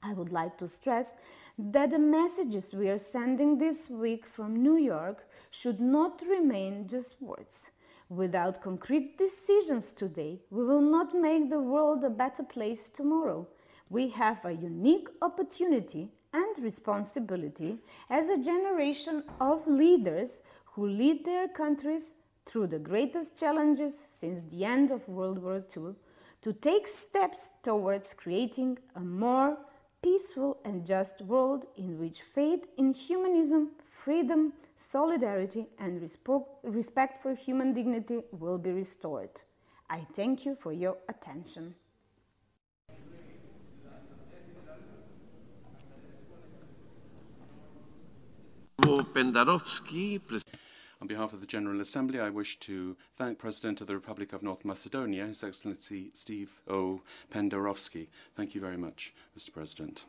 I would like to stress that the messages we are sending this week from New York should not remain just words. Without concrete decisions today, we will not make the world a better place tomorrow. We have a unique opportunity and responsibility as a generation of leaders who lead their countries through the greatest challenges since the end of World War II to take steps towards creating a more peaceful and just world in which faith in humanism, freedom, solidarity and respect for human dignity will be restored. I thank you for your attention. On behalf of the General Assembly, I wish to thank President of the Republic of North Macedonia, His Excellency Steve O. Pendarovsky. Thank you very much, Mr. President.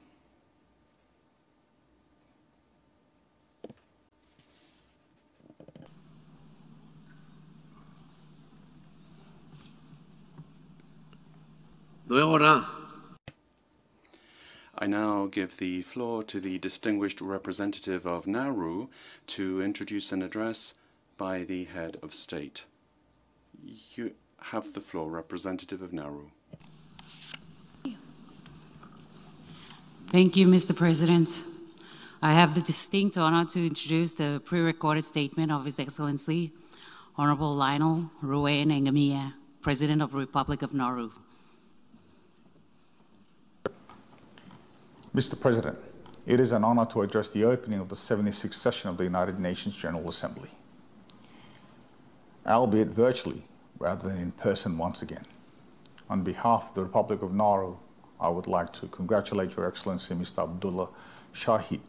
I now give the floor to the distinguished representative of Nauru to introduce an address by the head of state. You have the floor, representative of Nauru. Thank you, Mr. President. I have the distinct honor to introduce the pre-recorded statement of His Excellency, Honorable Lionel Ruane Ngamia, President of the Republic of Nauru. Mr. President, it is an honor to address the opening of the 76th session of the United Nations General Assembly, albeit virtually rather than in person once again. On behalf of the Republic of Nauru, I would like to congratulate Your Excellency Mr. Abdullah Shahid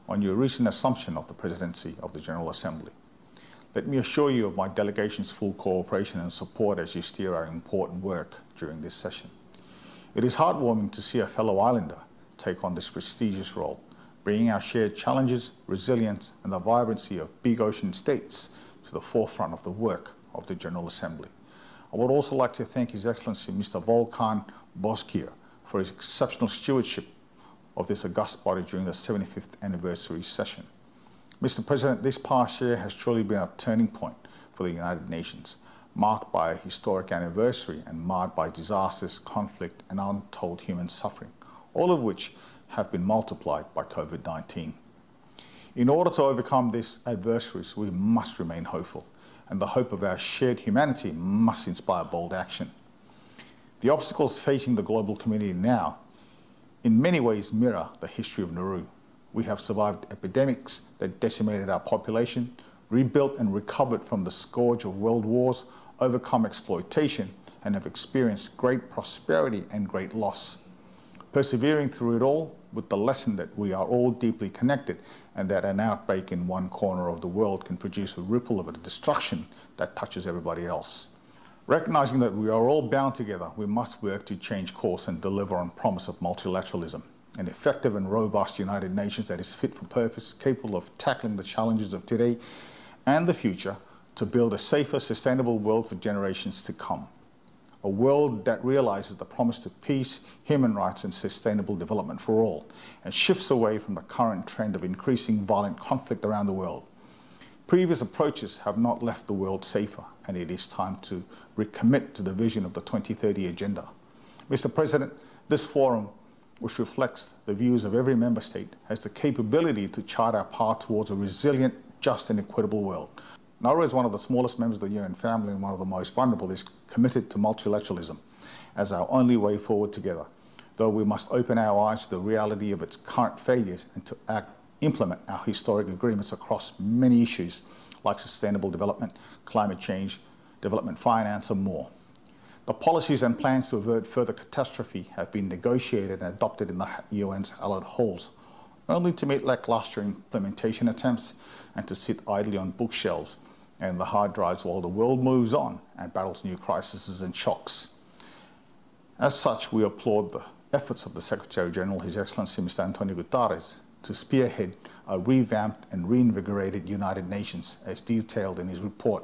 on your recent assumption of the presidency of the General Assembly. Let me assure you of my delegation's full cooperation and support as you steer our important work during this session. It is heartwarming to see a fellow islander take on this prestigious role, bringing our shared challenges, resilience, and the vibrancy of big ocean states to the forefront of the work of the General Assembly. I would also like to thank His Excellency Mr. Volkan Bozkir for his exceptional stewardship of this august body during the 75th anniversary session. Mr. President, this past year has truly been a turning point for the United Nations, marked by a historic anniversary and marred by disasters, conflict, and untold human suffering, all of which have been multiplied by COVID-19. In order to overcome these adversaries, we must remain hopeful, and the hope of our shared humanity must inspire bold action. The obstacles facing the global community now, in many ways, mirror the history of Nauru. We have survived epidemics that decimated our population, rebuilt and recovered from the scourge of world wars, overcome exploitation, and have experienced great prosperity and great loss. Persevering through it all with the lesson that we are all deeply connected and that an outbreak in one corner of the world can produce a ripple of destruction that touches everybody else. Recognizing that we are all bound together, we must work to change course and deliver on promise of multilateralism, an effective and robust United Nations that is fit for purpose, capable of tackling the challenges of today and the future to build a safer, sustainable world for generations to come. A world that realizes the promise of peace, human rights, and sustainable development for all, and shifts away from the current trend of increasing violent conflict around the world. Previous approaches have not left the world safer, and it is time to recommit to the vision of the 2030 Agenda. Mr. President, this forum, which reflects the views of every member state, has the capability to chart our path towards a resilient, just, and equitable world. Nauru is one of the smallest members of the UN family and one of the most vulnerable, is committed to multilateralism as our only way forward together, though we must open our eyes to the reality of its current failures and to implement our historic agreements across many issues like sustainable development, climate change, development finance, and more. The policies and plans to avert further catastrophe have been negotiated and adopted in the UN's hallowed halls, only to meet lackluster implementation attempts and to sit idly on bookshelves and the hard drives while the world moves on and battles new crises and shocks. As such, we applaud the efforts of the Secretary General, His Excellency Mr. Antonio Guterres, to spearhead a revamped and reinvigorated United Nations as detailed in his report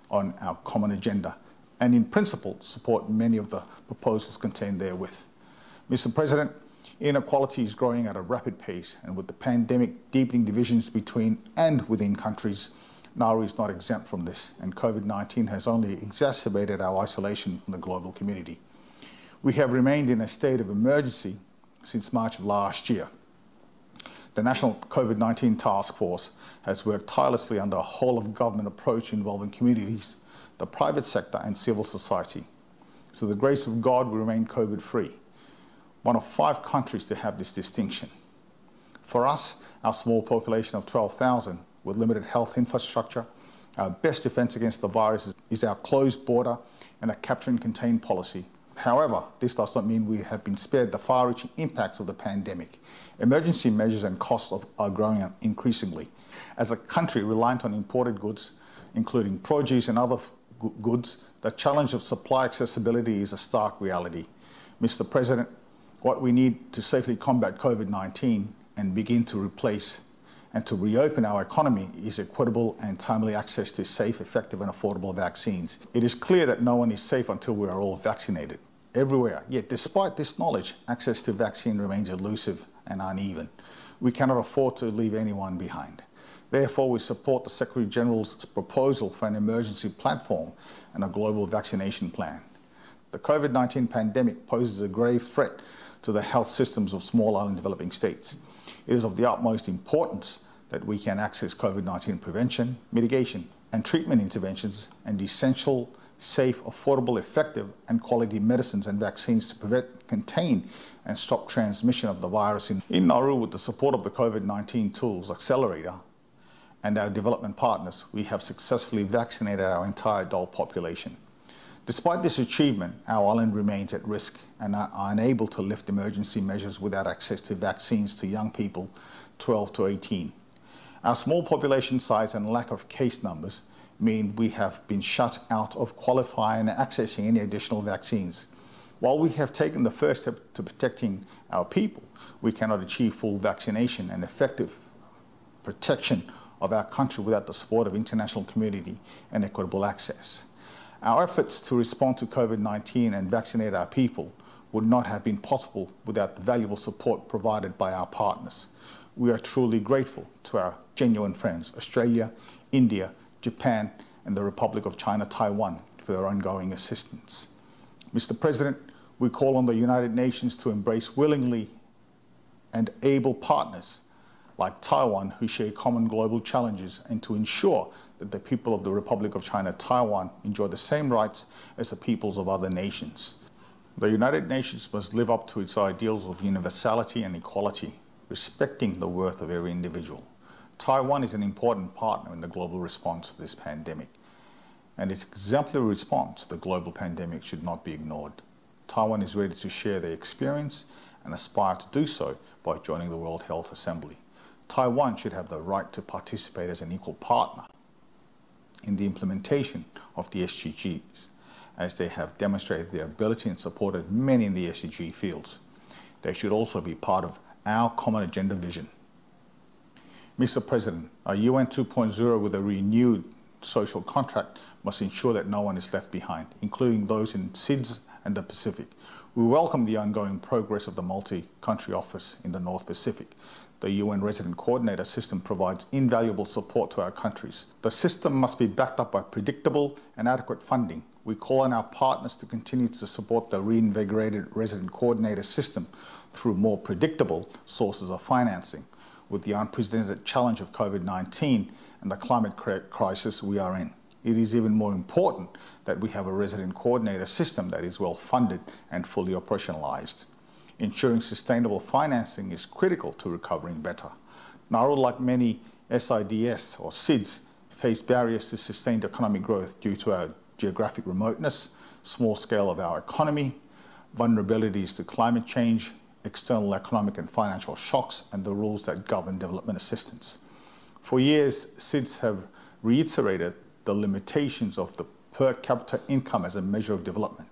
on our common agenda, and in principle support many of the proposals contained therewith. Mr. President, inequality is growing at a rapid pace, and with the pandemic deepening divisions between and within countries, Nauru is not exempt from this, and COVID-19 has only exacerbated our isolation from the global community. We have remained in a state of emergency since March of last year. The National COVID-19 Task Force has worked tirelessly under a whole-of-government approach involving communities, the private sector and civil society. So the grace of God, we remain COVID-free, one of 5 countries to have this distinction. For us, our small population of 12,000 with limited health infrastructure, our best defense against the virus is our closed border and a capture and contain policy. However, this does not mean we have been spared the far-reaching impacts of the pandemic. Emergency measures and costs are growing increasingly. As a country reliant on imported goods, including produce and other goods, the challenge of supply accessibility is a stark reality. Mr. President, what we need to safely combat COVID-19 and begin to replace and to reopen our economy is equitable and timely access to safe, effective and affordable vaccines. It is clear that no one is safe until we are all vaccinated, everywhere. Yet despite this knowledge, access to vaccine remains elusive and uneven. We cannot afford to leave anyone behind. Therefore, we support the Secretary General's proposal for an emergency platform and a global vaccination plan. The COVID-19 pandemic poses a grave threat to the health systems of small island developing states. It is of the utmost importance that we can access COVID-19 prevention, mitigation, and treatment interventions and essential, safe, affordable, effective, and quality medicines and vaccines to prevent, contain, and stop transmission of the virus. In Nauru, with the support of the COVID-19 Tools Accelerator and our development partners, we have successfully vaccinated our entire adult population. Despite this achievement, our island remains at risk and are unable to lift emergency measures without access to vaccines to young people 12 to 18. Our small population size and lack of case numbers mean we have been shut out of qualifying and accessing any additional vaccines. While we have taken the first step to protecting our people, we cannot achieve full vaccination and effective protection of our country without the support of international community and equitable access. Our efforts to respond to COVID-19 and vaccinate our people would not have been possible without the valuable support provided by our partners. We are truly grateful to our genuine friends, Australia, India, Japan, and the Republic of China, Taiwan, for their ongoing assistance. Mr. President, we call on the United Nations to embrace willingly and able partners like Taiwan who share common global challenges and to ensure that the people of the Republic of China, Taiwan, enjoy the same rights as the peoples of other nations. The United Nations must live up to its ideals of universality and equality, respecting the worth of every individual. Taiwan is an important partner in the global response to this pandemic, and its exemplary response to the global pandemic should not be ignored. Taiwan is ready to share their experience and aspire to do so by joining the World Health Assembly. Taiwan should have the right to participate as an equal partner in the implementation of the SDGs, as they have demonstrated their ability and supported many in the SDG fields. They should also be part of our common agenda vision. Mr. President, our UN 2.0 with a renewed social contract must ensure that no one is left behind, including those in SIDS and the Pacific. We welcome the ongoing progress of the multi-country office in the North Pacific. The UN Resident Coordinator system provides invaluable support to our countries. The system must be backed up by predictable and adequate funding. We call on our partners to continue to support the reinvigorated Resident Coordinator system through more predictable sources of financing. With the unprecedented challenge of COVID-19 and the climate crisis we are in, it is even more important that we have a Resident Coordinator system that is well funded and fully operationalized. Ensuring sustainable financing is critical to recovering better. Nauru, like many SIDS or SIDS, face barriers to sustained economic growth due to our geographic remoteness, small scale of our economy, vulnerabilities to climate change, external economic and financial shocks, and the rules that govern development assistance. For years, SIDS have reiterated the limitations of the per capita income as a measure of development.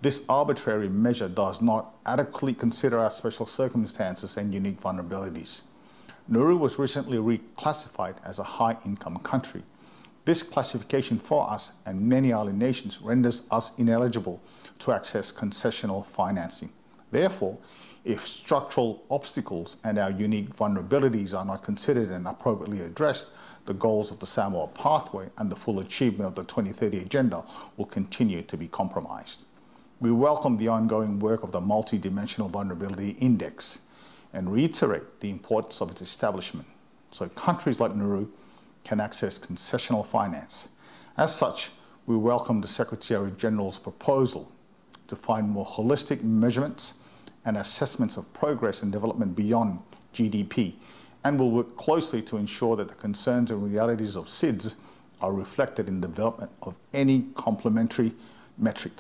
This arbitrary measure does not adequately consider our special circumstances and unique vulnerabilities. Nauru was recently reclassified as a high-income country. This classification for us and many island nations renders us ineligible to access concessional financing. Therefore, if structural obstacles and our unique vulnerabilities are not considered and appropriately addressed, the goals of the Samoa Pathway and the full achievement of the 2030 Agenda will continue to be compromised. We welcome the ongoing work of the Multidimensional Vulnerability Index and reiterate the importance of its establishment so countries like Nauru can access concessional finance. As such, we welcome the Secretary-General's proposal to find more holistic measurements and assessments of progress and development beyond GDP, and will work closely to ensure that the concerns and realities of SIDS are reflected in the development of any complementary metric.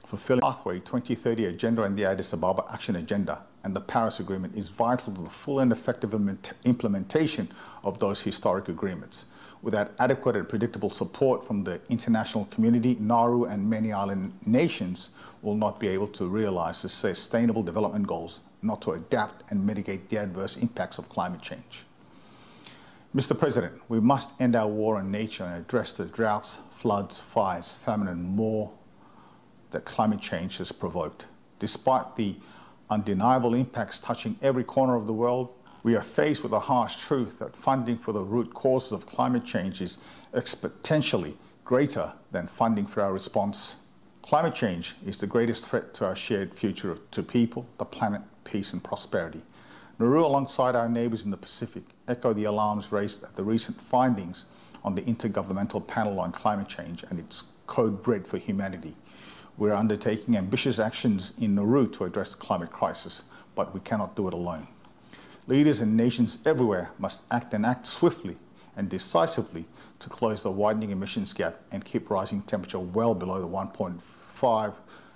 Fulfilling the Pathway 2030 Agenda and the Addis Ababa Action Agenda and the Paris Agreement is vital to the full and effective implementation of those historic agreements. Without adequate and predictable support from the international community, Nauru and many island nations will not be able to realize the sustainable development goals, not to adapt and mitigate the adverse impacts of climate change. Mr. President, we must end our war on nature and address the droughts, floods, fires, famine, and more that climate change has provoked. Despite the undeniable impacts touching every corner of the world, we are faced with a harsh truth that funding for the root causes of climate change is exponentially greater than funding for our response. Climate change is the greatest threat to our shared future, to people, the planet, peace and prosperity. Nauru, alongside our neighbours in the Pacific, echo the alarms raised at the recent findings on the Intergovernmental Panel on Climate Change and its Code Red for Humanity. We are undertaking ambitious actions in Nauru to address the climate crisis, but we cannot do it alone. Leaders and nations everywhere must act and act swiftly and decisively to close the widening emissions gap and keep rising temperature well below the 1.5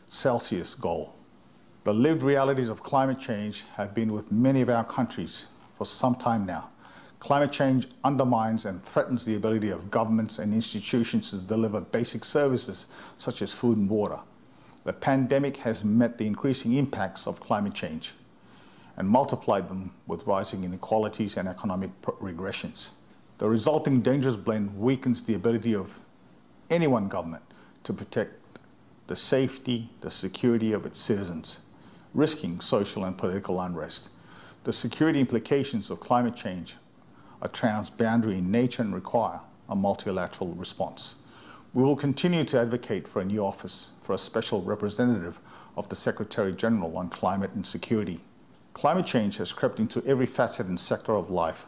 Celsius goal. The lived realities of climate change have been with many of our countries for some time now. Climate change undermines and threatens the ability of governments and institutions to deliver basic services such as food and water. The pandemic has met the increasing impacts of climate change and multiplied them with rising inequalities and economic regressions. The resulting dangerous blend weakens the ability of any one government to protect the safety, the security of its citizens, risking social and political unrest. The security implications of climate change are transboundary in nature and require a multilateral response. We will continue to advocate for a new office for a special representative of the Secretary-General on Climate and Security. Climate change has crept into every facet and sector of life,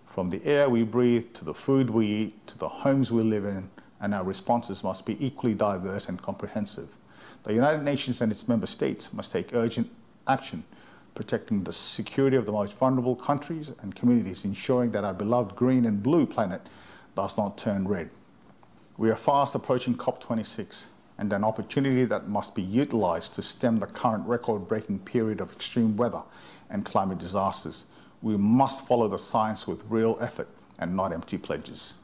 from the air we breathe to the food we eat to the homes we live in, and our responses must be equally diverse and comprehensive. The United Nations and its member states must take urgent action, protecting the security of the most vulnerable countries and communities, ensuring that our beloved green and blue planet does not turn red. We are fast approaching COP26 and an opportunity that must be utilized to stem the current record-breaking period of extreme weather and climate disasters. We must follow the science with real effort and not empty pledges.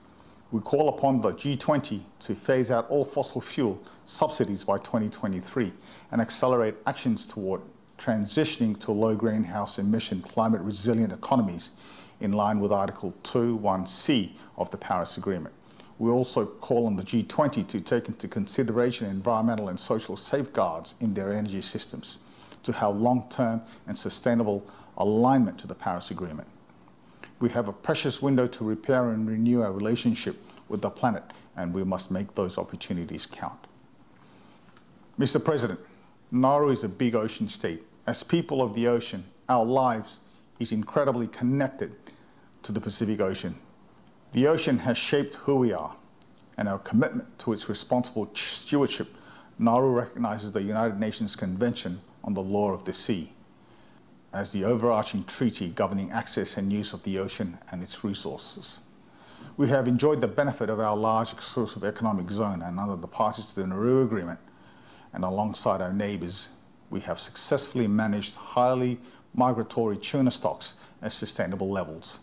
We call upon the G20 to phase out all fossil fuel subsidies by 2023 and accelerate actions toward transitioning to low greenhouse emission climate resilient economies in line with Article 2(1)(c) of the Paris Agreement. We also call on the G20 to take into consideration environmental and social safeguards in their energy systems to have long-term and sustainable alignment to the Paris Agreement. We have a precious window to repair and renew our relationship with the planet, and we must make those opportunities count. Mr. President, Nauru is a big ocean state. As people of the ocean, our lives is incredibly connected to the Pacific Ocean. The ocean has shaped who we are, and our commitment to its responsible stewardship. Nauru recognizes the United Nations Convention on the Law of the Sea as the overarching treaty governing access and use of the ocean and its resources. We have enjoyed the benefit of our large exclusive economic zone, and under the parties to the Nauru Agreement and alongside our neighbours, we have successfully managed highly migratory tuna stocks at sustainable levels.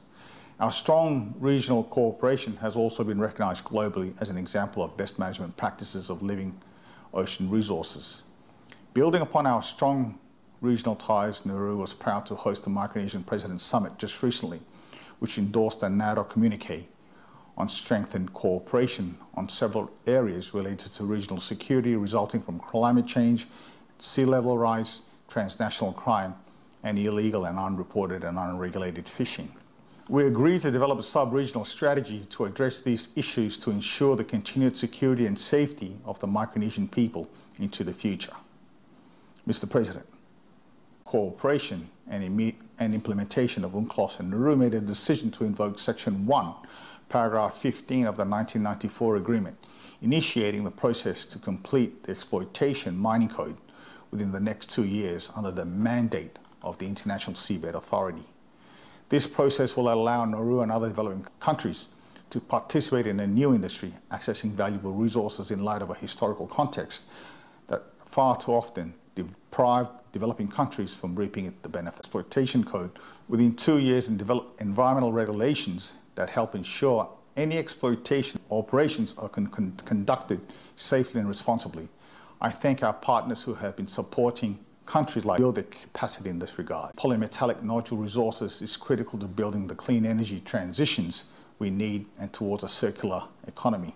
Our strong regional cooperation has also been recognised globally as an example of best management practices of living ocean resources. Building upon our strong regional ties, Nauru was proud to host the Micronesian President's Summit just recently, which endorsed a NATO communique on strengthened cooperation on several areas related to regional security resulting from climate change, sea level rise, transnational crime, and illegal and unreported and unregulated fishing. We agreed to develop a sub-regional strategy to address these issues to ensure the continued security and safety of the Micronesian people into the future. Mr. President, cooperation and implementation of UNCLOS and Nauru made a decision to invoke Section 1, Paragraph 15 of the 1994 agreement, initiating the process to complete the exploitation mining code within the next 2 years under the mandate of the International Seabed Authority. This process will allow Nauru and other developing countries to participate in a new industry, accessing valuable resources in light of a historical context that far too often deprived developing countries from reaping the benefit. Exploitation code within 2 years and develop environmental regulations that help ensure any exploitation operations are conducted safely and responsibly. I thank our partners who have been supporting countries like build their capacity in this regard. Polymetallic nodule resources is critical to building the clean energy transitions we need and towards a circular economy.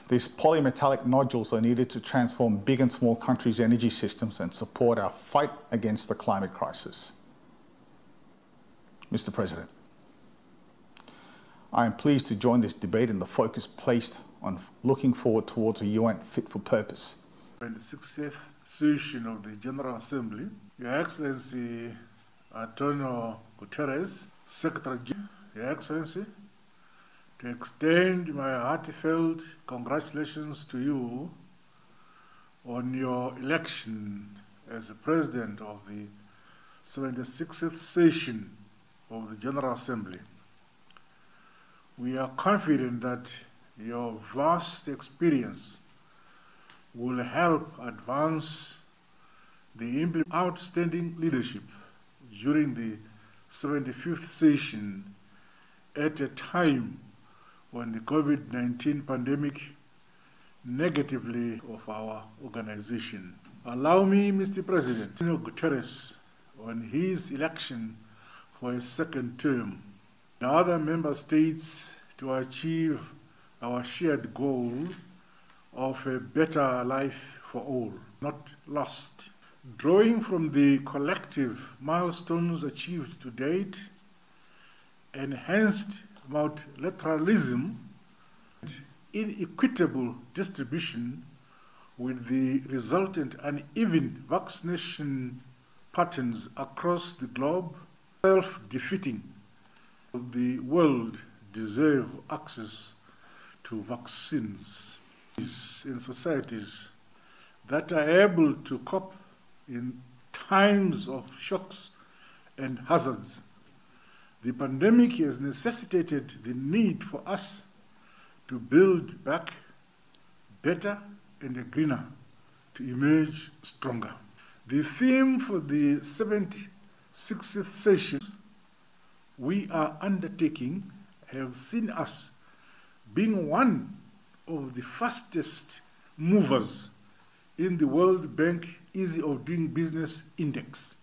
These polymetallic nodules are needed to transform big and small countries' energy systems and support our fight against the climate crisis. Mr. President, I am pleased to join this debate and the focus placed on looking forward towards a UN fit for purpose. In the 60th session of the General Assembly, Your Excellency Antonio Guterres, Secretary General, Your Excellency, to extend my heartfelt congratulations to you on your election as the President of the 76th session of the General Assembly. We are confident that your vast experience will help advance the outstanding leadership during the 75th session at a time when the COVID-19 pandemic negatively of our organization. Allow me, Mr. President, Antonio Guterres, on his election for a second term, and other member states to achieve our shared goal of a better life for all, not lost. Drawing from the collective milestones achieved to date, enhanced multilateralism, and inequitable distribution with the resultant uneven vaccination patterns across the globe, self-defeating, the world deserve access to vaccines in societies that are able to cope in times of shocks and hazards. The pandemic has necessitated the need for us to build back better and greener to emerge stronger. The theme for the 76th session we are undertaking have seen us being one of the fastest movers in the World Bank Ease of Doing Business Index.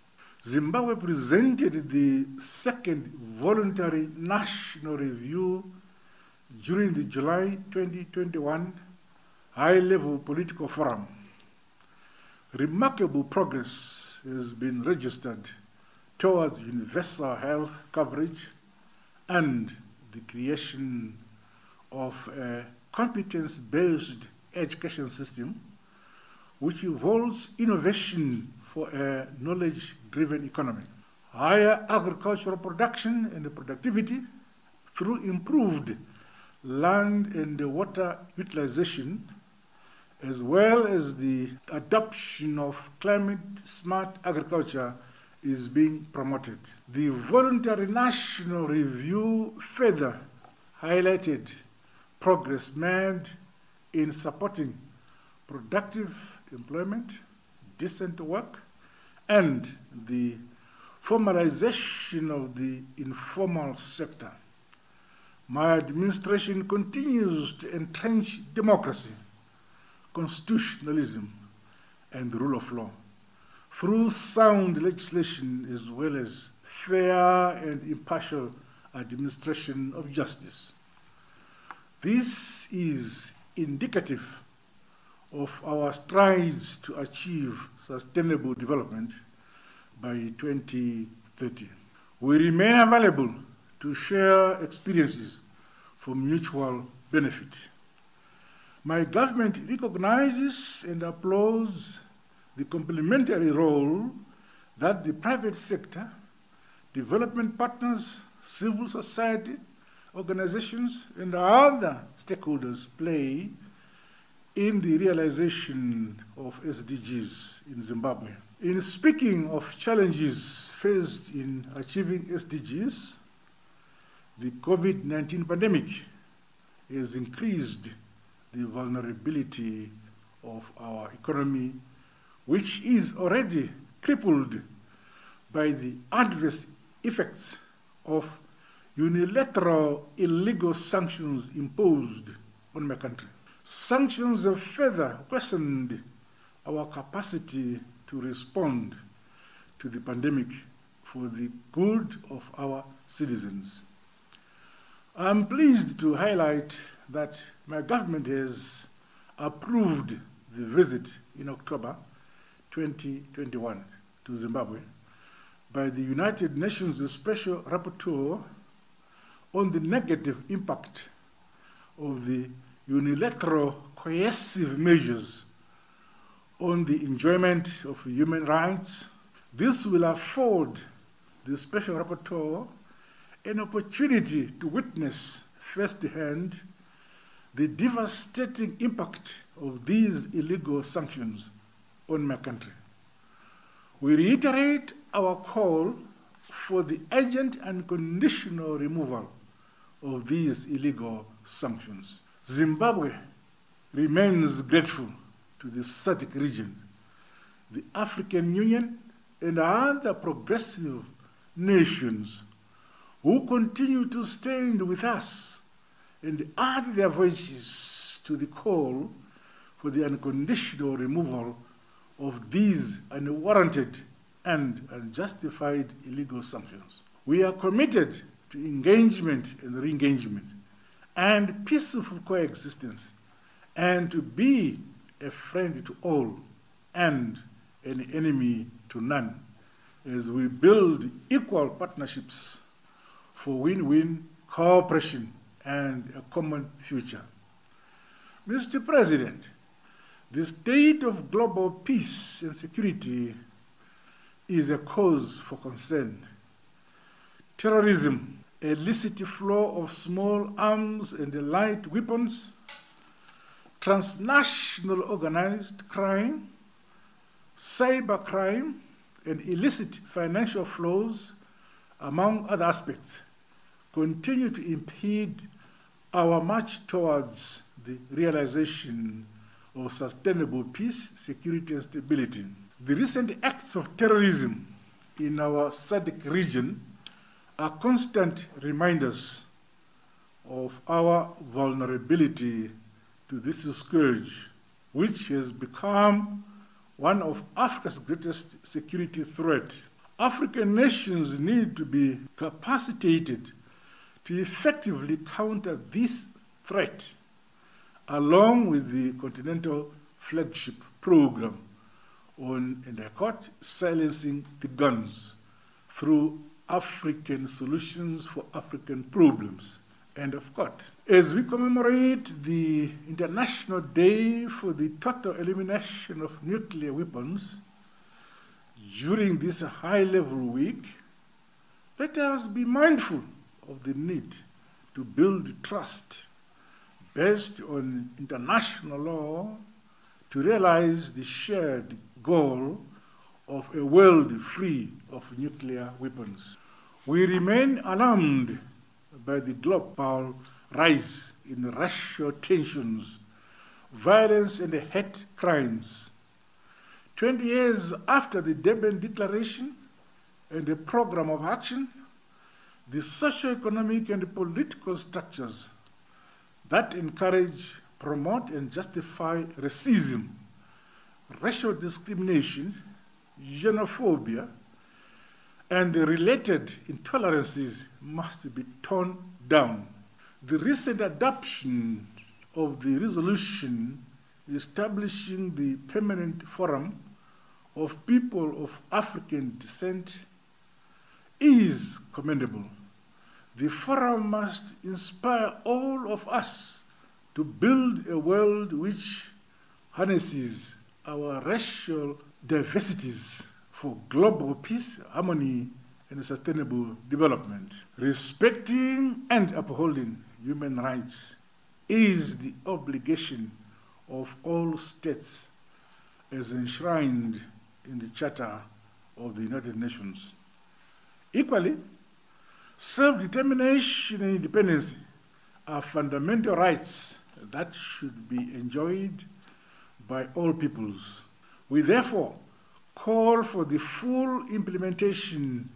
Zimbabwe presented the second voluntary national review during the July 2021 high-level political forum. Remarkable progress has been registered towards universal health coverage and the creation of a competence-based education system which involves innovation for a knowledge-driven economy. Higher agricultural production and productivity through improved land and water utilization, as well as the adoption of climate-smart agriculture, is being promoted. The voluntary national review further highlighted progress made in supporting productive employment, decent work, and the formalization of the informal sector. My administration continues to entrench democracy, constitutionalism, and the rule of law, through sound legislation as well as fair and impartial administration of justice. This is indicative of our strides to achieve sustainable development by 2030. We remain available to share experiences for mutual benefit. My government recognizes and applauds the complementary role that the private sector, development partners, civil society organizations, and other stakeholders play in the realization of SDGs in Zimbabwe. In speaking of challenges faced in achieving SDGs, the COVID-19 pandemic has increased the vulnerability of our economy, which is already crippled by the adverse effects of unilateral illegal sanctions imposed on my country. Sanctions have further worsened our capacity to respond to the pandemic for the good of our citizens. I'm pleased to highlight that my government has approved the visit in October 2021 to Zimbabwe by the United Nations Special Rapporteur on the negative impact of the unilateral coercive measures on the enjoyment of human rights. This will afford the Special Rapporteur an opportunity to witness firsthand the devastating impact of these illegal sanctions on my country. We reiterate our call for the urgent and conditional removal of these illegal sanctions. Zimbabwe remains grateful to the SADC region, the African Union, and other progressive nations who continue to stand with us and add their voices to the call for the unconditional removal of these unwarranted and unjustified illegal sanctions. We are committed to engagement and re-engagement and peaceful coexistence, and to be a friend to all and an enemy to none, as we build equal partnerships for win-win cooperation and a common future. Mr. President, the state of global peace and security is a cause for concern. Terrorism, illicit flow of small arms and light weapons, transnational organized crime, cybercrime, and illicit financial flows, among other aspects, continue to impede our march towards the realization of sustainable peace, security, and stability. The recent acts of terrorism in our SADC region are constant reminders of our vulnerability to this scourge, which has become one of Africa's greatest security threats. African nations need to be capacitated to effectively counter this threat, along with the Continental Flagship Program on, and I quote, silencing the guns through African solutions for African problems, end of quote. As we commemorate the International Day for the Total Elimination of Nuclear Weapons during this high-level week, let us be mindful of the need to build trust based on international law to realize the shared goal of a world free of nuclear weapons. We remain alarmed by the global rise in racial tensions, violence, and hate crimes. 20 years after the Durban Declaration and the program of action, the socio-economic and political structures that encourage, promote, and justify racism racial discrimination, xenophobia, and the related intolerances must be toned down. The recent adoption of the resolution establishing the Permanent Forum of People of African Descent is commendable. The forum must inspire all of us to build a world which harnesses our racial diversities for global peace, harmony, and sustainable development. Respecting and upholding human rights is the obligation of all states as enshrined in the Charter of the United Nations. Equally, self-determination and independence are fundamental rights that should be enjoyed by all peoples. We therefore call for the full implementation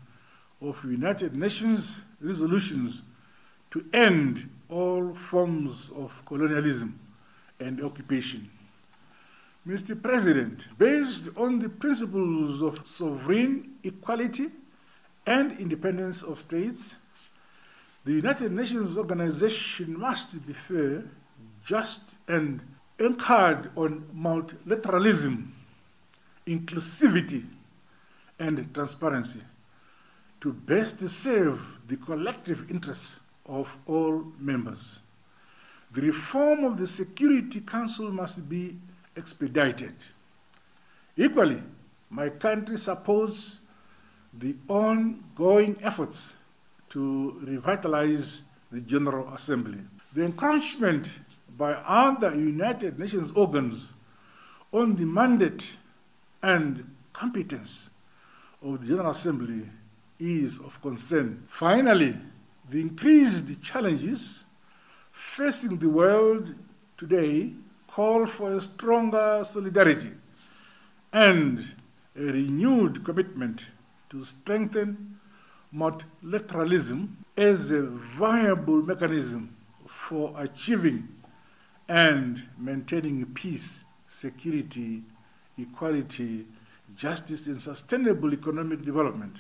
of United Nations resolutions to end all forms of colonialism and occupation. Mr. President, based on the principles of sovereign equality and independence of states, the United Nations organization must be fair, just, and anchored on multilateralism, inclusivity, and transparency to best serve the collective interests of all members. The reform of the Security Council must be expedited. Equally, my country supports the ongoing efforts to revitalize the General Assembly. The encouragement by other United Nations organs on the mandate and competence of the General Assembly is of concern. Finally, the increased challenges facing the world today call for a stronger solidarity and a renewed commitment to strengthen multilateralism as a viable mechanism for achieving and maintaining peace, security, equality, justice, and sustainable economic development,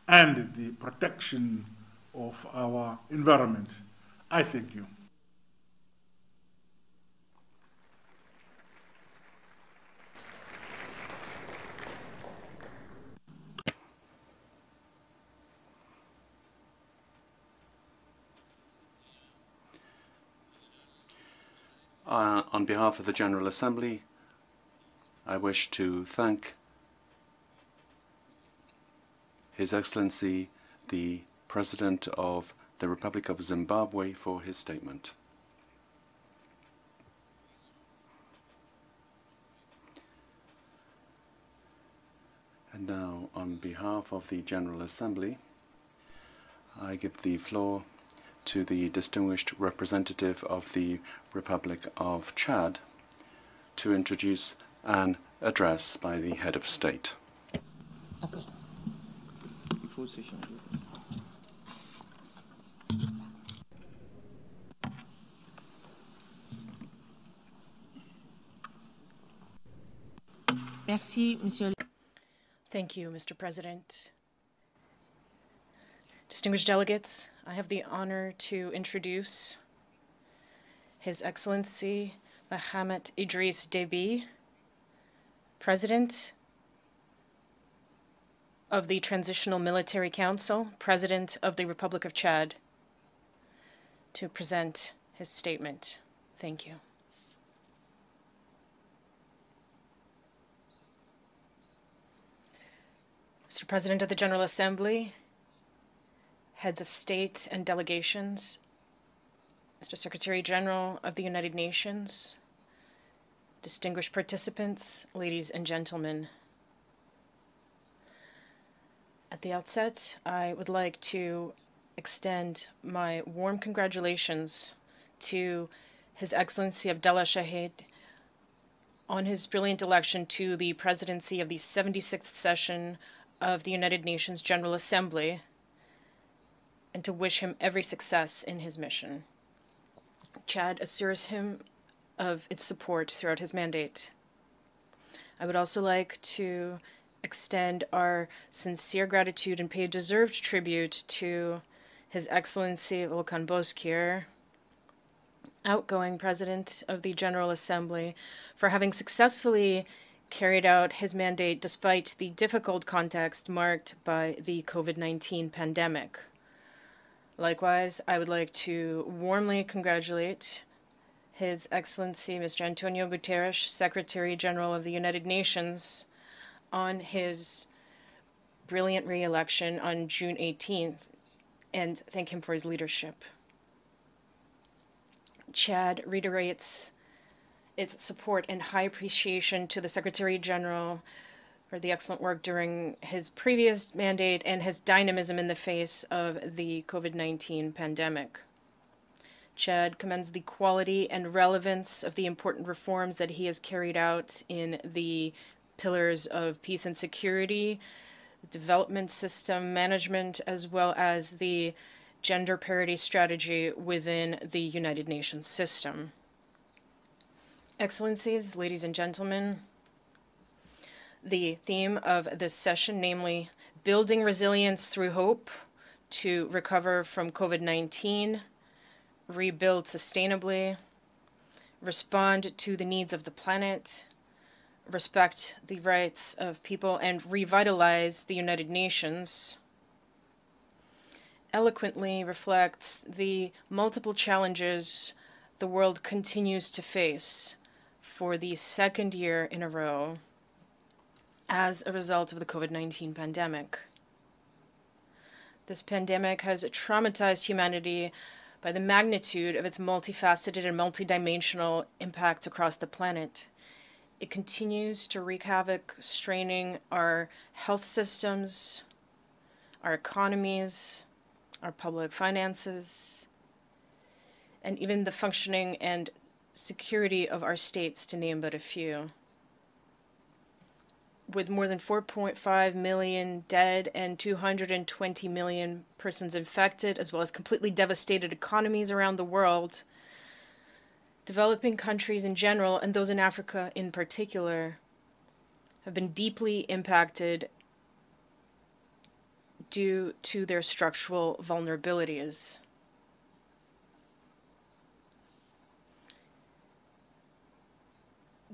and the protection of our environment. I thank you. On behalf of the General Assembly, I wish to thank His Excellency, the President of the Republic of Zimbabwe, for his statement. And now, on behalf of the General Assembly, I give the floor to the distinguished representative of the Republic of Chad to introduce an address by the head of state. Okay. Merci, Monsieur. Thank you, Mr. President. Distinguished delegates, I have the honor to introduce His Excellency Mohamed Idris Deby, President of the Transitional Military Council, President of the Republic of Chad, to present his statement. Thank you. Mr. President of the General Assembly, heads of state and delegations, Mr. Secretary General of the United Nations, distinguished participants, ladies and gentlemen. At the outset, I would like to extend my warm congratulations to His Excellency Abdallah Shahid on his brilliant election to the presidency of the 76th session of the United Nations General Assembly, and to wish him every success in his mission. Chad assures him of its support throughout his mandate. I would also like to extend our sincere gratitude and pay deserved tribute to His Excellency Volkan Bozkır, outgoing President of the General Assembly, for having successfully carried out his mandate despite the difficult context marked by the COVID-19 pandemic. Likewise, I would like to warmly congratulate His Excellency Mr. Antonio Guterres, Secretary General of the United Nations, on his brilliant re-election on June 18th, and thank him for his leadership. Chad reiterates its support and high appreciation to the Secretary General for the excellent work during his previous mandate and his dynamism in the face of the COVID-19 pandemic. Chad commends the quality and relevance of the important reforms that he has carried out in the pillars of peace and security, development system management, as well as the gender parity strategy within the United Nations system. Excellencies, ladies and gentlemen, the theme of this session, namely building resilience through hope to recover from COVID-19, rebuild sustainably, respond to the needs of the planet, respect the rights of people, and revitalize the United Nations, eloquently reflects the multiple challenges the world continues to face for the second year in a row as a result of the COVID-19 pandemic. This pandemic has traumatized humanity by the magnitude of its multifaceted and multidimensional impacts across the planet. It continues to wreak havoc, straining our health systems, our economies, our public finances, and even the functioning and security of our states, to name but a few. With more than 4.5 million dead and 220 million persons infected, as well as completely devastated economies around the world, developing countries in general, and those in Africa in particular, have been deeply impacted due to their structural vulnerabilities.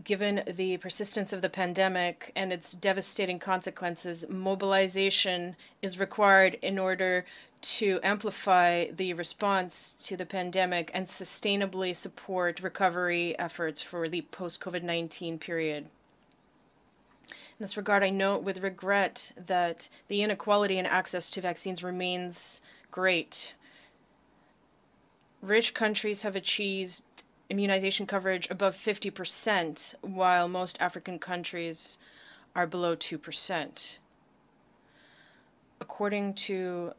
Given the persistence of the pandemic and its devastating consequences, mobilization is required in order to amplify the response to the pandemic and sustainably support recovery efforts for the post-COVID-19 period. In this regard, I note with regret that the inequality in access to vaccines remains great. Rich countries have achieved immunization coverage above 50%, while most African countries are below 2%. According to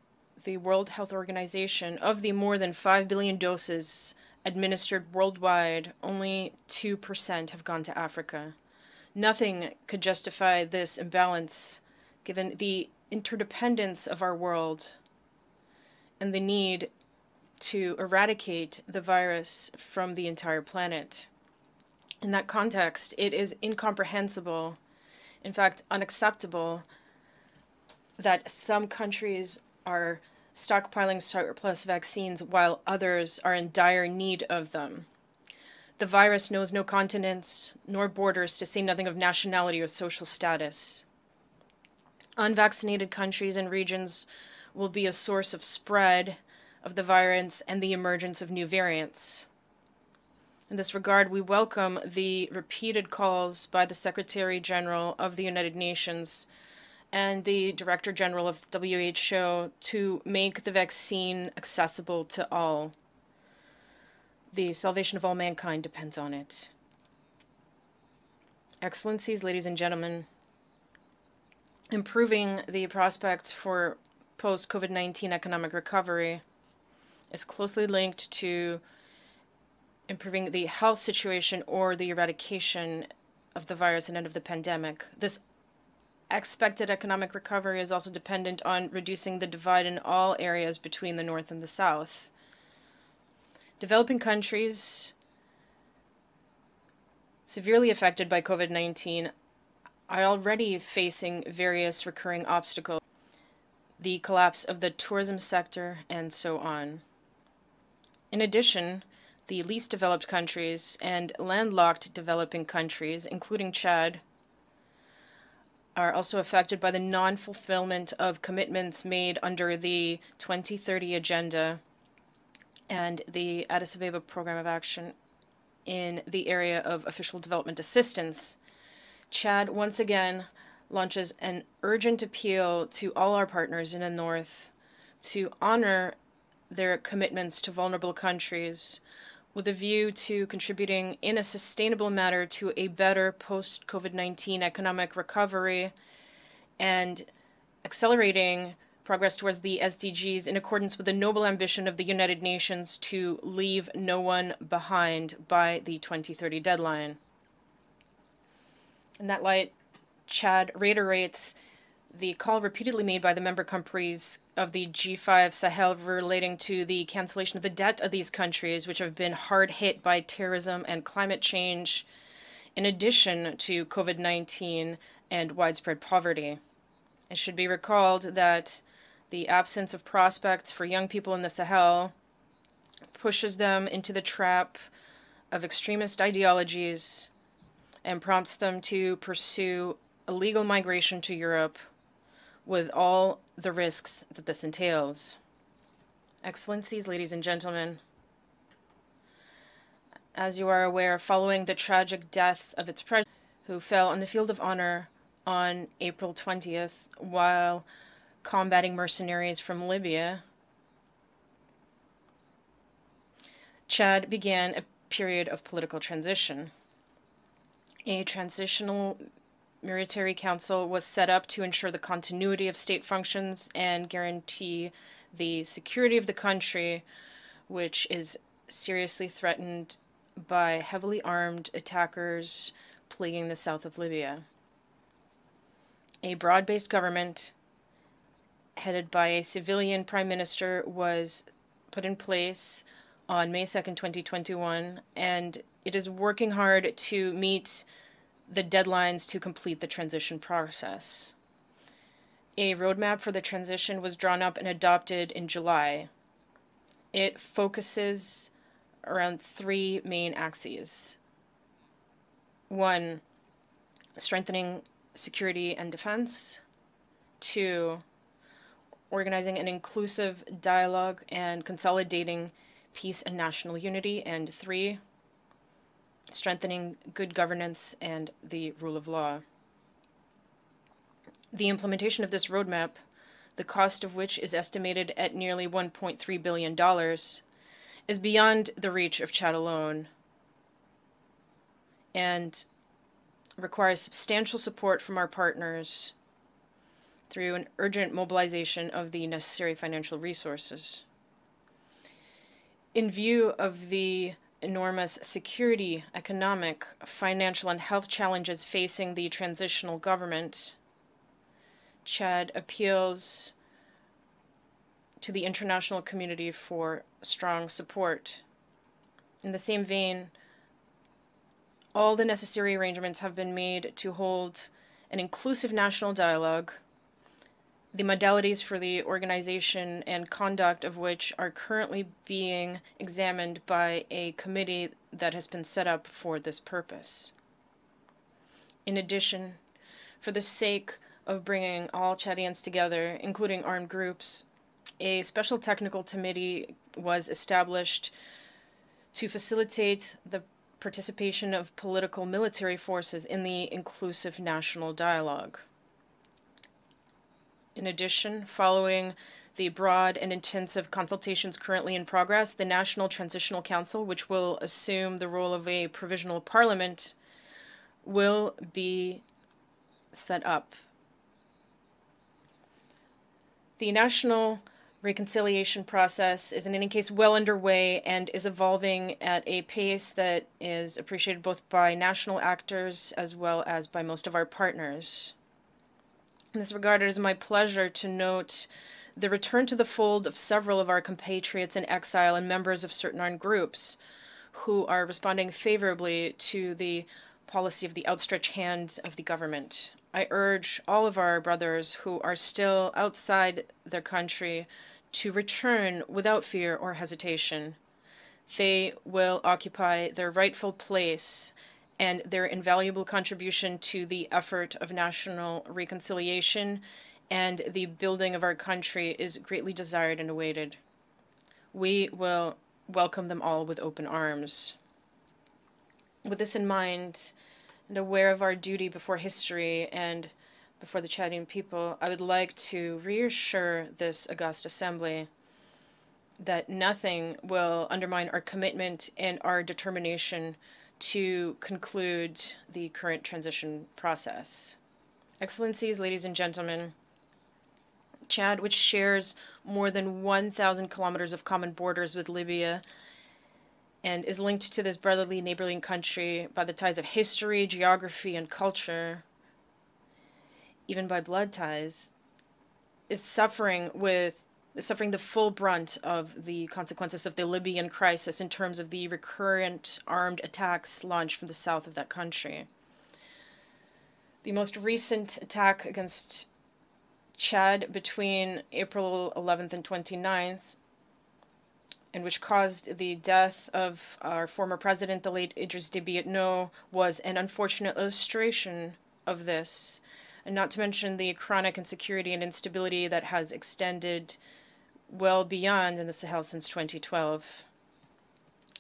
the World Health Organization, of the more than 5 billion doses administered worldwide, only 2% have gone to Africa. Nothing could justify this imbalance, given the interdependence of our world and the need to eradicate the virus from the entire planet. In that context, it is incomprehensible, in fact unacceptable, that some countries are stockpiling surplus vaccines while others are in dire need of them. The virus knows no continents nor borders, to say nothing of nationality or social status. Unvaccinated countries and regions will be a source of spread of the virus and the emergence of new variants. In this regard, we welcome the repeated calls by the Secretary General of the United Nations and the Director General of WHO to make the vaccine accessible to all. The salvation of all mankind depends on it. Excellencies, ladies and gentlemen, improving the prospects for post-COVID-19 economic recovery is closely linked to improving the health situation or the eradication of the virus and end of the pandemic. This expected economic recovery is also dependent on reducing the divide in all areas between the North and the South. Developing countries severely affected by COVID-19 are already facing various recurring obstacles, the collapse of the tourism sector, and so on. In addition, the least developed countries and landlocked developing countries, including Chad, are also affected by the non-fulfillment of commitments made under the 2030 Agenda and the Addis Ababa Program of Action in the area of official development assistance. Chad once again launches an urgent appeal to all our partners in the North to honor their commitments to vulnerable countries with a view to contributing in a sustainable manner to a better post-COVID-19 economic recovery and accelerating progress towards the SDGs in accordance with the noble ambition of the United Nations to leave no one behind by the 2030 deadline. In that light, Chad reiterates the call repeatedly made by the member countries of the G5 Sahel relating to the cancellation of the debt of these countries, which have been hard hit by terrorism and climate change, in addition to COVID-19 and widespread poverty. It should be recalled that the absence of prospects for young people in the Sahel pushes them into the trap of extremist ideologies and prompts them to pursue illegal migration to Europe with all the risks that this entails. Excellencies, ladies and gentlemen, as you are aware, following the tragic death of its president, who fell on the field of honor on April 20th while combating mercenaries from Libya, Chad began a period of political transition. A transitional military council was set up to ensure the continuity of state functions and guarantee the security of the country, which is seriously threatened by heavily armed attackers plaguing the south of Libya. A broad-based government headed by a civilian prime minister was put in place on May 2nd, 2021, and it is working hard to meet the deadlines to complete the transition process. A roadmap for the transition was drawn up and adopted in July. It focuses around three main axes. One, strengthening security and defense. Two, organizing an inclusive dialogue and consolidating peace and national unity. And three, strengthening good governance and the rule of law. The implementation of this roadmap, the cost of which is estimated at nearly $1.3 billion, is beyond the reach of Chad alone and requires substantial support from our partners through an urgent mobilization of the necessary financial resources. In view of the enormous security, economic, financial, and health challenges facing the transitional government, Chad appeals to the international community for strong support. In the same vein, all the necessary arrangements have been made to hold an inclusive national dialogue, the modalities for the organization and conduct of which are currently being examined by a committee that has been set up for this purpose. In addition, for the sake of bringing all Chadians together, including armed groups, a special technical committee was established to facilitate the participation of political military forces in the inclusive national dialogue. In addition, following the broad and intensive consultations currently in progress, the National Transitional Council, which will assume the role of a provisional parliament, will be set up. The national reconciliation process is in any case well underway and is evolving at a pace that is appreciated both by national actors as well as by most of our partners. In this regard, it is my pleasure to note the return to the fold of several of our compatriots in exile and members of certain armed groups who are responding favorably to the policy of the outstretched hand of the government. I urge all of our brothers who are still outside their country to return without fear or hesitation. They will occupy their rightful place, and their invaluable contribution to the effort of national reconciliation and the building of our country is greatly desired and awaited. We will welcome them all with open arms. With this in mind, and aware of our duty before history and before the Chadian people, I would like to reassure this august assembly that nothing will undermine our commitment and our determination to conclude the current transition process. Excellencies, ladies and gentlemen, Chad, which shares more than 1,000 kilometers of common borders with Libya and is linked to this brotherly neighboring country by the ties of history, geography, and culture, even by blood ties, is suffering the full brunt of the consequences of the Libyan crisis in terms of the recurrent armed attacks launched from the south of that country. The most recent attack against Chad between April 11th and 29th, and which caused the death of our former president, the late Idriss Déby Itno, was an unfortunate illustration of this, and not to mention the chronic insecurity and instability that has extended well beyond in the Sahel since 2012.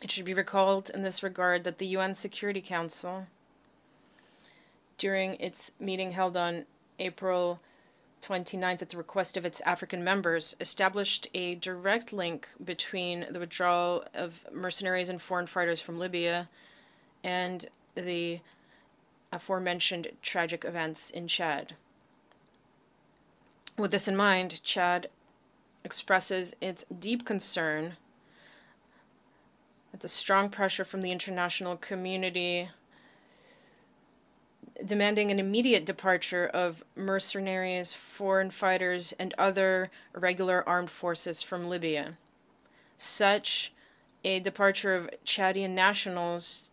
It should be recalled in this regard that the UN Security Council, during its meeting held on April 29th at the request of its African members, established a direct link between the withdrawal of mercenaries and foreign fighters from Libya and the aforementioned tragic events in Chad. With this in mind, Chad expresses its deep concern at the strong pressure from the international community demanding an immediate departure of mercenaries, foreign fighters, and other irregular armed forces from Libya. Such a departure of Chadian nationals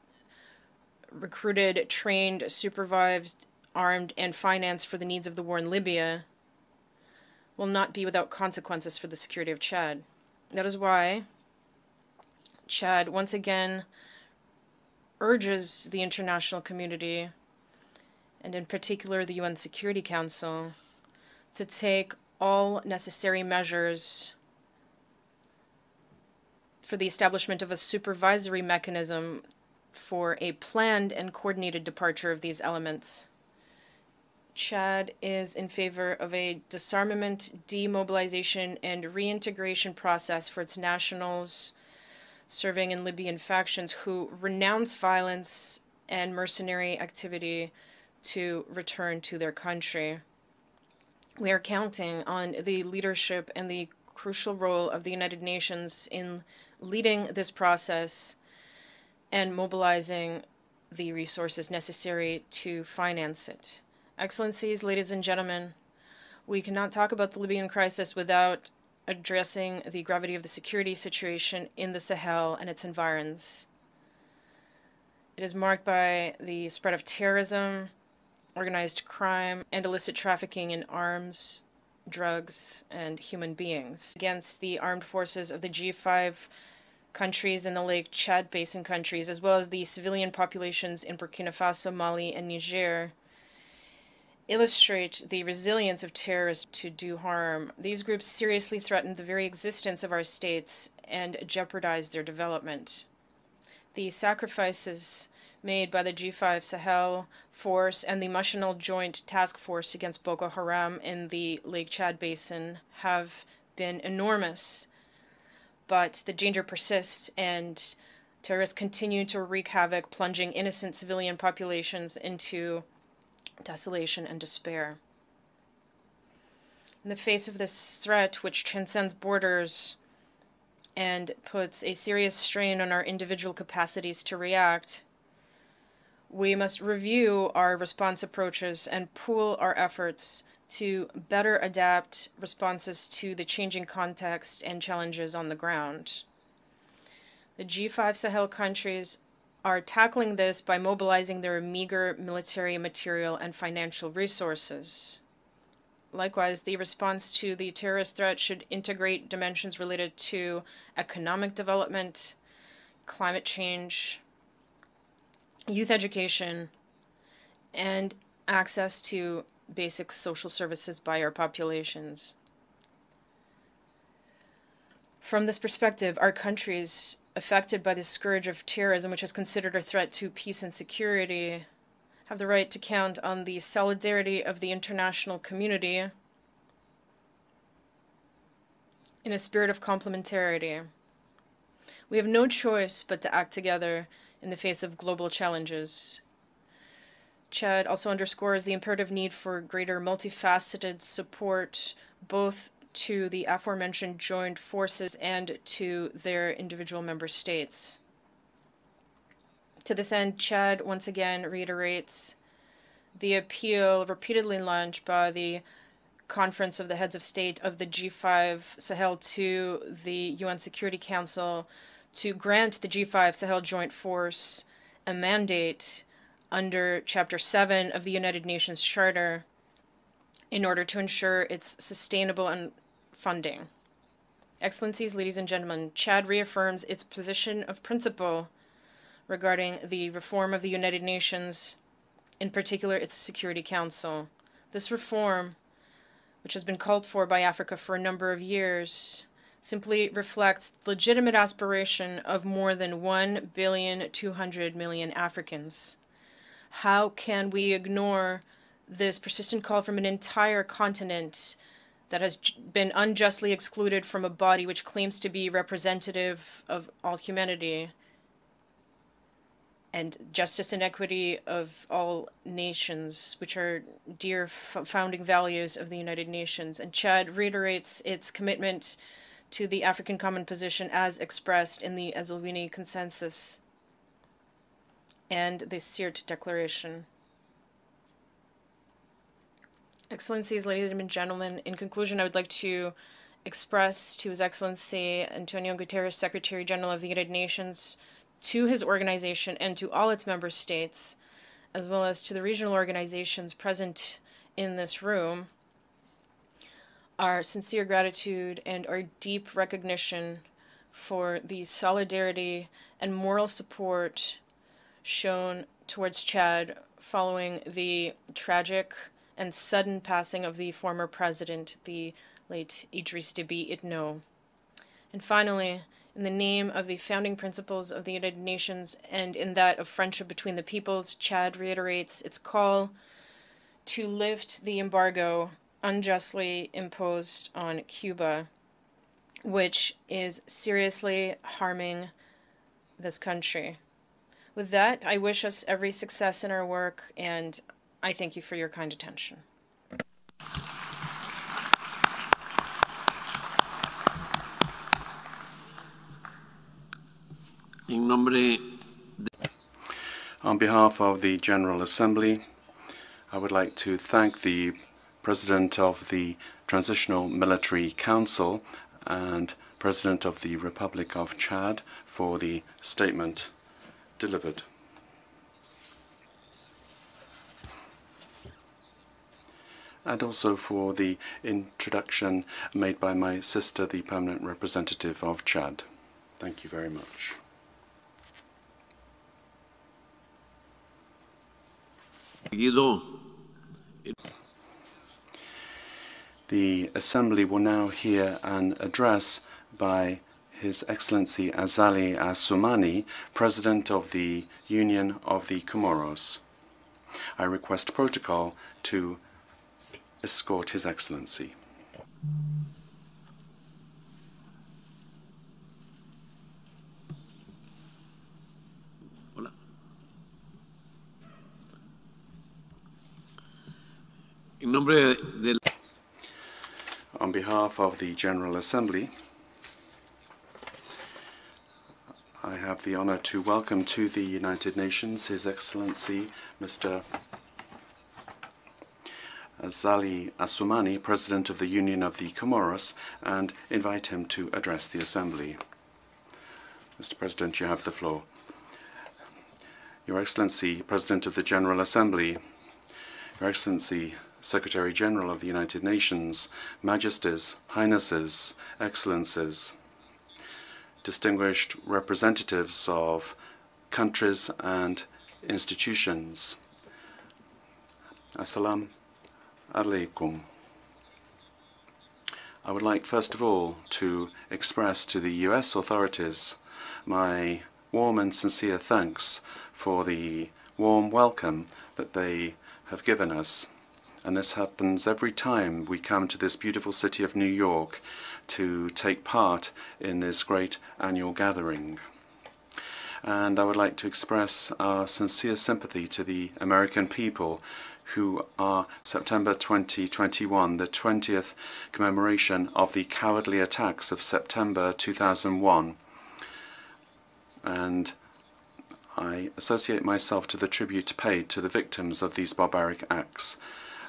recruited, trained, supervised, armed, and financed for the needs of the war in Libya will not be without consequences for the security of Chad. That is why Chad once again urges the international community, and in particular the UN Security Council, to take all necessary measures for the establishment of a supervisory mechanism for a planned and coordinated departure of these elements. Chad is in favor of a disarmament, demobilization, and reintegration process for its nationals serving in Libyan factions who renounce violence and mercenary activity to return to their country. We are counting on the leadership and the crucial role of the United Nations in leading this process and mobilizing the resources necessary to finance it. Excellencies, ladies and gentlemen, we cannot talk about the Libyan crisis without addressing the gravity of the security situation in the Sahel and its environs. It is marked by the spread of terrorism, organized crime, and illicit trafficking in arms, drugs, and human beings against the armed forces of the G5 countries in the Lake Chad Basin countries, as well as the civilian populations in Burkina Faso, Mali, and Niger, illustrate the resilience of terrorists to do harm. These groups seriously threaten the very existence of our states and jeopardize their development. The sacrifices made by the G5 Sahel Force and the Mushonal Joint Task Force against Boko Haram in the Lake Chad Basin have been enormous, but the danger persists and terrorists continue to wreak havoc, plunging innocent civilian populations into desolation and despair. In the face of this threat, which transcends borders and puts a serious strain on our individual capacities to react, we must review our response approaches and pool our efforts to better adapt responses to the changing context and challenges on the ground. The G5 Sahel countries are tackling this by mobilizing their meager military, material, and financial resources. Likewise, the response to the terrorist threat should integrate dimensions related to economic development, climate change, youth education, and access to basic social services by our populations. From this perspective, our countries affected by the scourge of terrorism, which is considered a threat to peace and security, have the right to count on the solidarity of the international community in a spirit of complementarity. We have no choice but to act together in the face of global challenges. Chad also underscores the imperative need for greater multifaceted support, both to the aforementioned joined forces and to their individual member states. To this end, Chad once again reiterates the appeal repeatedly launched by the Conference of the Heads of State of the G5 Sahel to the UN Security Council to grant the G5 Sahel Joint Force a mandate under Chapter 7 of the United Nations Charter in order to ensure its sustainable and funding. Excellencies, ladies and gentlemen, Chad reaffirms its position of principle regarding the reform of the United Nations, in particular its Security Council. This reform, which has been called for by Africa for a number of years, simply reflects the legitimate aspiration of more than 1.2 billion Africans. How can we ignore this persistent call from an entire continent that has been unjustly excluded from a body which claims to be representative of all humanity and justice and equity of all nations, which are dear founding values of the United Nations? And Chad reiterates its commitment to the African Common Position as expressed in the Eswatini Consensus and the Sirte Declaration. Excellencies, ladies and gentlemen, in conclusion, I would like to express to His Excellency Antonio Guterres, Secretary General of the United Nations, to his organization and to all its member states, as well as to the regional organizations present in this room, our sincere gratitude and our deep recognition for the solidarity and moral support shown towards Chad following the tragic and sudden passing of the former president, the late Idriss Déby Itno. And finally, in the name of the founding principles of the United Nations and in that of friendship between the peoples, Chad reiterates its call to lift the embargo unjustly imposed on Cuba, which is seriously harming this country. With that, I wish us every success in our work, and I thank you for your kind attention. On behalf of the General Assembly, I would like to thank the President of the Transitional Military Council and President of the Republic of Chad for the statement delivered. And also for the introduction made by my sister, the Permanent Representative of Chad. Thank you very much. The Assembly will now hear an address by His Excellency Azali Assoumani, President of the Union of the Comoros. I request protocol to escort His Excellency. On behalf of the General Assembly, I have the honor to welcome to the United Nations His Excellency Mr. Azali Assoumani, President of the Union of the Comoros, and invite him to address the Assembly. Mr. President, you have the floor. Your Excellency, President of the General Assembly, Your Excellency, Secretary General of the United Nations, Majesties, Highnesses, Excellencies, distinguished representatives of countries and institutions. Assalamu alaikum. I would like first of all to express to the US authorities my warm and sincere thanks for the warm welcome that they have given us. And this happens every time we come to this beautiful city of New York to take part in this great annual gathering. And I would like to express our sincere sympathy to the American people who are September 2021, the 20th commemoration of the cowardly attacks of September 2001. And I associate myself to the tribute paid to the victims of these barbaric acts.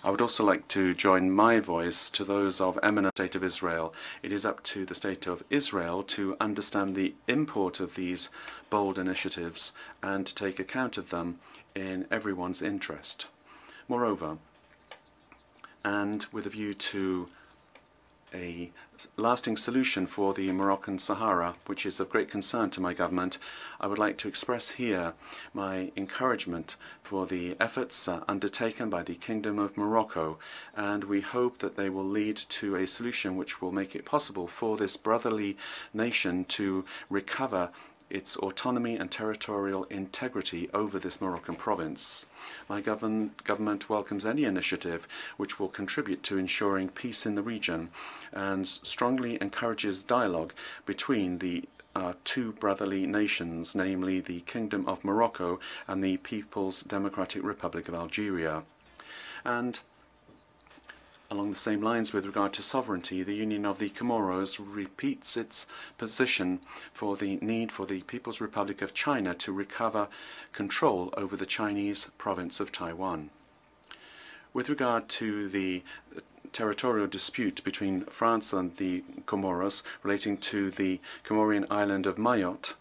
I would also like to join my voice to those of eminent State of Israel. It is up to the State of Israel to understand the import of these bold initiatives and to take account of them in everyone's interest. Moreover, and with a view to a lasting solution for the Moroccan Sahara, which is of great concern to my government, I would like to express here my encouragement for the efforts undertaken by the Kingdom of Morocco, and we hope that they will lead to a solution which will make it possible for this brotherly nation to recover its autonomy and territorial integrity over this Moroccan province. My government welcomes any initiative which will contribute to ensuring peace in the region and strongly encourages dialogue between the two brotherly nations, namely the Kingdom of Morocco and the People's Democratic Republic of Algeria. And along the same lines with regard to sovereignty, the Union of the Comoros repeats its position for the need for the People's Republic of China to recover control over the Chinese province of Taiwan. With regard to the territorial dispute between France and the Comoros relating to the Comorian island of Mayotte,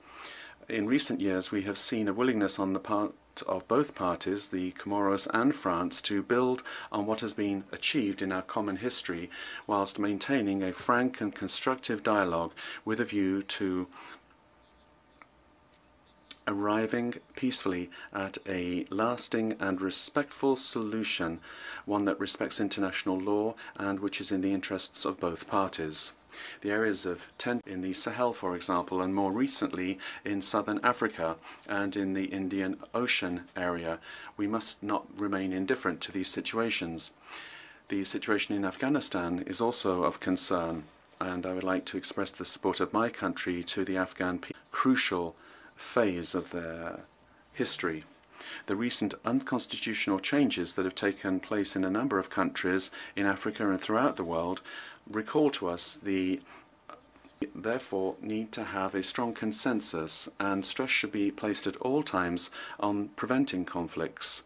in recent years we have seen a willingness on the part of both parties, the Comoros and France, to build on what has been achieved in our common history whilst maintaining a frank and constructive dialogue with a view to arriving peacefully at a lasting and respectful solution, one that respects international law and which is in the interests of both parties. The areas of tension in the Sahel, for example, and more recently in southern Africa and in the Indian Ocean area, we must not remain indifferent to these situations. The situation in Afghanistan is also of concern, and I would like to express the support of my country to the Afghan people. Crucial phase of their history. The recent unconstitutional changes that have taken place in a number of countries in Africa and throughout the world recall to us the therefore need to have a strong consensus, and stress should be placed at all times on preventing conflicts,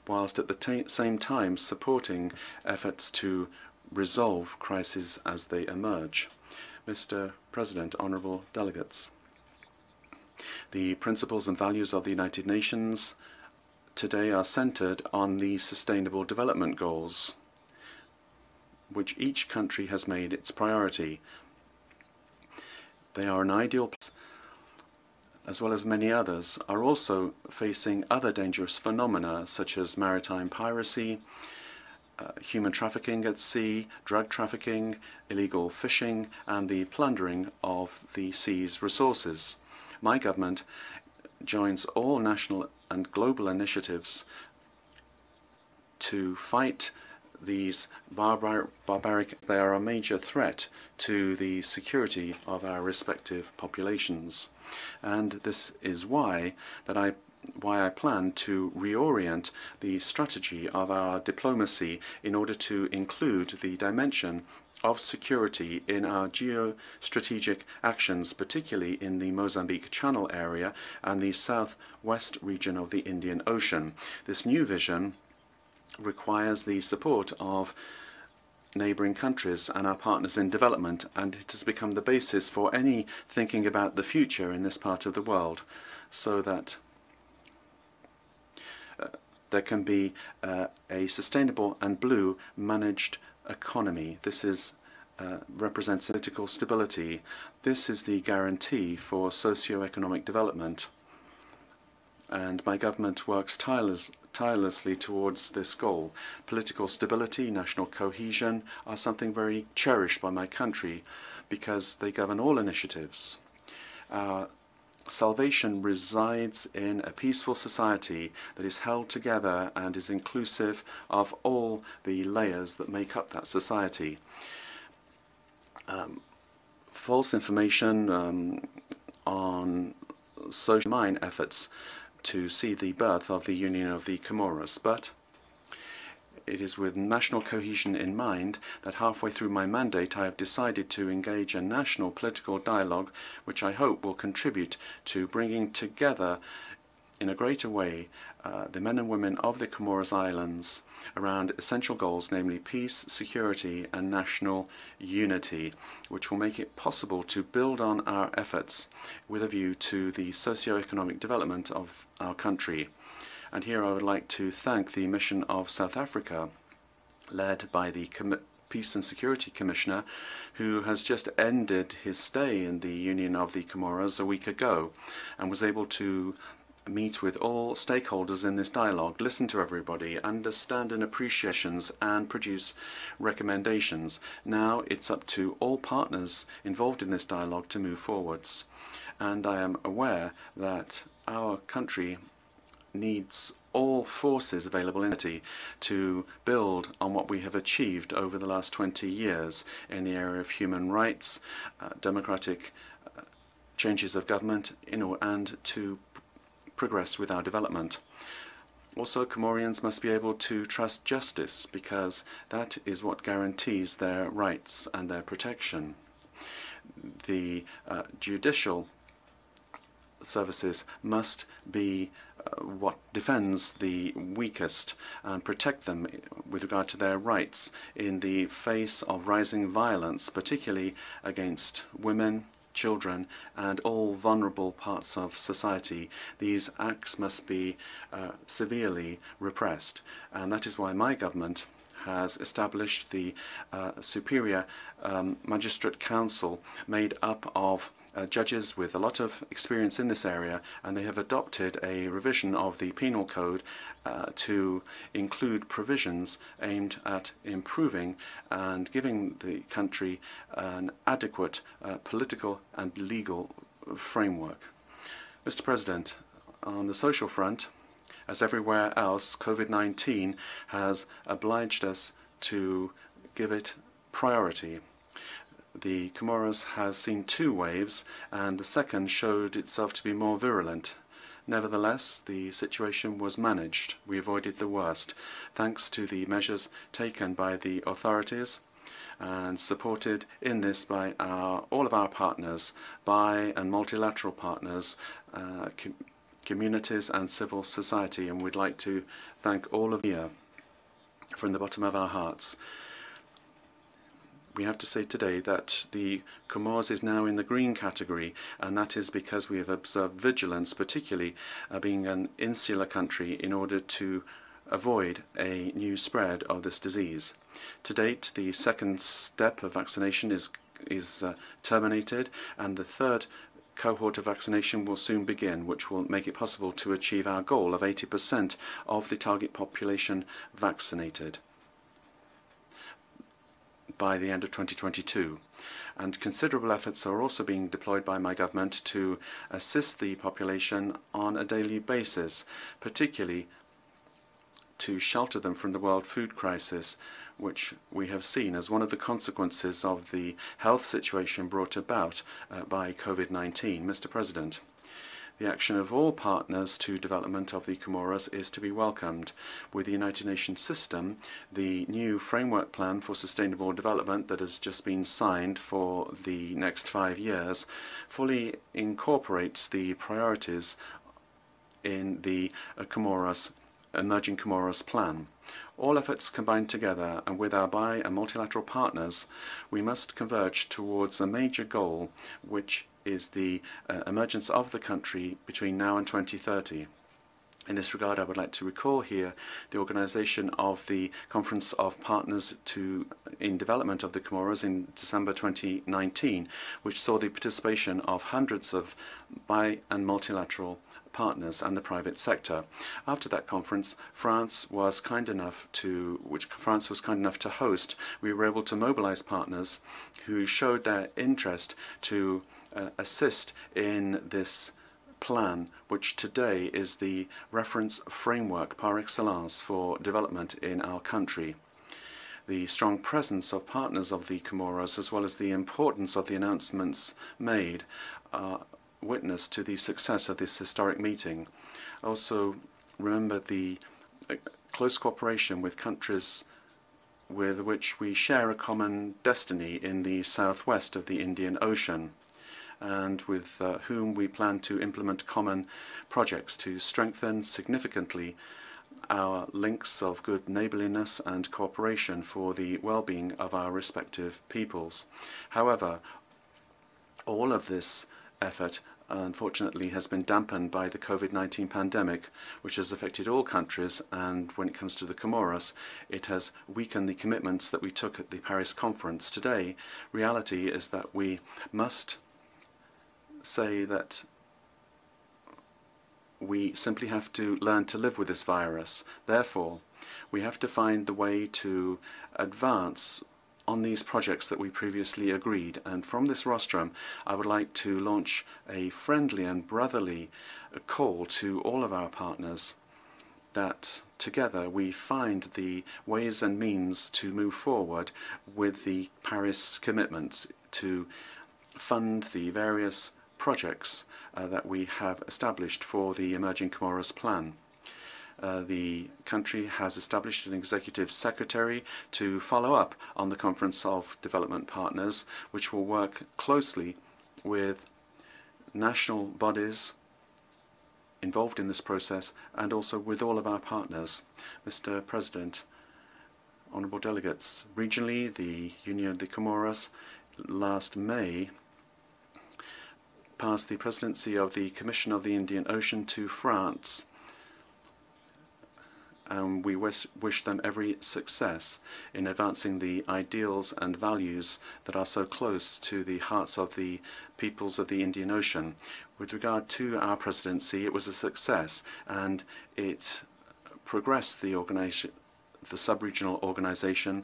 whilst at the same time supporting efforts to resolve crises as they emerge. Mr. President, honourable delegates, the principles and values of the United Nations today are centred on the Sustainable Development Goals, which each country has made its priority. They are an ideal place, as well as many others, are also facing other dangerous phenomena such as maritime piracy, human trafficking at sea, drug trafficking, illegal fishing, and the plundering of the sea's resources. My government joins all national and global initiatives to fight these barbaric. They are a major threat to the security of our respective populations, and this is why I plan to reorient the strategy of our diplomacy in order to include the dimension of security in our geostrategic actions, particularly in the Mozambique Channel area and the southwest region of the Indian Ocean. This new vision requires the support of neighbouring countries and our partners in development, and it has become the basis for any thinking about the future in this part of the world, so that there can be a sustainable and blue managed economy. This is represents political stability. This is the guarantee for socio-economic development. And my government works tirelessly towards this goal. Political stability, national cohesion are something very cherished by my country because they govern all initiatives. Our salvation resides in a peaceful society that is held together and is inclusive of all the layers that make up that society. False information on social mine efforts to see the birth of the Union of the Comoros, but it is with national cohesion in mind that halfway through my mandate I have decided to engage a national political dialogue which I hope will contribute to bringing together in a greater way the men and women of the Comoros Islands around essential goals, namely peace, security and national unity, which will make it possible to build on our efforts with a view to the socio-economic development of our country. And here I would like to thank the mission of South Africa, led by the Peace and Security Commissioner, who has just ended his stay in the Union of the Comoros a week ago and was able to meet with all stakeholders in this dialogue, listen to everybody, understand and appreciations and produce recommendations. Now it's up to all partners involved in this dialogue to move forwards. And I am aware that our country needs all forces available in it to build on what we have achieved over the last 20 years in the area of human rights, democratic changes of government, and to progress with our development. Also, Comorians must be able to trust justice because that is what guarantees their rights and their protection. The judicial services must be what defends the weakest and protect them with regard to their rights in the face of rising violence, particularly against women, children and all vulnerable parts of society. These acts must be severely repressed, and that is why my government has established the Superior Magistrate Council made up of judges with a lot of experience in this area, and they have adopted a revision of the penal code to include provisions aimed at improving and giving the country an adequate political and legal framework. Mr. President, on the social front, as everywhere else, COVID-19 has obliged us to give it priority. The Comoros has seen 2 waves, and the second showed itself to be more virulent. Nevertheless, the situation was managed. We avoided the worst, thanks to the measures taken by the authorities and supported in this by all of our partners, bi and multilateral partners, communities and civil society, and we'd like to thank all of you from the bottom of our hearts. We have to say today that the Comoros is now in the green category, and that is because we have observed vigilance, particularly being an insular country, in order to avoid a new spread of this disease. To date, the second step of vaccination is terminated, and the third cohort of vaccination will soon begin, which will make it possible to achieve our goal of 80% of the target population vaccinated by the end of 2022. And considerable efforts are also being deployed by my government to assist the population on a daily basis, particularly to shelter them from the world food crisis, which we have seen as one of the consequences of the health situation brought about by COVID-19. Mr. President, the action of all partners to development of the Comoros is to be welcomed. With the United Nations system, the new framework plan for sustainable development that has just been signed for the next 5 years fully incorporates the priorities in the Emerging Comoros plan. All efforts combined together, and with our bi and multilateral partners, we must converge towards a major goal, which is the emergence of the country between now and 2030. In this regard, I would like to recall here the organization of the Conference of Partners in Development of the Comoros in December 2019, which saw the participation of hundreds of bi- and multilateral partners and the private sector. After that conference, France was kind enough to host. We were able to mobilize partners who showed their interest to assist in this plan, which today is the reference framework par excellence for development in our country. The strong presence of partners of the Comoros, as well as the importance of the announcements made, are witness to the success of this historic meeting. Also, remember the close cooperation with countries with which we share a common destiny in the southwest of the Indian Ocean, and with whom we plan to implement common projects to strengthen significantly our links of good neighbourliness and cooperation for the well-being of our respective peoples. However, all of this effort unfortunately has been dampened by the COVID-19 pandemic, which has affected all countries, and when it comes to the Comoros, it has weakened the commitments that we took at the Paris conference. Today, reality is that we must say that we simply have to learn to live with this virus. Therefore, we have to find the way to advance on these projects that we previously agreed. And from this rostrum, I would like to launch a friendly and brotherly call to all of our partners that together we find the ways and means to move forward with the Paris commitments to fund the various projects that we have established for the Emerging Comoros Plan. The country has established an executive secretary to follow up on the Conference of Development Partners, which will work closely with national bodies involved in this process and also with all of our partners. Mr. President, honourable delegates, regionally, the Union of the Comoros last May passed the presidency of the Commission of the Indian Ocean to France. And we wish them every success in advancing the ideals and values that are so close to the hearts of the peoples of the Indian Ocean. With regard to our presidency, it was a success, and it progressed the sub-regional organization,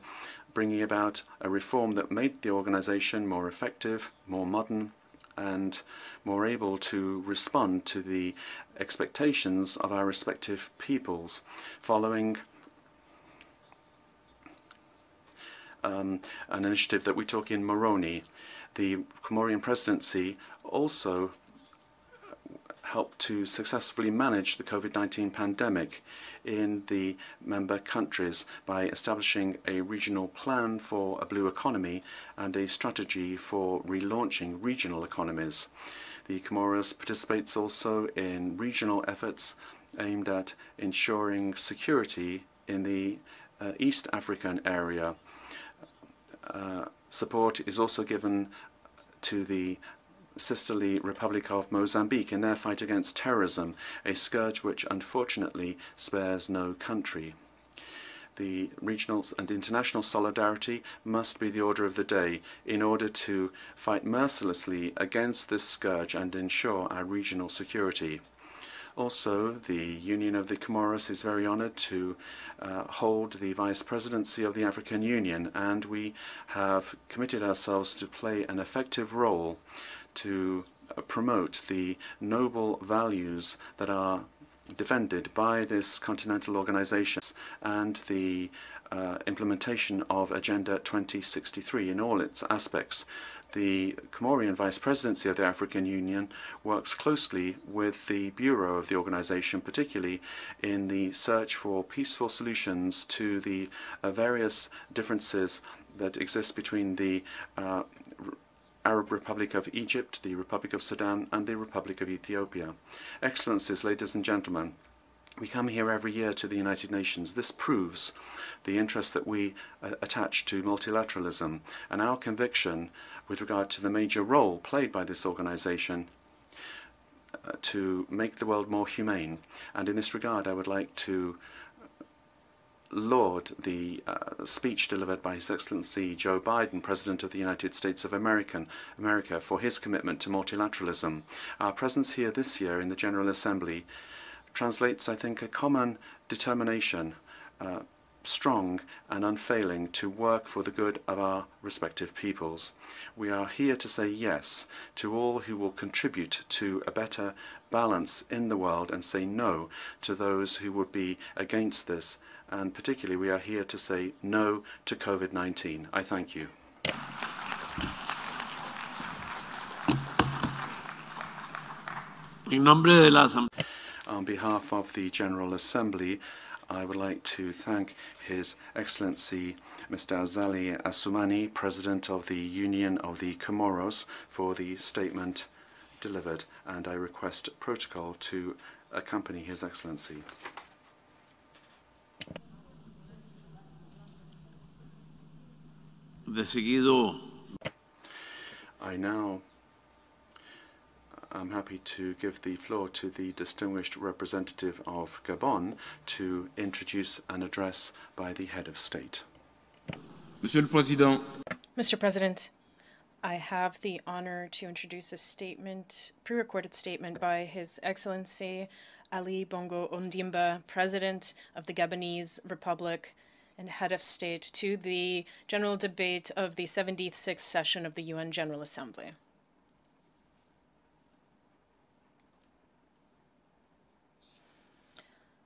bringing about a reform that made the organization more effective, more modern, and more able to respond to the expectations of our respective peoples, following an initiative that we took in Moroni. The Comorian presidency also helped to successfully manage the COVID-19 pandemic in the member countries by establishing a regional plan for a blue economy and a strategy for relaunching regional economies. The Comoros participates also in regional efforts aimed at ensuring security in the East African area. Support is also given to the sisterly Republic of Mozambique in their fight against terrorism, a scourge which unfortunately spares no country. The regional and international solidarity must be the order of the day in order to fight mercilessly against this scourge and ensure our regional security. Also, the Union of the Comoros is very honored to hold the Vice Presidency of the African Union, and we have committed ourselves to play an effective role to promote the noble values that are defended by this continental organization and the implementation of Agenda 2063 in all its aspects. The Comorian Vice Presidency of the African Union works closely with the Bureau of the organization, particularly in the search for peaceful solutions to the various differences that exist between the Arab Republic of Egypt, the Republic of Sudan, and the Republic of Ethiopia. Excellencies, ladies and gentlemen, we come here every year to the United Nations. This proves the interest that we attach to multilateralism and our conviction with regard to the major role played by this organization to make the world more humane. And in this regard, I would like to laud the speech delivered by His Excellency Joe Biden, President of the United States of America, for his commitment to multilateralism. Our presence here this year in the General Assembly translates, I think, a common determination, strong and unfailing, to work for the good of our respective peoples. We are here to say yes to all who will contribute to a better balance in the world and say no to those who would be against this. And particularly, we are here to say no to COVID-19. I thank you. On behalf of the General Assembly, I would like to thank His Excellency Mr. Azali Assoumani, President of the Union of the Comoros, for the statement delivered, and I request protocol to accompany His Excellency. I now am happy to give the floor to the distinguished representative of Gabon to introduce an address by the head of state. Monsieur le Président. Mr. President, I have the honor to introduce a statement, pre-recorded statement by His Excellency Ali Bongo Ondimba, President of the Gabonese Republic and head of state, to the general debate of the 76th session of the UN General Assembly.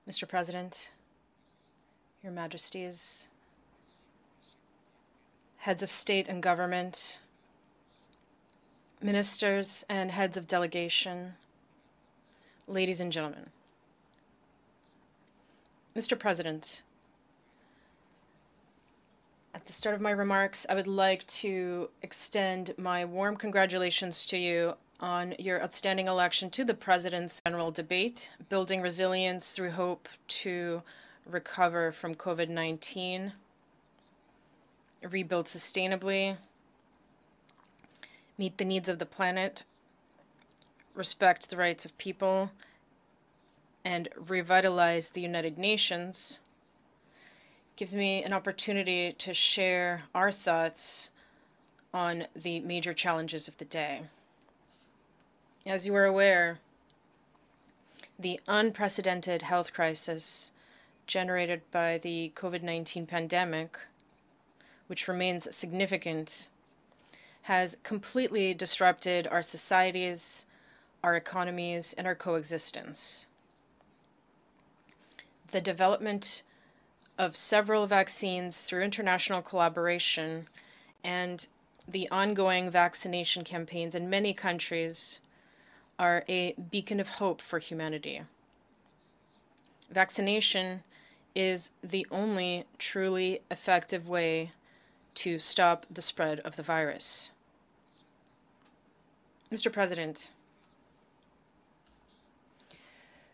Mr. President, Your Majesties, heads of state and government, ministers and heads of delegation, ladies and gentlemen. Mr. President, at the start of my remarks, I would like to extend my warm congratulations to you on your outstanding election to the President's General Debate, Building Resilience Through Hope to Recover from COVID-19, Rebuild Sustainably, Meet the Needs of the Planet, Respect the Rights of People, and Revitalize the United Nations, gives me an opportunity to share our thoughts on the major challenges of the day. As you are aware, the unprecedented health crisis generated by the COVID-19 pandemic, which remains significant, has completely disrupted our societies, our economies, and our coexistence. The development of several vaccines through international collaboration and the ongoing vaccination campaigns in many countries are a beacon of hope for humanity. Vaccination is the only truly effective way to stop the spread of the virus. Mr. President,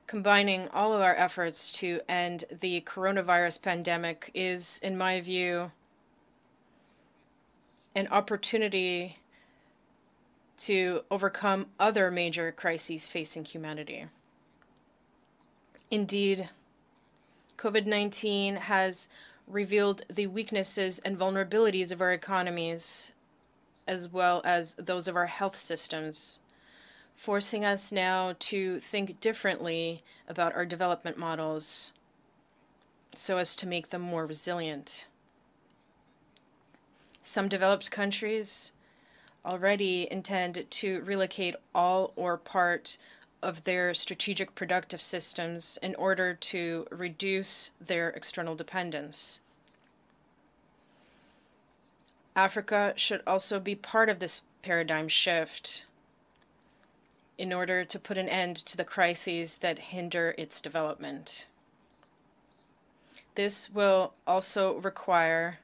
combining all of our efforts to end the coronavirus pandemic is, in my view, an opportunity to overcome other major crises facing humanity. Indeed, COVID-19 has revealed the weaknesses and vulnerabilities of our economies, as well as those of our health systems, forcing us now to think differently about our development models so as to make them more resilient. Some developed countries already intend to relocate all or part of their strategic productive systems in order to reduce their external dependence. Africa should also be part of this paradigm shift in order to put an end to the crises that hinder its development. This will also require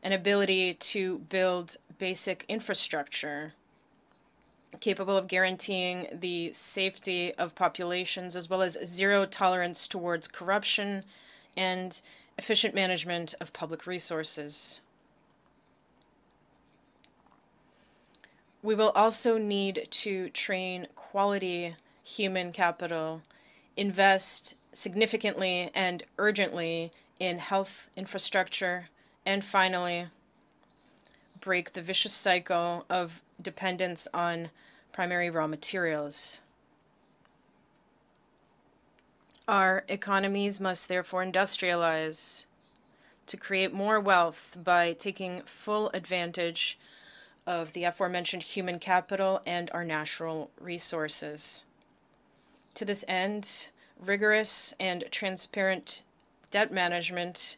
an ability to build basic infrastructure capable of guaranteeing the safety of populations, as well as zero tolerance towards corruption and efficient management of public resources. We will also need to train quality human capital, invest significantly and urgently in health infrastructure, and finally, break the vicious cycle of dependence on primary raw materials. Our economies must therefore industrialize to create more wealth by taking full advantage of the aforementioned human capital and our natural resources. To this end, rigorous and transparent debt management,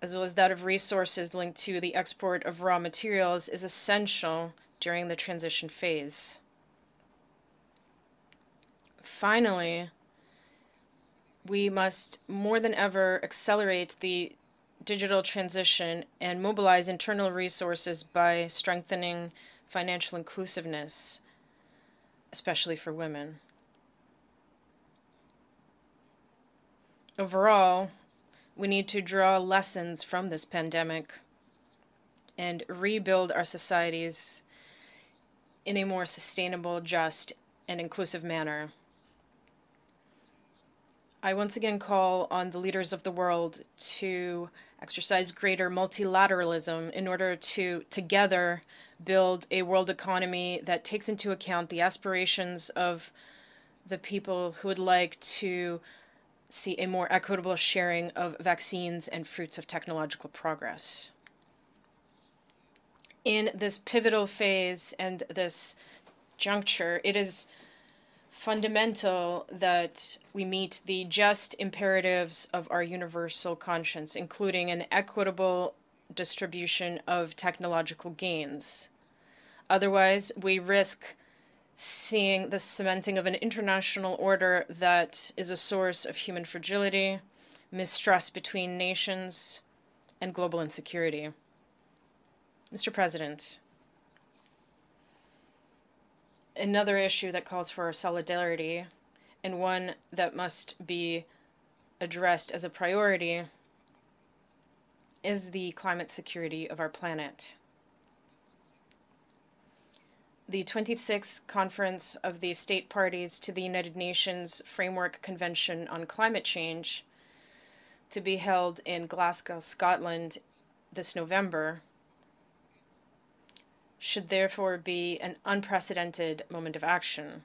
as well as that of resources linked to the export of raw materials, is essential during the transition phase. Finally, we must more than ever accelerate the digital transition and mobilize internal resources by strengthening financial inclusiveness, especially for women. Overall, we need to draw lessons from this pandemic and rebuild our societies in a more sustainable, just, and inclusive manner. I once again call on the leaders of the world to exercise greater multilateralism in order to together build a world economy that takes into account the aspirations of the people who would like to see a more equitable sharing of vaccines and fruits of technological progress. In this pivotal phase and this juncture, it is fundamental that we meet the just imperatives of our universal conscience, including an equitable distribution of technological gains. Otherwise, we risk seeing the cementing of an international order that is a source of human fragility, mistrust between nations, and global insecurity. Mr. President, another issue that calls for solidarity, and one that must be addressed as a priority, is the climate security of our planet. The 26th Conference of the State Parties to the United Nations Framework Convention on Climate Change, to be held in Glasgow, Scotland this November, should therefore be an unprecedented moment of action.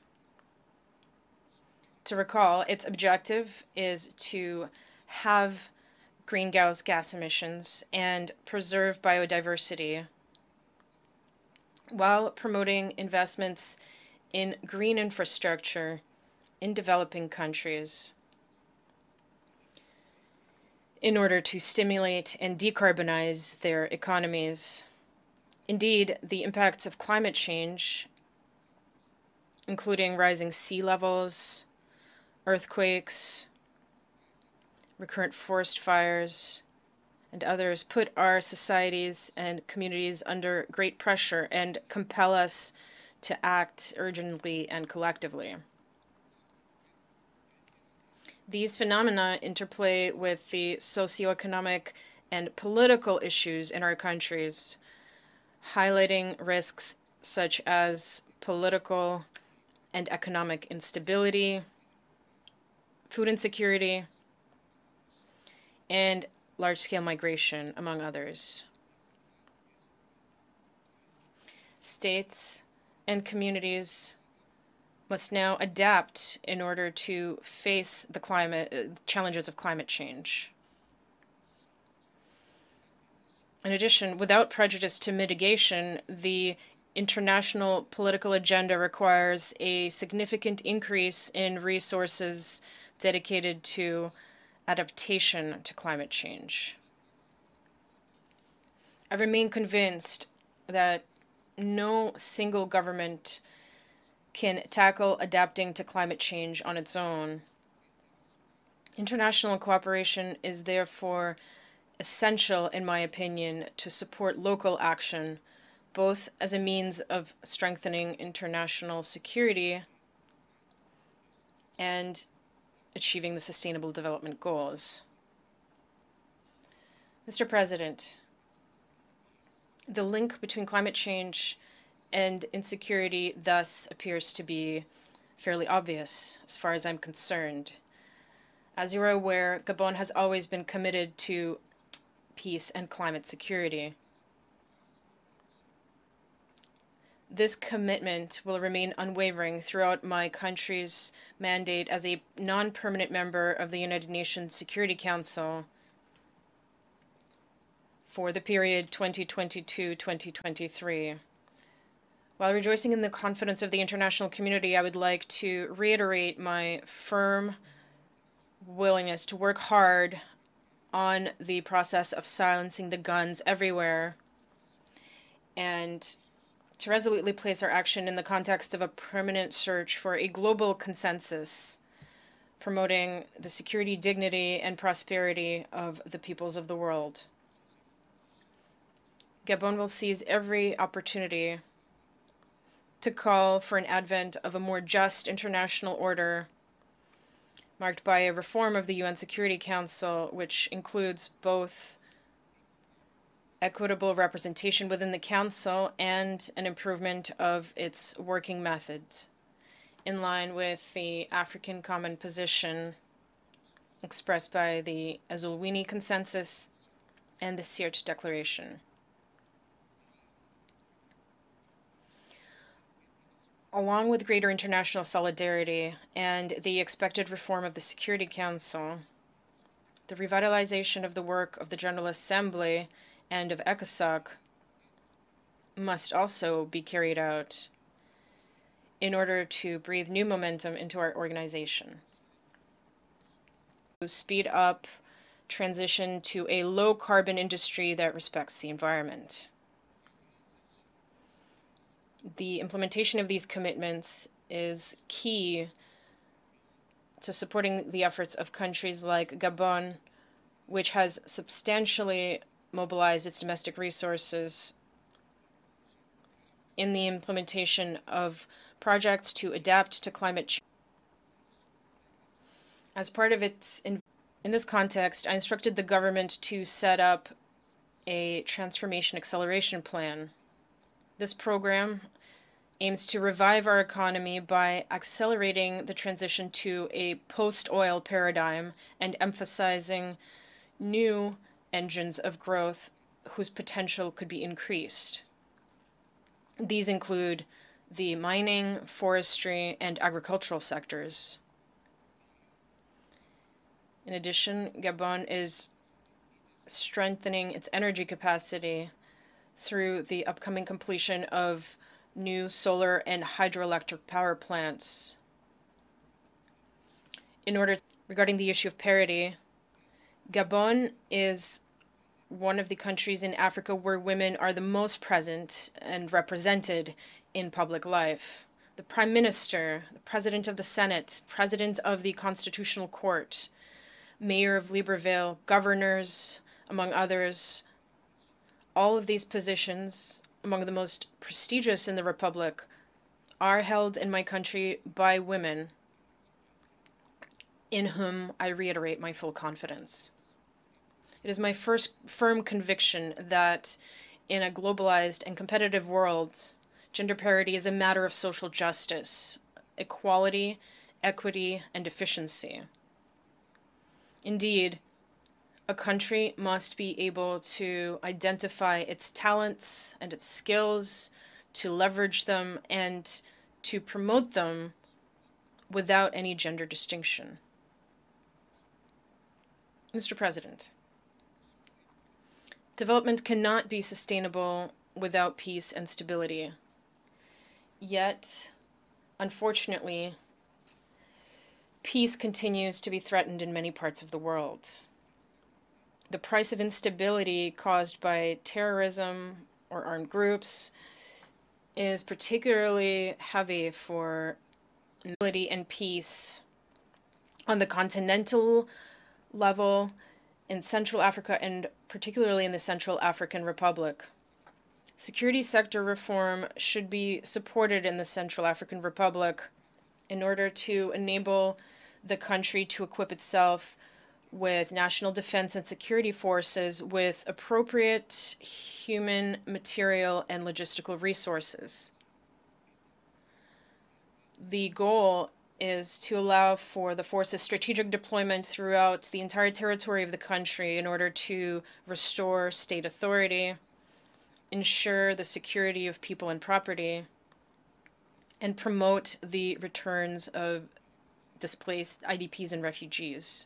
To recall, its objective is to halve greenhouse gas emissions and preserve biodiversity while promoting investments in green infrastructure in developing countries in order to stimulate and decarbonize their economies. Indeed, the impacts of climate change, including rising sea levels, earthquakes, recurrent forest fires, and others, put our societies and communities under great pressure and compel us to act urgently and collectively. These phenomena interplay with the socioeconomic and political issues in our countries, highlighting risks such as political and economic instability, food insecurity, and large-scale migration, among others. States and communities must now adapt in order to face the challenges of climate change. In addition, without prejudice to mitigation, the international political agenda requires a significant increase in resources dedicated to adaptation to climate change. I remain convinced that no single government can tackle adapting to climate change on its own. International cooperation is therefore essential, in my opinion, to support local action, both as a means of strengthening international security and achieving the Sustainable Development Goals. Mr. President, the link between climate change and insecurity thus appears to be fairly obvious as far as I'm concerned. As you are aware, Gabon has always been committed to peace and climate security. This commitment will remain unwavering throughout my country's mandate as a non-permanent member of the United Nations Security Council for the period 2022-2023. While rejoicing in the confidence of the international community, I would like to reiterate my firm willingness to work hard on the process of silencing the guns everywhere and to resolutely place our action in the context of a permanent search for a global consensus promoting the security, dignity, and prosperity of the peoples of the world. Gabon will seize every opportunity to call for an advent of a more just international order marked by a reform of the UN Security Council, which includes both equitable representation within the Council and an improvement of its working methods, in line with the African Common Position expressed by the Azulwini Consensus and the Sirte Declaration. Along with greater international solidarity and the expected reform of the Security Council, the revitalization of the work of the General Assembly and of ECOSOC must also be carried out in order to breathe new momentum into our organization. To speed up transition to a low-carbon industry that respects the environment. The implementation of these commitments is key to supporting the efforts of countries like Gabon, which has substantially mobilized its domestic resources in the implementation of projects to adapt to climate change. As part of in this context, I instructed the government to set up a transformation acceleration plan. This program aims to revive our economy by accelerating the transition to a post-oil paradigm and emphasizing new engines of growth whose potential could be increased. These include the mining, forestry, and agricultural sectors. In addition, Gabon is strengthening its energy capacity through the upcoming completion of new solar and hydroelectric power plants. Regarding the issue of parity, Gabon is one of the countries in Africa where women are the most present and represented in public life. The Prime Minister, the President of the Senate, President of the Constitutional Court, Mayor of Libreville, governors, among others, all of these positions, among the most prestigious in the Republic, are held in my country by women, in whom I reiterate my full confidence. It is my first firm conviction that in a globalized and competitive world, gender parity is a matter of social justice, equality, equity, and efficiency. Indeed, a country must be able to identify its talents and its skills, to leverage them, and to promote them without any gender distinction. Mr. President, development cannot be sustainable without peace and stability. Yet, unfortunately, peace continues to be threatened in many parts of the world. The price of instability caused by terrorism or armed groups is particularly heavy for stability and peace on the continental level in Central Africa and particularly in the Central African Republic. Security sector reform should be supported in the Central African Republic in order to enable the country to equip itself with national defense and security forces with appropriate human, material, and logistical resources. The goal is to allow for the force's strategic deployment throughout the entire territory of the country in order to restore state authority, ensure the security of people and property, and promote the returns of displaced IDPs and refugees.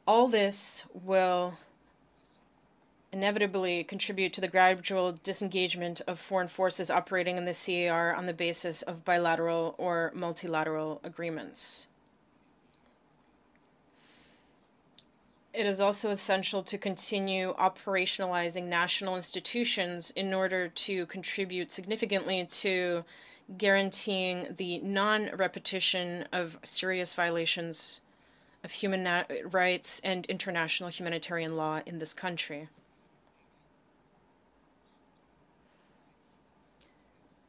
All this will inevitably contribute to the gradual disengagement of foreign forces operating in the CAR on the basis of bilateral or multilateral agreements. It is also essential to continue operationalizing national institutions in order to contribute significantly to guaranteeing the non-repetition of serious violations of human rights and international humanitarian law in this country.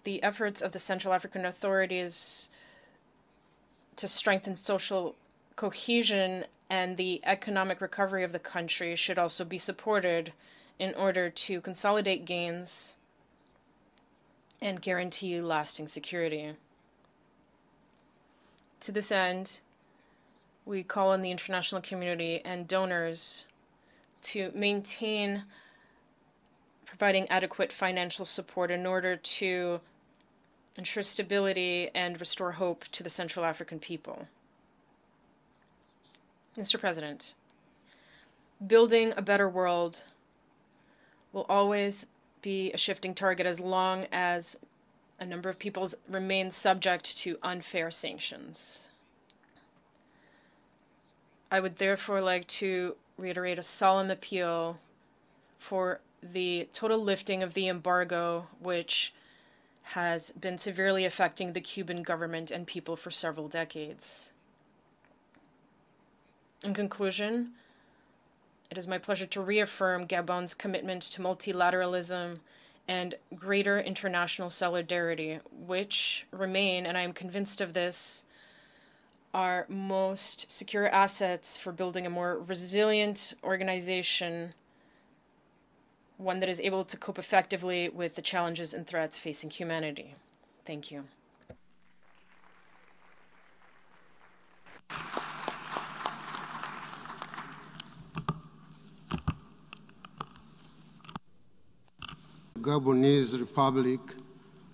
The efforts of the Central African authorities to strengthen social cohesion and the economic recovery of the country should also be supported in order to consolidate gains and guarantee lasting security. To this end, we call on the international community and donors to maintain providing adequate financial support in order to ensure stability and restore hope to the Central African people. Mr. President, building a better world will always be a shifting target as long as a number of people remain subject to unfair sanctions. I would therefore like to reiterate a solemn appeal for the total lifting of the embargo, which has been severely affecting the Cuban government and people for several decades. In conclusion, it is my pleasure to reaffirm Gabon's commitment to multilateralism and greater international solidarity, which remain, and I am convinced of this, our most secure assets for building a more resilient organization, one that is able to cope effectively with the challenges and threats facing humanity. Thank you. Gabonese Republic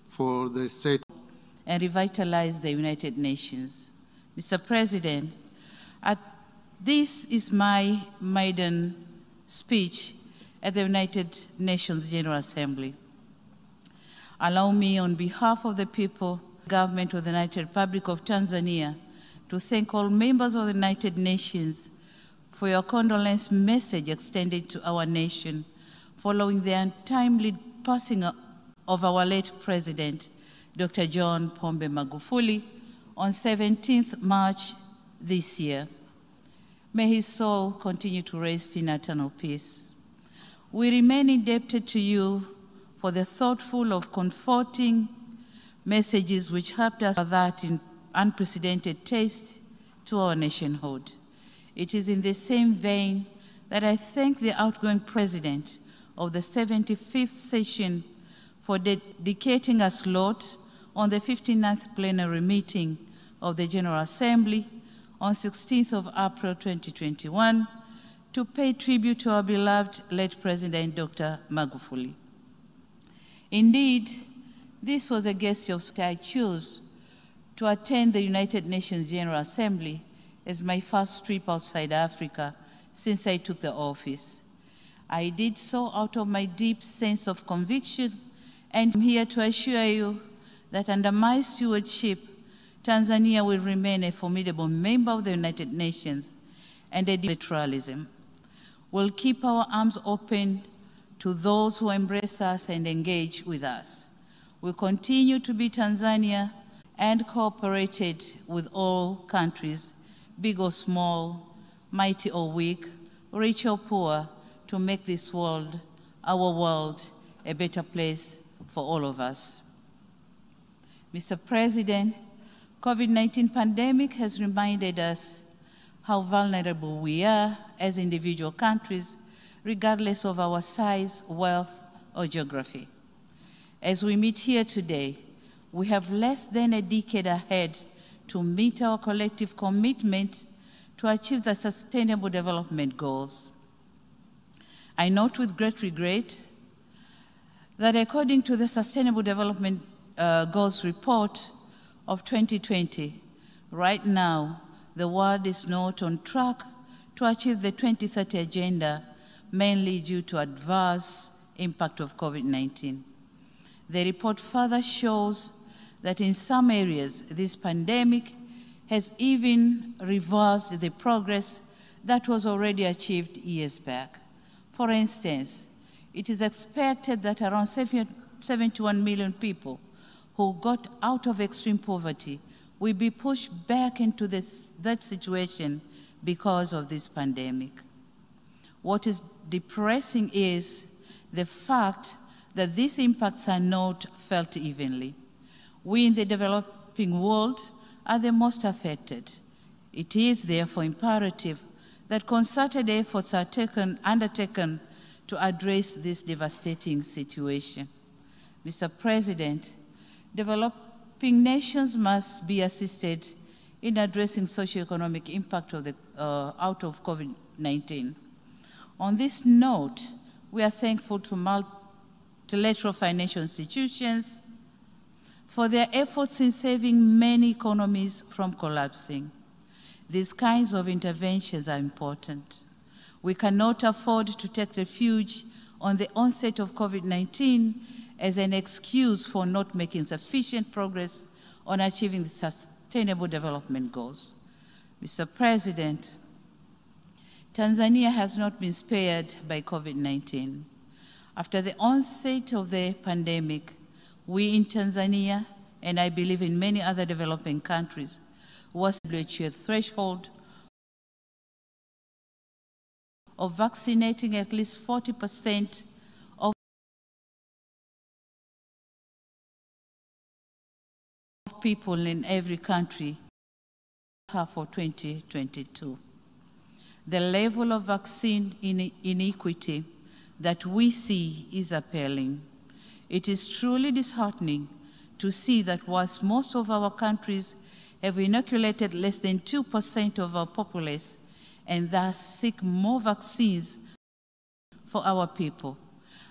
for the state and revitalize the United Nations. Mr. President, this is my maiden speech at the United Nations General Assembly. Allow me, on behalf of the people, government of the United Republic of Tanzania, to thank all members of the United Nations for your condolence message extended to our nation following the untimely passing of our late President, Dr. John Pombe Magufuli, on 17th March this year. May his soul continue to rest in eternal peace. We remain indebted to you for the thoughtful of comforting messages which helped us that in unprecedented taste to our nationhood. It is in the same vein that I thank the outgoing President of the 75th session for dedicating a slot on the 59th plenary meeting of the General Assembly on 16th of April 2021 to pay tribute to our beloved late President Dr. Magufuli. Indeed, this was a gesture I chose to attend the United Nations General Assembly as my first trip outside Africa since I took the office. I did so out of my deep sense of conviction, and I'm here to assure you that under my stewardship, Tanzania will remain a formidable member of the United Nations and a multilateralism. We'll keep our arms open to those who embrace us and engage with us. We'll continue to be Tanzania and cooperated with all countries, big or small, mighty or weak, rich or poor, to make this world, our world, a better place for all of us. Mr. President, COVID-19 pandemic has reminded us how vulnerable we are as individual countries, regardless of our size, wealth, or geography. As we meet here today, We have less than a decade ahead to meet our collective commitment to achieve the Sustainable Development Goals. I note with great regret that according to the Sustainable Development Goals report of 2020, right now, the world is not on track to achieve the 2030 agenda, mainly due to adverse impact of COVID-19. The report further shows that in some areas, this pandemic has even reversed the progress that was already achieved years back. For instance, it is expected that around 71 million people who got out of extreme poverty will be pushed back into that situation because of this pandemic. What is depressing is the fact that these impacts are not felt evenly. We in the developing world are the most affected. It is therefore imperative that concerted efforts are undertaken to address this devastating situation. Mr. President, developing nations must be assisted in addressing socio-economic impact of out of COVID-19. On this note, we are thankful to multilateral financial institutions for their efforts in saving many economies from collapsing. These kinds of interventions are important. We cannot afford to take refuge on the onset of COVID-19 as an excuse for not making sufficient progress on achieving the Sustainable Development Goals. Mr. President, Tanzania has not been spared by COVID-19. After the onset of the pandemic, we in Tanzania, and I believe in many other developing countries, was a threshold of vaccinating at least 40% of people in every country for 2022. The level of vaccine inequity that we see is appalling. It is truly disheartening to see that whilst most of our countries have inoculated less than 2% of our populace and thus seek more vaccines for our people,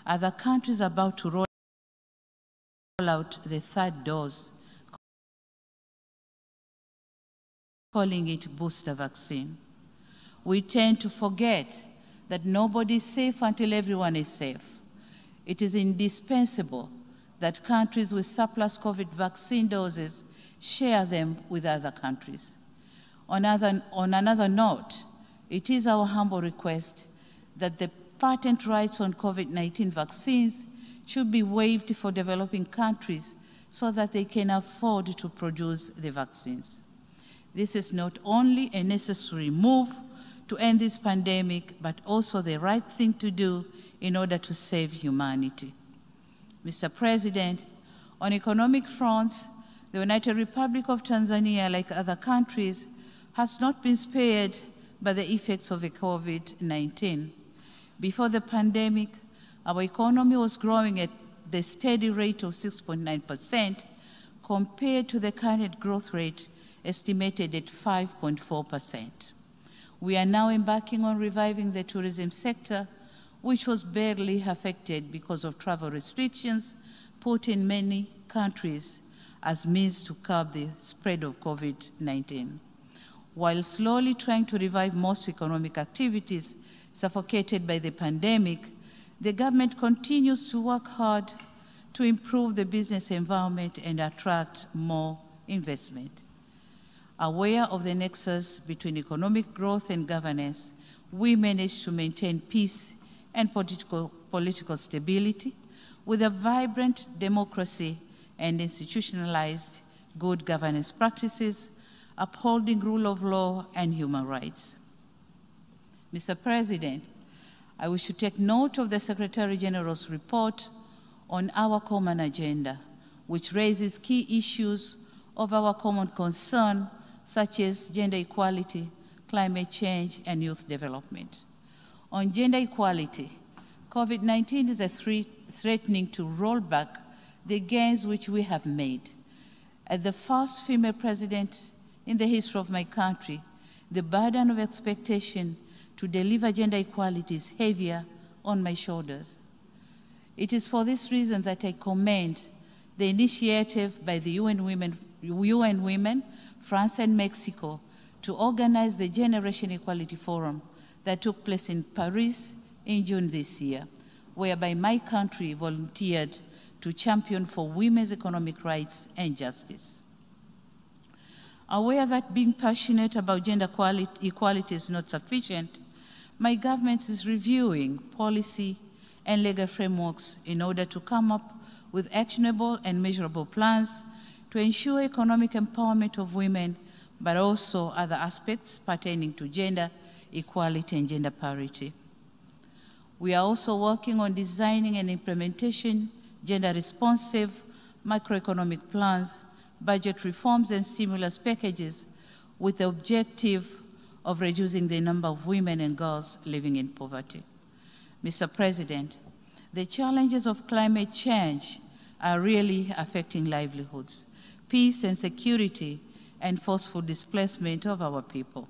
other countries are about to roll out the third dose, calling it booster vaccine. We tend to forget that nobody is safe until everyone is safe. It is indispensable that countries with surplus COVID vaccine doses share them with other countries. On another note, it is our humble request that the patent rights on COVID-19 vaccines should be waived for developing countries so that they can afford to produce the vaccines. This is not only a necessary move to end this pandemic, but also the right thing to do in order to save humanity. Mr. President, on economic fronts, the United Republic of Tanzania, like other countries, has not been spared by the effects of the COVID-19. Before the pandemic, our economy was growing at the steady rate of 6.9% compared to the current growth rate estimated at 5.4%. We are now embarking on reviving the tourism sector, which was barely affected because of travel restrictions put in many countries as means to curb the spread of COVID-19. While slowly trying to revive most economic activities suffocated by the pandemic, the government continues to work hard to improve the business environment and attract more investment. Aware of the nexus between economic growth and governance, we managed to maintain peace and political stability with a vibrant democracy and institutionalized good governance practices, upholding rule of law and human rights. Mr. President, I wish to take note of the Secretary General's report on our common agenda, which raises key issues of our common concern, such as gender equality, climate change, and youth development. On gender equality, COVID-19 is threatening to roll back the gains which we have made. As the first female president in the history of my country, the burden of expectation to deliver gender equality is heavier on my shoulders. It is for this reason that I commend the initiative by the UN Women, France and Mexico to organize the Generation Equality Forum that took place in Paris in June this year, whereby my country volunteered to champion for women's economic rights and justice. Aware that being passionate about gender equality is not sufficient, my government is reviewing policy and legal frameworks in order to come up with actionable and measurable plans to ensure economic empowerment of women, but also other aspects pertaining to gender equality and gender parity. We are also working on designing and implementation gender-responsive macroeconomic plans, budget reforms, and stimulus packages with the objective of reducing the number of women and girls living in poverty. Mr. President, the challenges of climate change are really affecting livelihoods, peace and security, and forceful displacement of our people.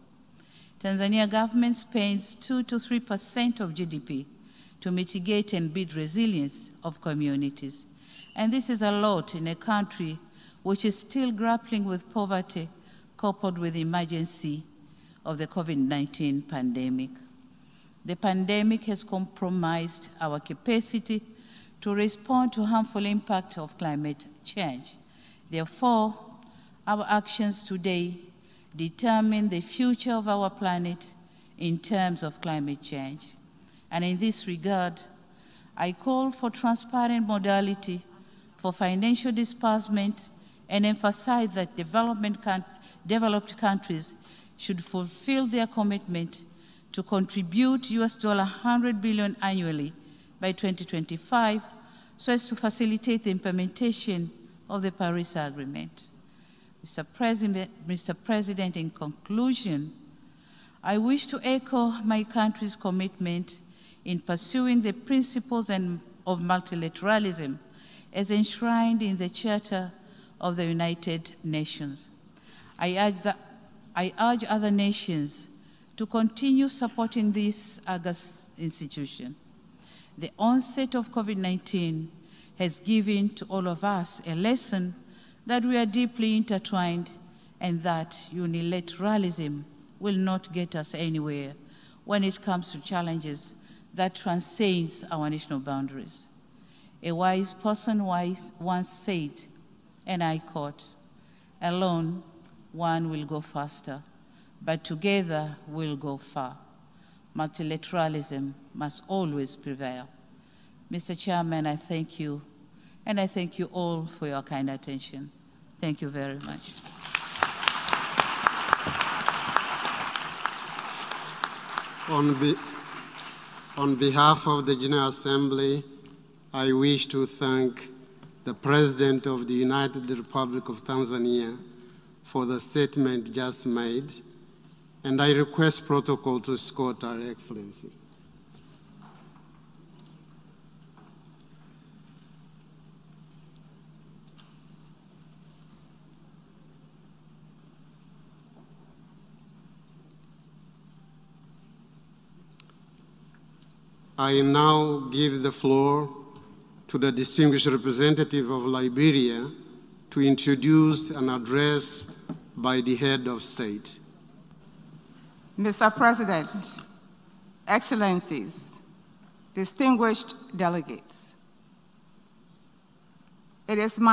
Tanzania government spends 2 to 3% of GDP to mitigate and build resilience of communities. And this is a lot in a country which is still grappling with poverty coupled with the emergency of the COVID-19 pandemic. The pandemic has compromised our capacity to respond to harmful impact of climate change. Therefore, our actions today determine the future of our planet in terms of climate change. And in this regard, I call for transparent modality for financial disbursement and emphasize that developed countries should fulfill their commitment to contribute $100 billion annually by 2025 so as to facilitate the implementation of the Paris Agreement. Mr. President, in conclusion, I wish to echo my country's commitment in pursuing the principles of multilateralism as enshrined in the Charter of the United Nations. I urge other nations to continue supporting this august institution. The onset of COVID-19 has given to all of us a lesson that we are deeply intertwined and that unilateralism will not get us anywhere when it comes to challenges that transcends our national boundaries. A wise person once said, and I quote, "Alone, one will go faster, but together we'll go far. Multilateralism must always prevail." Mr. Chairman, I thank you, and I thank you all for your kind attention. Thank you very much. On behalf of the General Assembly, I wish to thank the President of the United Republic of Tanzania for the statement just made, and I request protocol to escort Her Excellency. I now give the floor to the distinguished representative of Liberia to introduce an address by the head of state. Mr. President, Excellencies, distinguished delegates, it is my